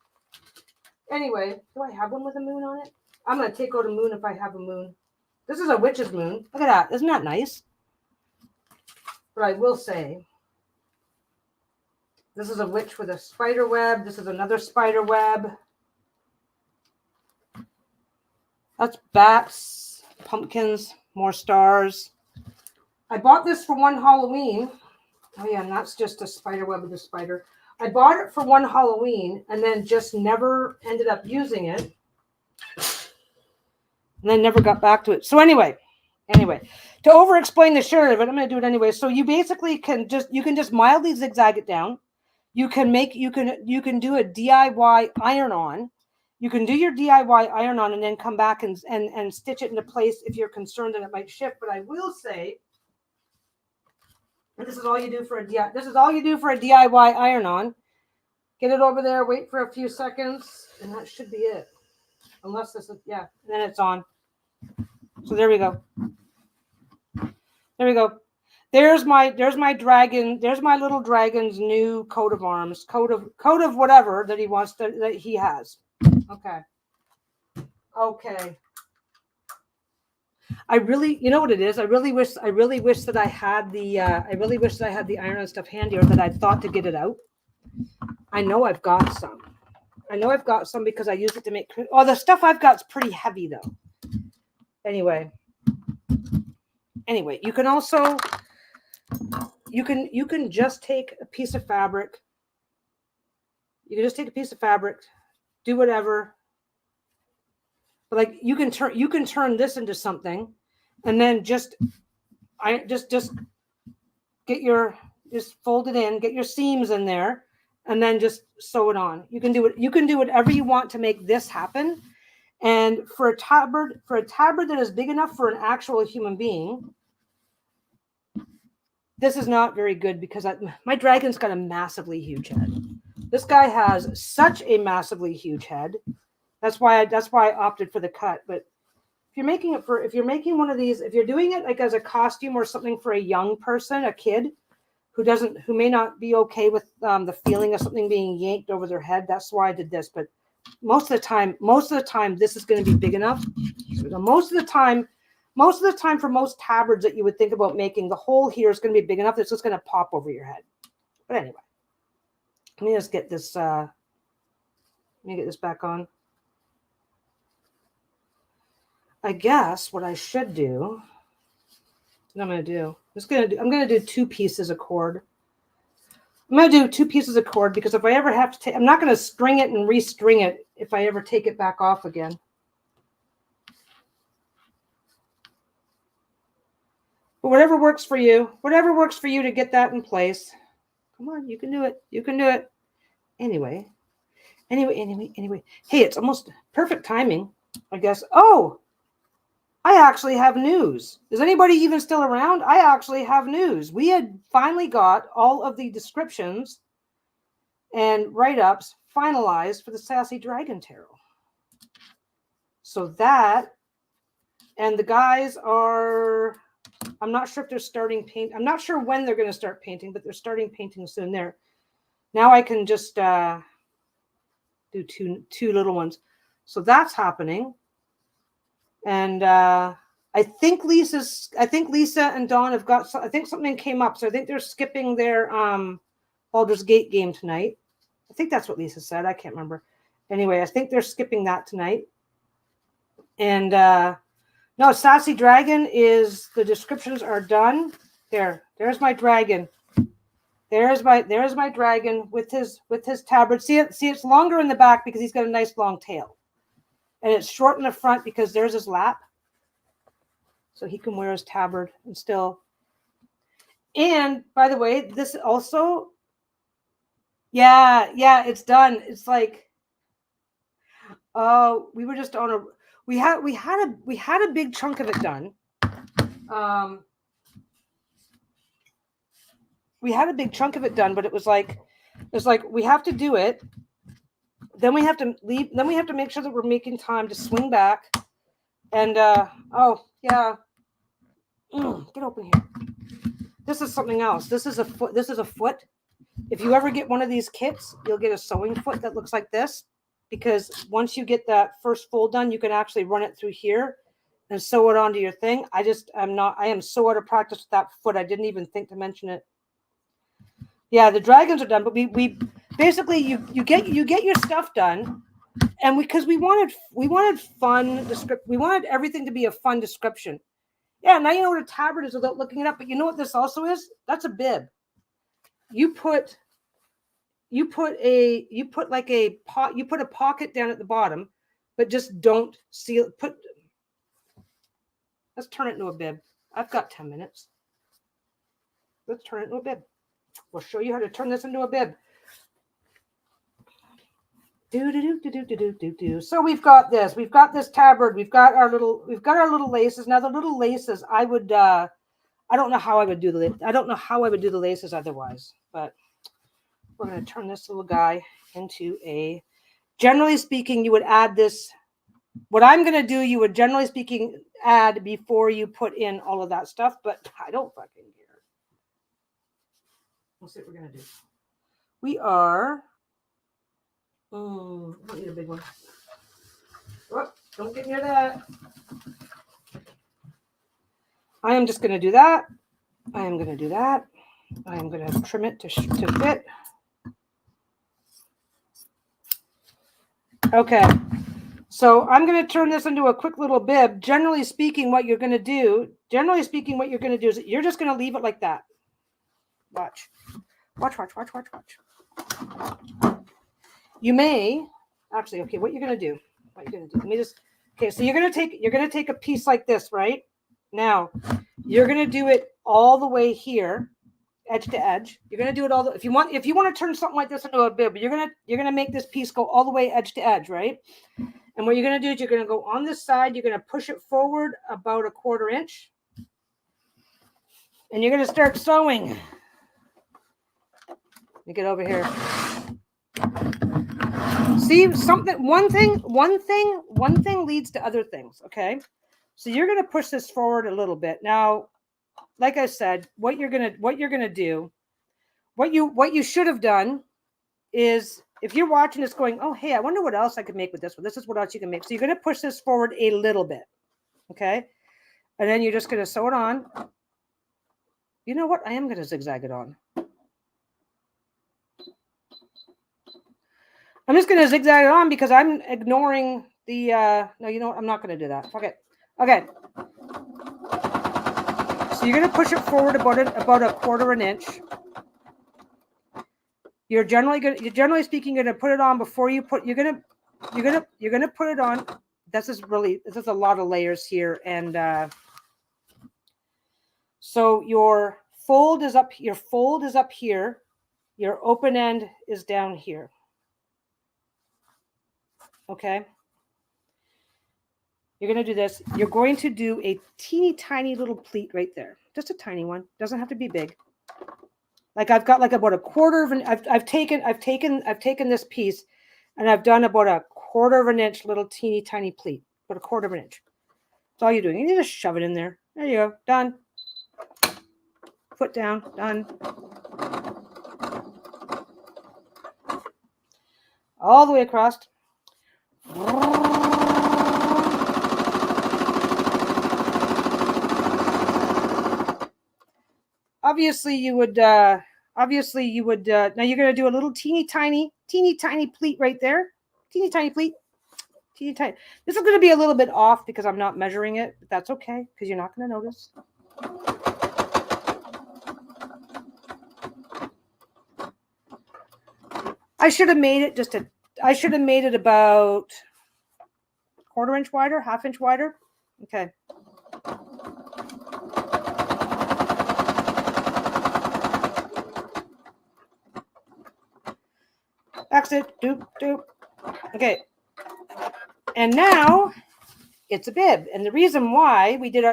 Anyway, do I have one with a moon on it? I'm going to take out a moon if I have a moon. This is a witch's moon. Look at that. Isn't that nice? But I will say, this is a witch with a spider web. This is another spider web. That's bats, pumpkins, more stars. I bought this for one Halloween. Oh yeah, and that's just a spider web with a spider. I bought it for one Halloween and then just never ended up using it. And then never got back to it. So anyway, to over-explain the shit of it, I'm going to do it anyway. So you basically can just mildly zigzag it down. You can do a DIY iron-on. You can do your DIY iron-on and then come back and stitch it into place if you're concerned that it might shift. But I will say, this is all you do for a DIY iron-on. Get it over there, wait for a few seconds, and that should be it. Unless this is, yeah, and then it's on. So there we go. There we go. There's my dragon. There's my little dragon's new coat of arms, coat of whatever that he wants that he has. Okay. I really, you know what it is? I really wish that I had the iron stuff handy, or that I'd thought to get it out. I know I've got some. Because I use it to make. Oh, the stuff I've got is pretty heavy though. Anyway, you can also you can just take a piece of fabric. You can just take a piece of fabric, do whatever. But like you can turn this into something, and then just fold it in, get your seams in there, and then just sew it on. You can do it. You can do whatever you want to make this happen. And for a tabard that is big enough for an actual human being, this is not very good because my dragon's got a massively huge head. This guy has such a massively huge head. That's why I opted for the cut. But if you're making one of these, if you're doing it like as a costume or something for a young person, a kid who may not be okay with the feeling of something being yanked over their head, that's why I did this. But most of the time, this is going to be big enough. So most of the time, for most tabards that you would think about making, the hole here is going to be big enough that it's just going to pop over your head. But anyway, let me just get this. Let me get this back on. I guess what I should do. What I'm going to do. I'm going to do 2 pieces of cord. I'm going to do 2 pieces of cord because if I ever have to take, I'm not going to string it and restring it if I ever take it back off again. But whatever works for you to get that in place. Come on, you can do it. You can do it. Anyway. Hey, it's almost perfect timing, I guess. Oh, I actually have news. Is anybody even still around? I actually have news. We had finally got all of the descriptions and write-ups finalized for the Sassy Dragon Tarot. So that, and the guys are, I'm not sure if they're starting paint. I'm not sure when they're going to start painting, but they're starting painting soon. There. Now I can just do two little ones. So that's happening. And I think Lisa and Dawn have got. I think something came up, so I think they're skipping their Baldur's Gate game tonight. I think that's what Lisa said. I can't remember. Anyway, I think they're skipping that tonight. And no, Sassy Dragon is the descriptions are done. There, There's my dragon. There's my dragon with his tabard. See, it's longer in the back because he's got a nice long tail. And it's short in the front because there's his lap. So he can wear his tabard and still. And by the way, this also, yeah, it's done. It's like, oh, we were just on a, we had a big chunk of it done. We had a big chunk of it done, but it was like we have to do it. Then we have to leave. Then we have to make sure that we're making time to swing back. And oh yeah, get open here. This is something else. This is a foot. This is a foot. If you ever get one of these kits, you'll get a sewing foot that looks like this. Because once you get that first fold done, you can actually run it through here and sew it onto your thing. I am so out of practice with that foot. I didn't even think to mention it. Yeah, the dragons are done, but we basically you get your stuff done, and because we wanted fun description. We wanted everything to be a fun description. Yeah, now you know what a tabard is without looking it up. But you know what this also is? That's a bib. You put like a pot. You put a pocket down at the bottom, but just don't seal. Let's turn it into a bib. I've got 10 minutes. Let's turn it into a bib. We'll show you how to turn this into a bib. So we've got this. We've got this tabard. We've got our little laces. Now the little laces, I don't know how I would do the laces otherwise, but we're going to turn this little guy into a. Generally speaking, you would add this. What I'm going to do, you would generally speaking add before you put in all of that stuff, but I don't fucking care. We'll see what we're going to do. We are. I don't need a big one. Oh, don't get near that. I am just going to do that. I am going to do that. I am going to trim it to fit. Okay. So I'm going to turn this into a quick little bib. Generally speaking, what you're going to do is you're just going to leave it like that. Watch. You may actually, okay, what you're going to do, let me just, okay, so you're going to take a piece like this, right? Now, you're going to do it all the way here, edge to edge. You're going to do it if you want to turn something like this into a bib, you're going to make this piece go all the way edge to edge, right? And what you're going to do is you're going to go on this side, you're going to push it forward about 1/4 inch. And you're going to start sewing. Let me get over here. See, one thing leads to other things, okay? So you're going to push this forward a little bit. Now, like I said, what you should have done is, if you're watching this going, oh, hey, I wonder what else I could make with this one. This is what else you can make. So you're going to push this forward a little bit, okay? And then you're just going to sew it on. You know what? I am going to zigzag it on. I'm just going to zigzag it on because I'm ignoring the, no, you know what? I'm not going to do that. Fuck it. Okay. So you're going to push it forward about 1/4 inch. You're generally speaking, going to put it on before you put, you're going to put it on. This is a lot of layers here. And, so your fold is up here. Your open end is down here. Okay. You're going to do this. You're going to do a teeny tiny little pleat right there. Just a tiny one. Doesn't have to be big. Like I've got like about 1/4 of an, I've taken this piece and I've done about 1/4 inch little teeny tiny pleat, about 1/4 inch. That's all you're doing. You just shove it in there. There you go. Done. Foot down. Done. All the way across. Obviously you would now you're going to do a little teeny tiny pleat right there. Teeny tiny pleat. Teeny tiny. This is going to be a little bit off because I'm not measuring it, but that's okay because you're not going to notice. I should have made it about 1/4 inch wider, 1/2 inch wider. Okay. Exit, doop, doop. Okay. And now it's a bib. And the reason why we do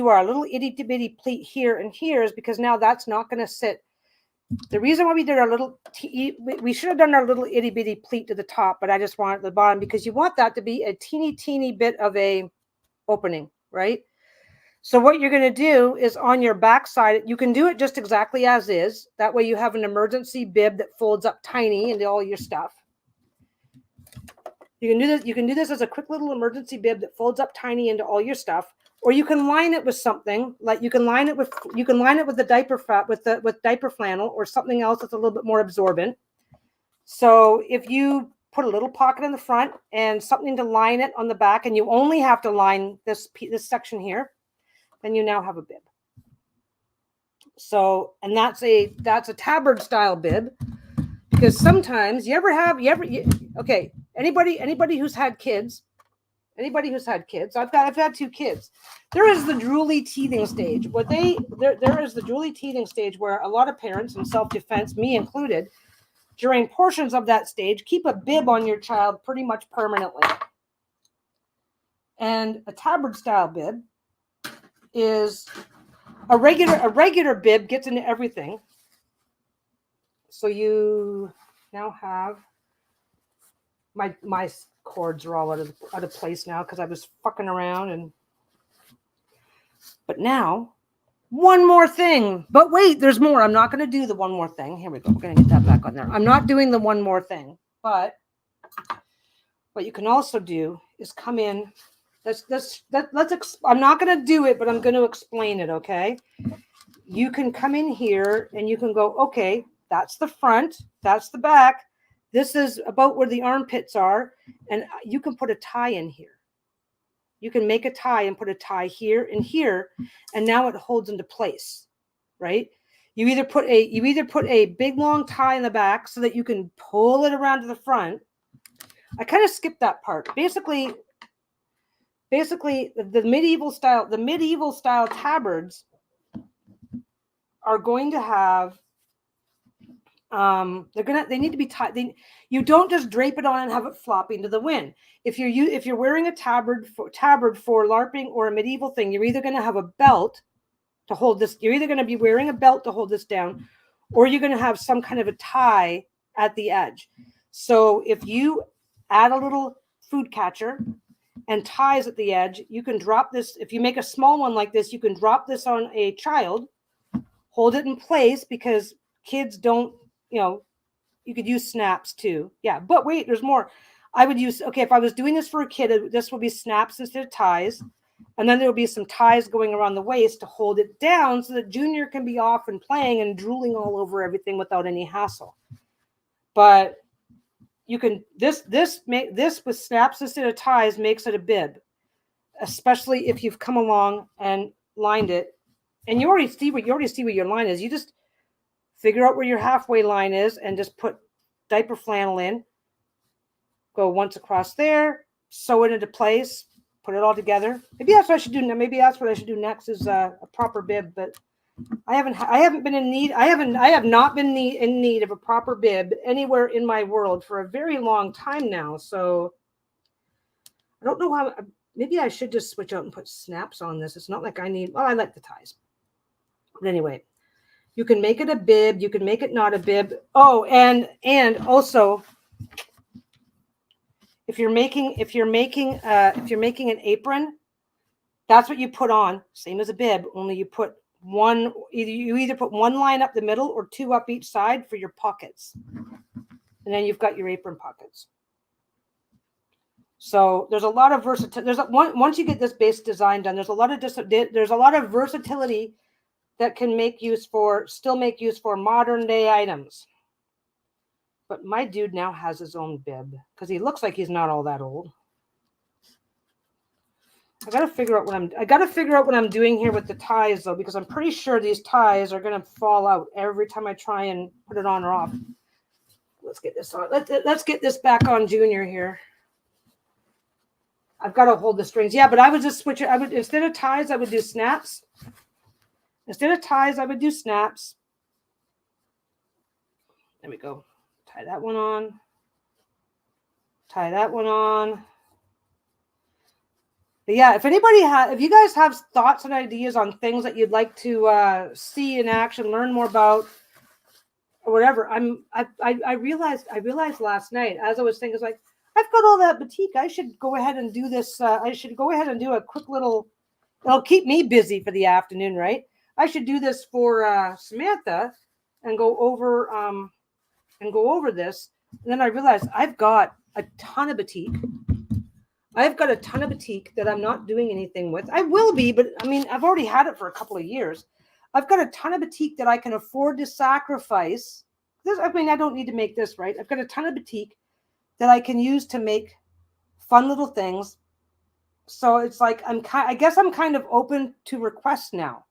our little itty bitty pleat here and here is because now that's not going to sit. The reason why we did our little, we should have done our little itty bitty pleat to the top, but I just want it at the bottom because you want that to be a teeny bit of a opening, right? So what you're going to do is on your back side, you can do it just exactly as is. That way you have an emergency bib that folds up tiny into all your stuff. You can do this. You can do this as a quick little emergency bib that folds up tiny into all your stuff, or you can line it with something like you can line it with the diaper fat with diaper flannel or something else that's a little bit more absorbent. So if you put a little pocket in the front and something to line it on the back, and you only have to line this section here, then you now have a bib. So, and that's a tabard style bib, because sometimes okay, anybody who's had kids, I've had 2 kids. There is the drooly teething stage. There is the drooly teething stage where a lot of parents, in self-defense, me included, during portions of that stage, keep a bib on your child pretty much permanently. And a tabard style bib is a regular bib gets into everything. So you now have my cords are all out of place now because I was fucking around but now one more thing. But wait, there's more. I'm not going to do the one more thing. Here we go. We're going to get that back on there. I'm not doing the one more thing. But what you can also do is come in. I'm not going to do it, but I'm going to explain it, okay? You can come in here and you can go, okay, that's the front, that's the back. This is about where the armpits are, and you can put a tie in here. You can make a tie and put a tie here and here, and now it holds into place, right? You either put a big long tie in the back so that you can pull it around to the front. I kind of skipped that part. Basically the medieval style tabards are going to have they need to be tied. You don't just drape it on and have it flopping to the wind. If you're wearing a tabard for LARPing or a medieval thing, you're either going to have a belt to hold this. You're either going to be wearing a belt to hold this down, or you're going to have some kind of a tie at the edge. So if you add a little food catcher and ties at the edge, you can drop this. If you make a small one like this, you can drop this on a child, hold it in place, because kids don't, you could use snaps too. Yeah, but wait, there's more. I would use, if I was doing this for a kid, this would be snaps instead of ties. And then there will be some ties going around the waist to hold it down so that Junior can be off and playing and drooling all over everything without any hassle. But you can, this with snaps instead of ties makes it a bib, especially if you've come along and lined it. And you already see where your line is. You just figure out where your halfway line is and just put diaper flannel in. Go once across there, sew it into place, put it all together. Maybe that's what I should do. Maybe that's what I should do next is a proper bib. But I haven't been in need. I have not been in need of a proper bib anywhere in my world for a very long time now. So I don't know how. Maybe I should just switch out and put snaps on this. It's not like I need. Well, I like the ties. But anyway, you can make it a bib. You can make it not a bib. Oh, and also, if you're making an apron, that's what you put on. Same as a bib, only you put one. You either put one line up the middle or two up each side for your pockets, and then you've got your apron pockets. So there's a lot of versatility. Once you get this base design done, there's a lot of versatility that can still make use for modern day items. But my dude now has his own bib because he looks like he's not all that old. I gotta figure out what I'm doing here with the ties though, because I'm pretty sure these ties are gonna fall out every time I try and put it on or off. let's get this on. Let's get this back on Junior here. I've got to hold the strings. Yeah, but I would just switch it. I would, instead of ties, I would do snaps. Instead of ties, I would do snaps. There we go. Tie that one on. Tie that one on. But yeah, if you guys have thoughts and ideas on things that you'd like to see in action, learn more about, or whatever, I realized last night as I was thinking, it's like, I've got all that batik. I should go ahead and do this. I should go ahead and do a quick little. It'll keep me busy for the afternoon, right? I should do this for Samantha, and go over this. And then I realized I've got a ton of batik. I've got a ton of batik that I'm not doing anything with. I will be, but I mean, I've already had it for a couple of years. I've got a ton of batik that I can afford to sacrifice. I mean, I don't need to make this, right? I've got a ton of batik that I can use to make fun little things. So it's like, I guess I'm kind of open to requests now.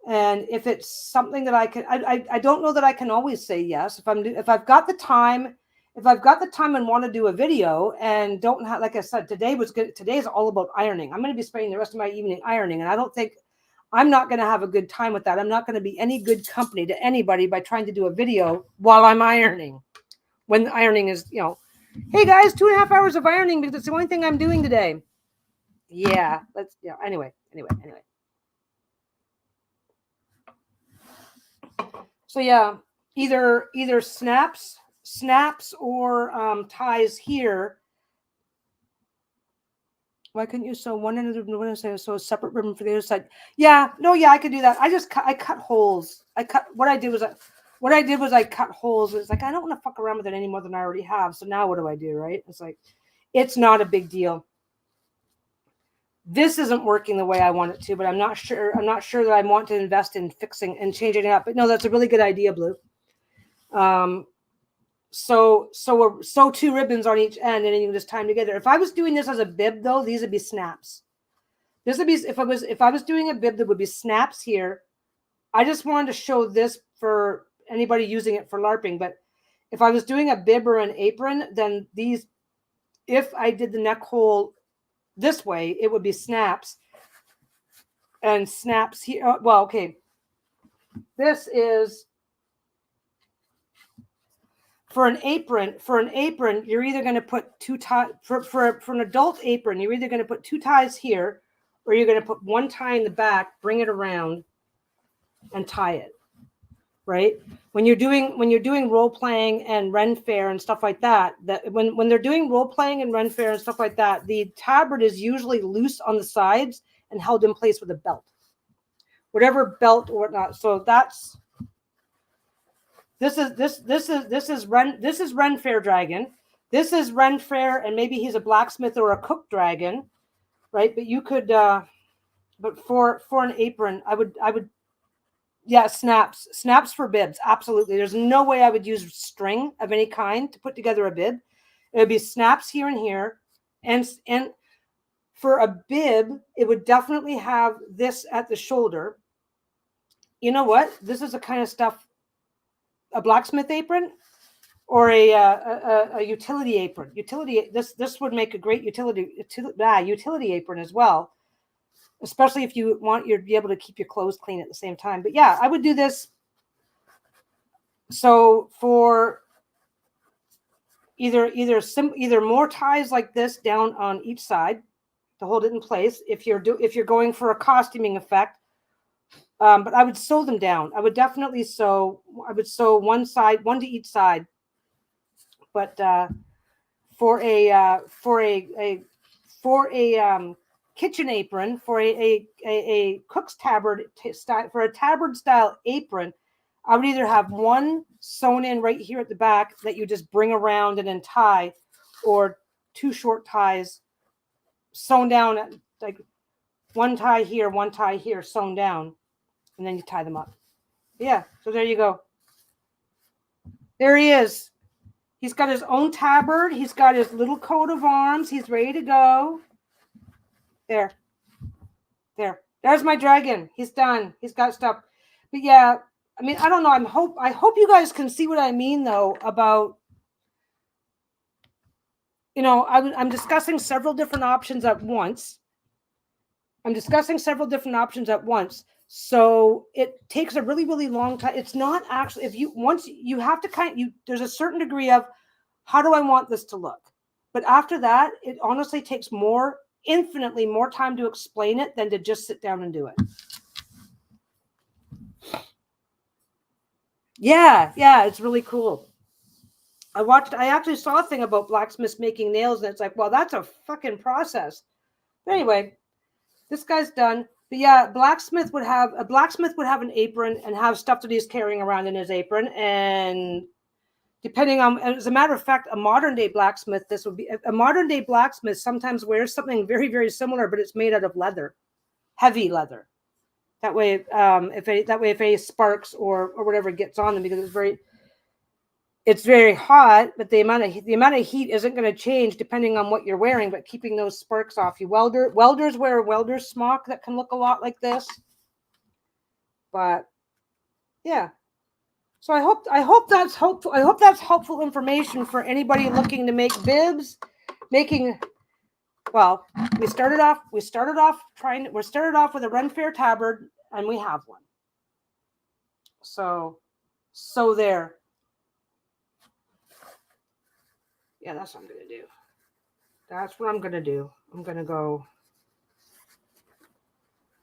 And if it's something that I can, I don't know that I can always say yes. If I've got the time and want to do a video and don't have, like I said, today's all about ironing. I'm going to be spending the rest of my evening ironing. And I'm not going to have a good time with that. I'm not going to be any good company to anybody by trying to do a video while I'm ironing. When ironing is, hey guys, 2.5 hours of ironing because it's the only thing I'm doing today. Yeah, anyway. So yeah, either snaps or ties here. Why couldn't you sew one end of the one side, so a separate ribbon for the other side? Yeah, I could do that. I cut holes. What I did was I cut holes. It's like, I don't want to fuck around with it any more than I already have. So now what do I do, right? It's like, it's not a big deal. This isn't working the way I want it to, but I'm not sure that I want to invest in fixing and changing it up. But no, that's a really good idea, Blue. So 2 ribbons on each end, and then you can just tie them together. If I was doing this as a bib, though, these would be snaps. This would be, if I was doing a bib, there would be snaps here. I just wanted to show this for anybody using it for LARPing. But if I was doing a bib or an apron, then these, if I did the neck hole this way, it would be snaps. And snaps here. Well, okay. This is for an apron. For an apron, you're either going to put 2 ties for an adult apron. You're either going to put 2 ties here, or you're going to put 1 tie in the back, bring it around, and tie it. Right? When you're doing role playing and Ren Faire and stuff like that, when they're doing role playing and Ren Faire and stuff like that, the tabard is usually loose on the sides and held in place with a belt, whatever belt or whatnot. So that's this is Ren Faire dragon. This is Ren Faire, and maybe he's a blacksmith or a cook dragon, right? But you could, but for an apron, I would. Yeah, snaps for bibs. Absolutely. There's no way I would use string of any kind to put together a bib. It would be snaps here and here. And for a bib, it would definitely have this at the shoulder. You know what? This is the kind of stuff, a blacksmith apron or a utility apron. This would make a great utility apron as well. Especially if you want to be able to keep your clothes clean at the same time. But yeah, I would do this. So for either more ties like this down on each side to hold it in place. If you're going for a costuming effect, but I would sew them down. I would definitely sew. I would sew one to each side. But for a kitchen apron, for a cook's tabard style, for a tabard style apron, I would either have one sewn in right here at the back that you just bring around and then tie, or 2 short ties sewn down, like 1 tie here, sewn down, and then you tie them up. Yeah, so there you go. There he is. He's got his own tabard. He's got his little coat of arms. He's ready to go. There's my dragon. He's done. He's got stuff. But yeah, I mean, I don't know. I hope you guys can see what I mean, though, about, you know, I'm discussing several different options at once. So it takes a really, really long time. It's not actually, once you have to there's a certain degree of, how do I want this to look? But after that, it honestly takes infinitely more time to explain it than to just sit down and do it. Yeah, it's really cool. I actually saw a thing about blacksmiths making nails, and it's like, well, that's a fucking process. But anyway, this guy's done. But yeah, a blacksmith would have an apron and have stuff that he's carrying around in his apron. And depending on, as a matter of fact, a modern day blacksmith sometimes wears something very, very similar, but it's made out of leather, heavy leather. That way, if any sparks or whatever gets on them, because it's very hot, but the amount of heat isn't going to change depending on what you're wearing, but keeping those sparks off you. Welders wear a welder's smock that can look a lot like this. But yeah. So I hope that's helpful. I hope that's helpful information for anybody looking to make bibs. Well, we started off with a Ren Faire tabard, and we have one. So there. Yeah, that's what I'm going to do. That's what I'm going to do. I'm going to go.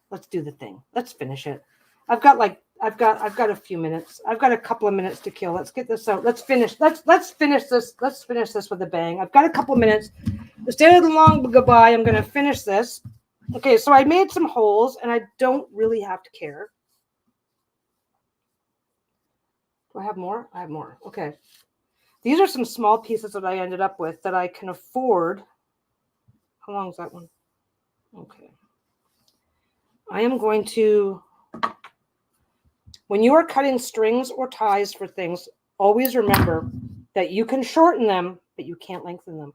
Let's do the thing. Let's finish it. I've got a few minutes. I've got a couple of minutes to kill. Let's get this out. Let's finish this. Let's finish this with a bang. I've got a couple of minutes. Instead of the long goodbye, I'm going to finish this. Okay, so I made some holes, and I don't really have to care. Do I have more? I have more. Okay. These are some small pieces that I ended up with that I can afford. How long is that one? Okay. I am going to, when you are cutting strings or ties for things, always remember that you can shorten them, but you can't lengthen them.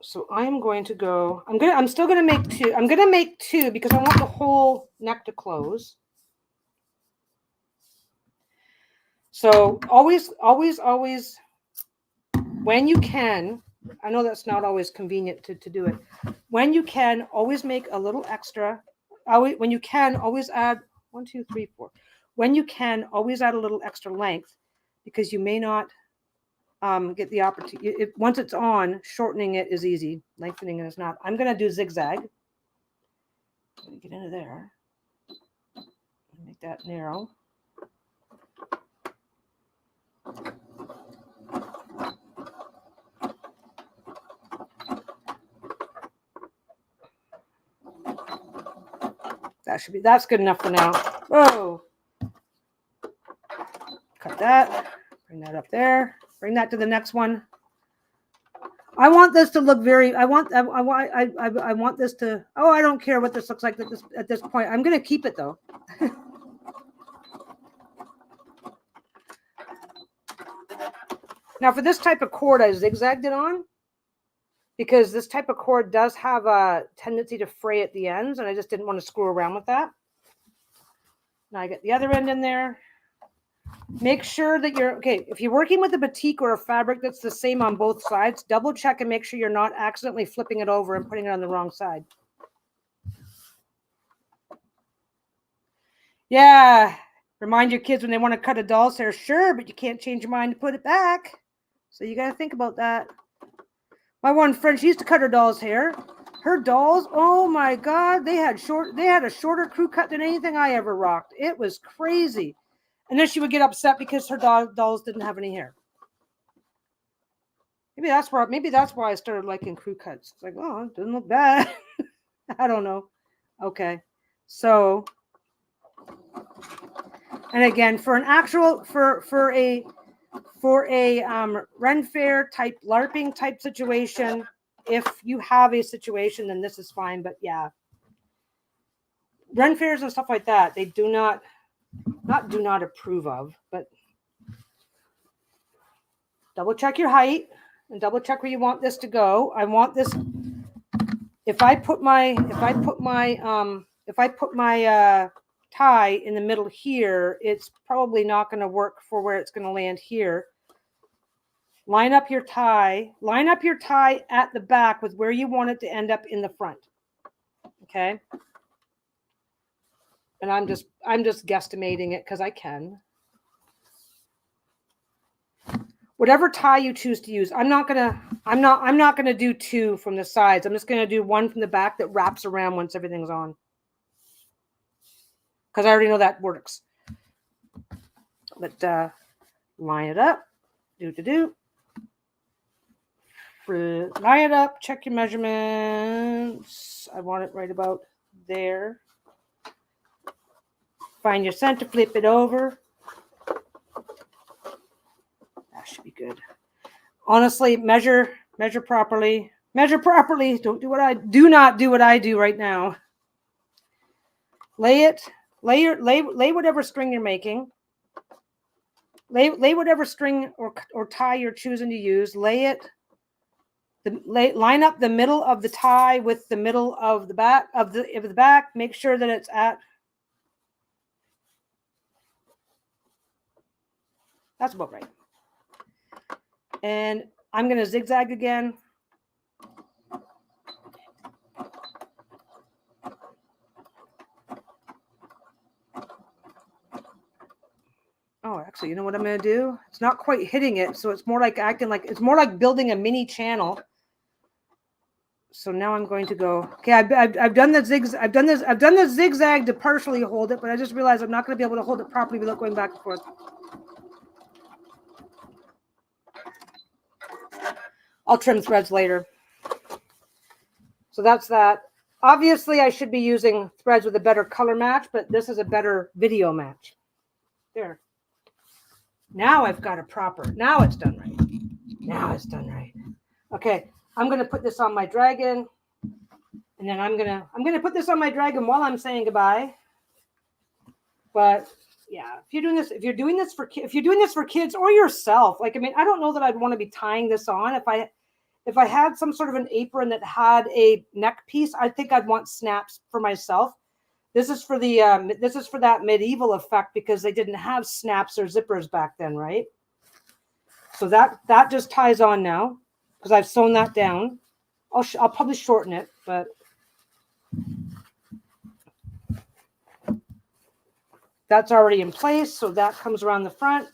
So I am going to go, I'm still going to make two. I'm going to make two because I want the whole neck to close. So always, when you can, I know that's not always convenient to do it. When you can, always make a little extra. When you can, always add 1, 2, 3, 4. When you can, always add a little extra length, because you may not get the opportunity. Once it's on, shortening it is easy. Lengthening it is not. I'm going to do zigzag. Get into there. Make that narrow. That's good enough for now. Whoa. Cut that. Bring that up there. Bring that to the next one. I want this to look I want this to, I don't care what this looks like at this point. I'm going to keep it though. Now for this type of cord, I zigzagged it on because this type of cord does have a tendency to fray at the ends, and I just didn't want to screw around with that. Now I get the other end in there. Make sure that if you're working with a batik or a fabric that's the same on both sides, double check and make sure you're not accidentally flipping it over and putting it on the wrong side. Yeah. Remind your kids when they want to cut a doll's hair, sure, but you can't change your mind to put it back. So you got to think about that. My one friend, she used to cut her doll's hair. Her dolls, oh my God, they had a shorter crew cut than anything I ever rocked. It was crazy. And then she would get upset because her dolls didn't have any hair. Maybe that's why I started liking crew cuts. It's like, oh, it doesn't look bad. I don't know. Okay. So, and again, for an actual, for a Ren Faire type LARPing type situation, if you have a situation, then this is fine. But yeah, Ren Fairs and stuff like that, they do not approve of, but double check your height and double check where you want this to go. I want this, if I put my tie in the middle here, it's probably not going to work for where it's going to land here. Line up your tie at the back with where you want it to end up in the front. Okay. And I'm just guesstimating it because I can. Whatever tie you choose to use, I'm not gonna do 2 from the sides. I'm just gonna do 1 from the back that wraps around once everything's on. Because I already know that works. But line it up. Line it up, check your measurements. I want it right about there. Find your center, flip it over. That should be good. Honestly, measure properly. Measure properly. Do not do what I do right now. Lay whatever string you're making. Lay whatever string or tie you're choosing to use. Lay it. Line up the middle of the tie with the middle of the back of the back. Make sure that it's at. That's about right. And I'm going to zigzag again. Oh, actually, you know what I'm going to do? It's not quite hitting it, so it's more like it's more like building a mini channel. So now I'm going to go. Okay, I've done the zigzag. I've done the zigzag to partially hold it, but I just realized I'm not going to be able to hold it properly without going back and forth. I'll trim threads later. So that's that. Obviously, I should be using threads with a better color match, but this is a better video match. There. Now I've got a proper. Now it's done right. Now it's done right. Okay, I'm going to put this on my dragon, and then I'm gonna put this on my dragon while I'm saying goodbye. But yeah, if you're doing this for kids or yourself, like, I mean, I don't know that I'd want to be tying this on. If I had some sort of an apron that had a neck piece, I think I'd want snaps for myself. This is for that medieval effect because they didn't have snaps or zippers back then, right? So that just ties on now because I've sewn that down. I'll probably shorten it, but that's already in place. So that comes around the front.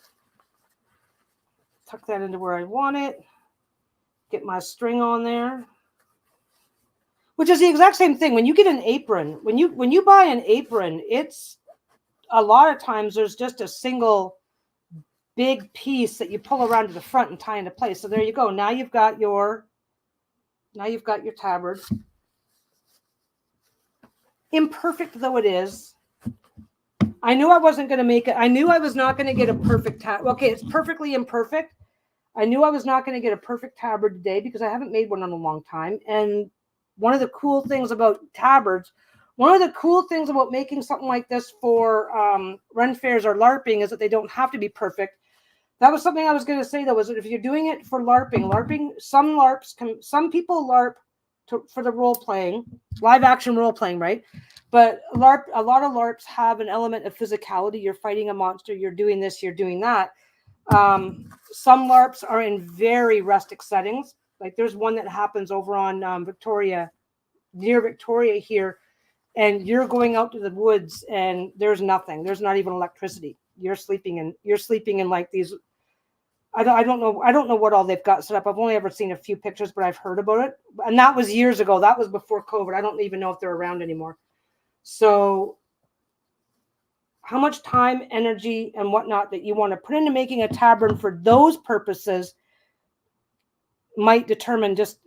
Tuck that into where I want it. Get my string on there. Which is the exact same thing. When you get an apron, when you buy an apron, it's a lot of times there's just a single big piece that you pull around to the front and tie into place. So there you go. Now you've got your tabard. Imperfect though it is, I knew I wasn't going to make it. I knew I was not going to get a perfect tabard. Okay, it's perfectly imperfect. I knew I was not going to get a perfect tabard today because I haven't made one in a long time. And one of the cool things about tabards, one of the cool things about making something like this for Ren Fairs or LARPing is that they don't have to be perfect. That was something I was going to say, though, was that if you're doing it for LARPing, some people LARP for the role playing, live action role playing, right? But a lot of LARPs have an element of physicality. You're fighting a monster, you're doing this, you're doing that. Some LARPs are in very rustic settings. Like there's one that happens over on near Victoria here, and you're going out to the woods and there's nothing. There's not even electricity. You're sleeping in like these. I don't know what all they've got set up. I've only ever seen a few pictures, but I've heard about it. And that was years ago. That was before COVID. I don't even know if they're around anymore. So how much time, energy, and whatnot that you want to put into making a tabard for those purposes might determine just.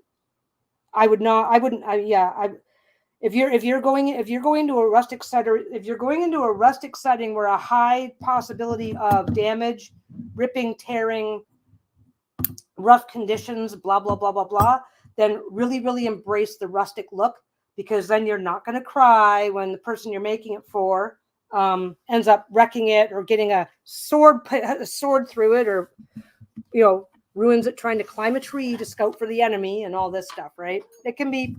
If you're going into a rustic setting where a high possibility of damage, ripping, tearing, rough conditions, blah blah blah blah blah, then really really embrace the rustic look, because then you're not going to cry when the person you're making it for ends up wrecking it or getting a sword through it, or ruins it trying to climb a tree to scout for the enemy and all this stuff, right? It can be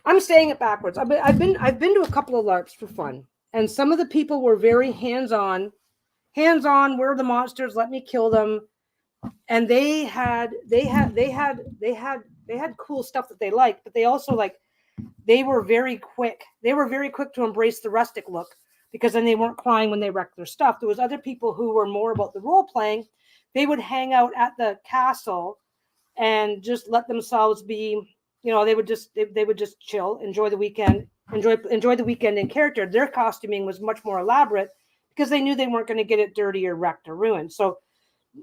I'm saying it backwards. I've been to a couple of LARPs for fun, and some of the people were very hands-on. Where are the monsters? Let me kill them. And they had cool stuff that they liked, but they also they were very quick. They were very quick to embrace the rustic look, because then they weren't crying when they wrecked their stuff. There was other people who were more about the role playing. They would hang out at the castle and just let themselves be, they would just chill, enjoy the weekend, enjoy the weekend in character. Their costuming was much more elaborate because they knew they weren't going to get it dirty or wrecked or ruined. So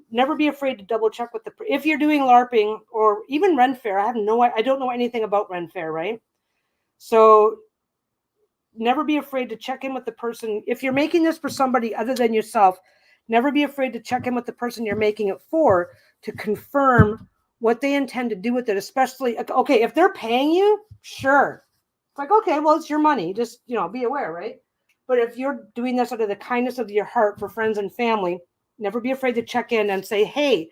never be afraid to double check with if you're doing LARPing or even Ren Faire. I don't know anything about Ren Faire, right? So never be afraid to check in with the person. If you're making this for somebody other than yourself, never be afraid to check in with the person you're making it for to confirm what they intend to do with it. Especially, okay, if they're paying you, sure. It's like, okay, well, it's your money. Just, be aware, right? But if you're doing this out of the kindness of your heart for friends and family, never be afraid to check in and say, hey,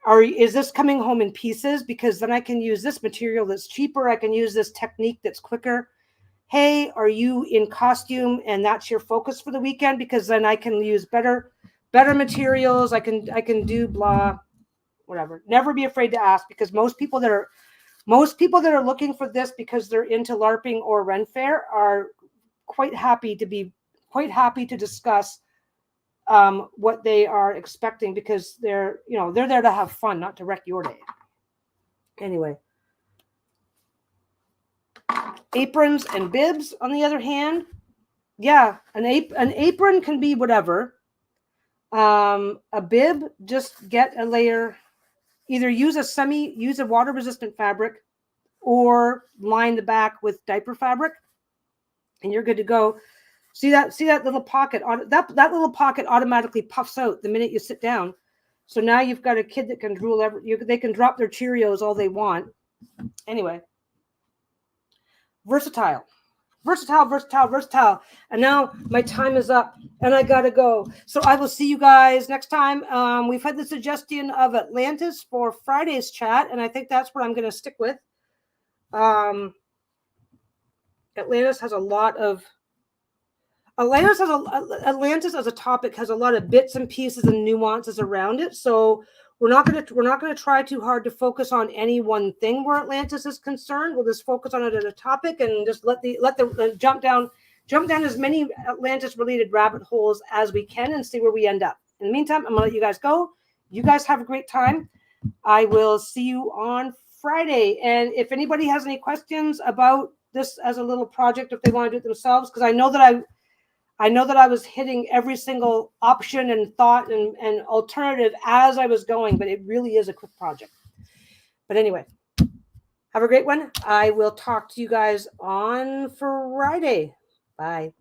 is this coming home in pieces? Because then I can use this material that's cheaper. I can use this technique that's quicker. Hey, are you in costume and that's your focus for the weekend? Because then I can use better materials. I can do blah, whatever. Never be afraid to ask, because most people that are looking for this because they're into LARPing or Ren Faire are quite happy to discuss what they are expecting, because they're there to have fun, not to wreck your day. Anyway, aprons and bibs, on the other hand, yeah, an apron can be whatever. A bib, just get a layer, either use a water resistant fabric or line the back with diaper fabric, and you're good to go. See that little pocket? That little pocket automatically puffs out the minute you sit down. So now you've got a kid that can drool they can drop their Cheerios all they want. Anyway, versatile. And now my time is up and I gotta go. So I will see you guys next time. We've had the suggestion of Atlantis for Friday's chat, and I think that's what I'm going to stick with. Atlantis has a lot of Atlantis as a topic has a lot of bits and pieces and nuances around it. So we're not going to try too hard to focus on any one thing where Atlantis is concerned. We'll just focus on it as a topic and just let the jump down as many Atlantis related rabbit holes as we can and see where we end up. In the meantime, I'm going to let you guys go. You guys have a great time. I will see you on Friday. And if anybody has any questions about this as a little project, if they want to do it themselves, because I know that I was hitting every single option and thought and alternative as I was going, but it really is a quick project. But anyway, have a great one. I will talk to you guys on Friday. Bye.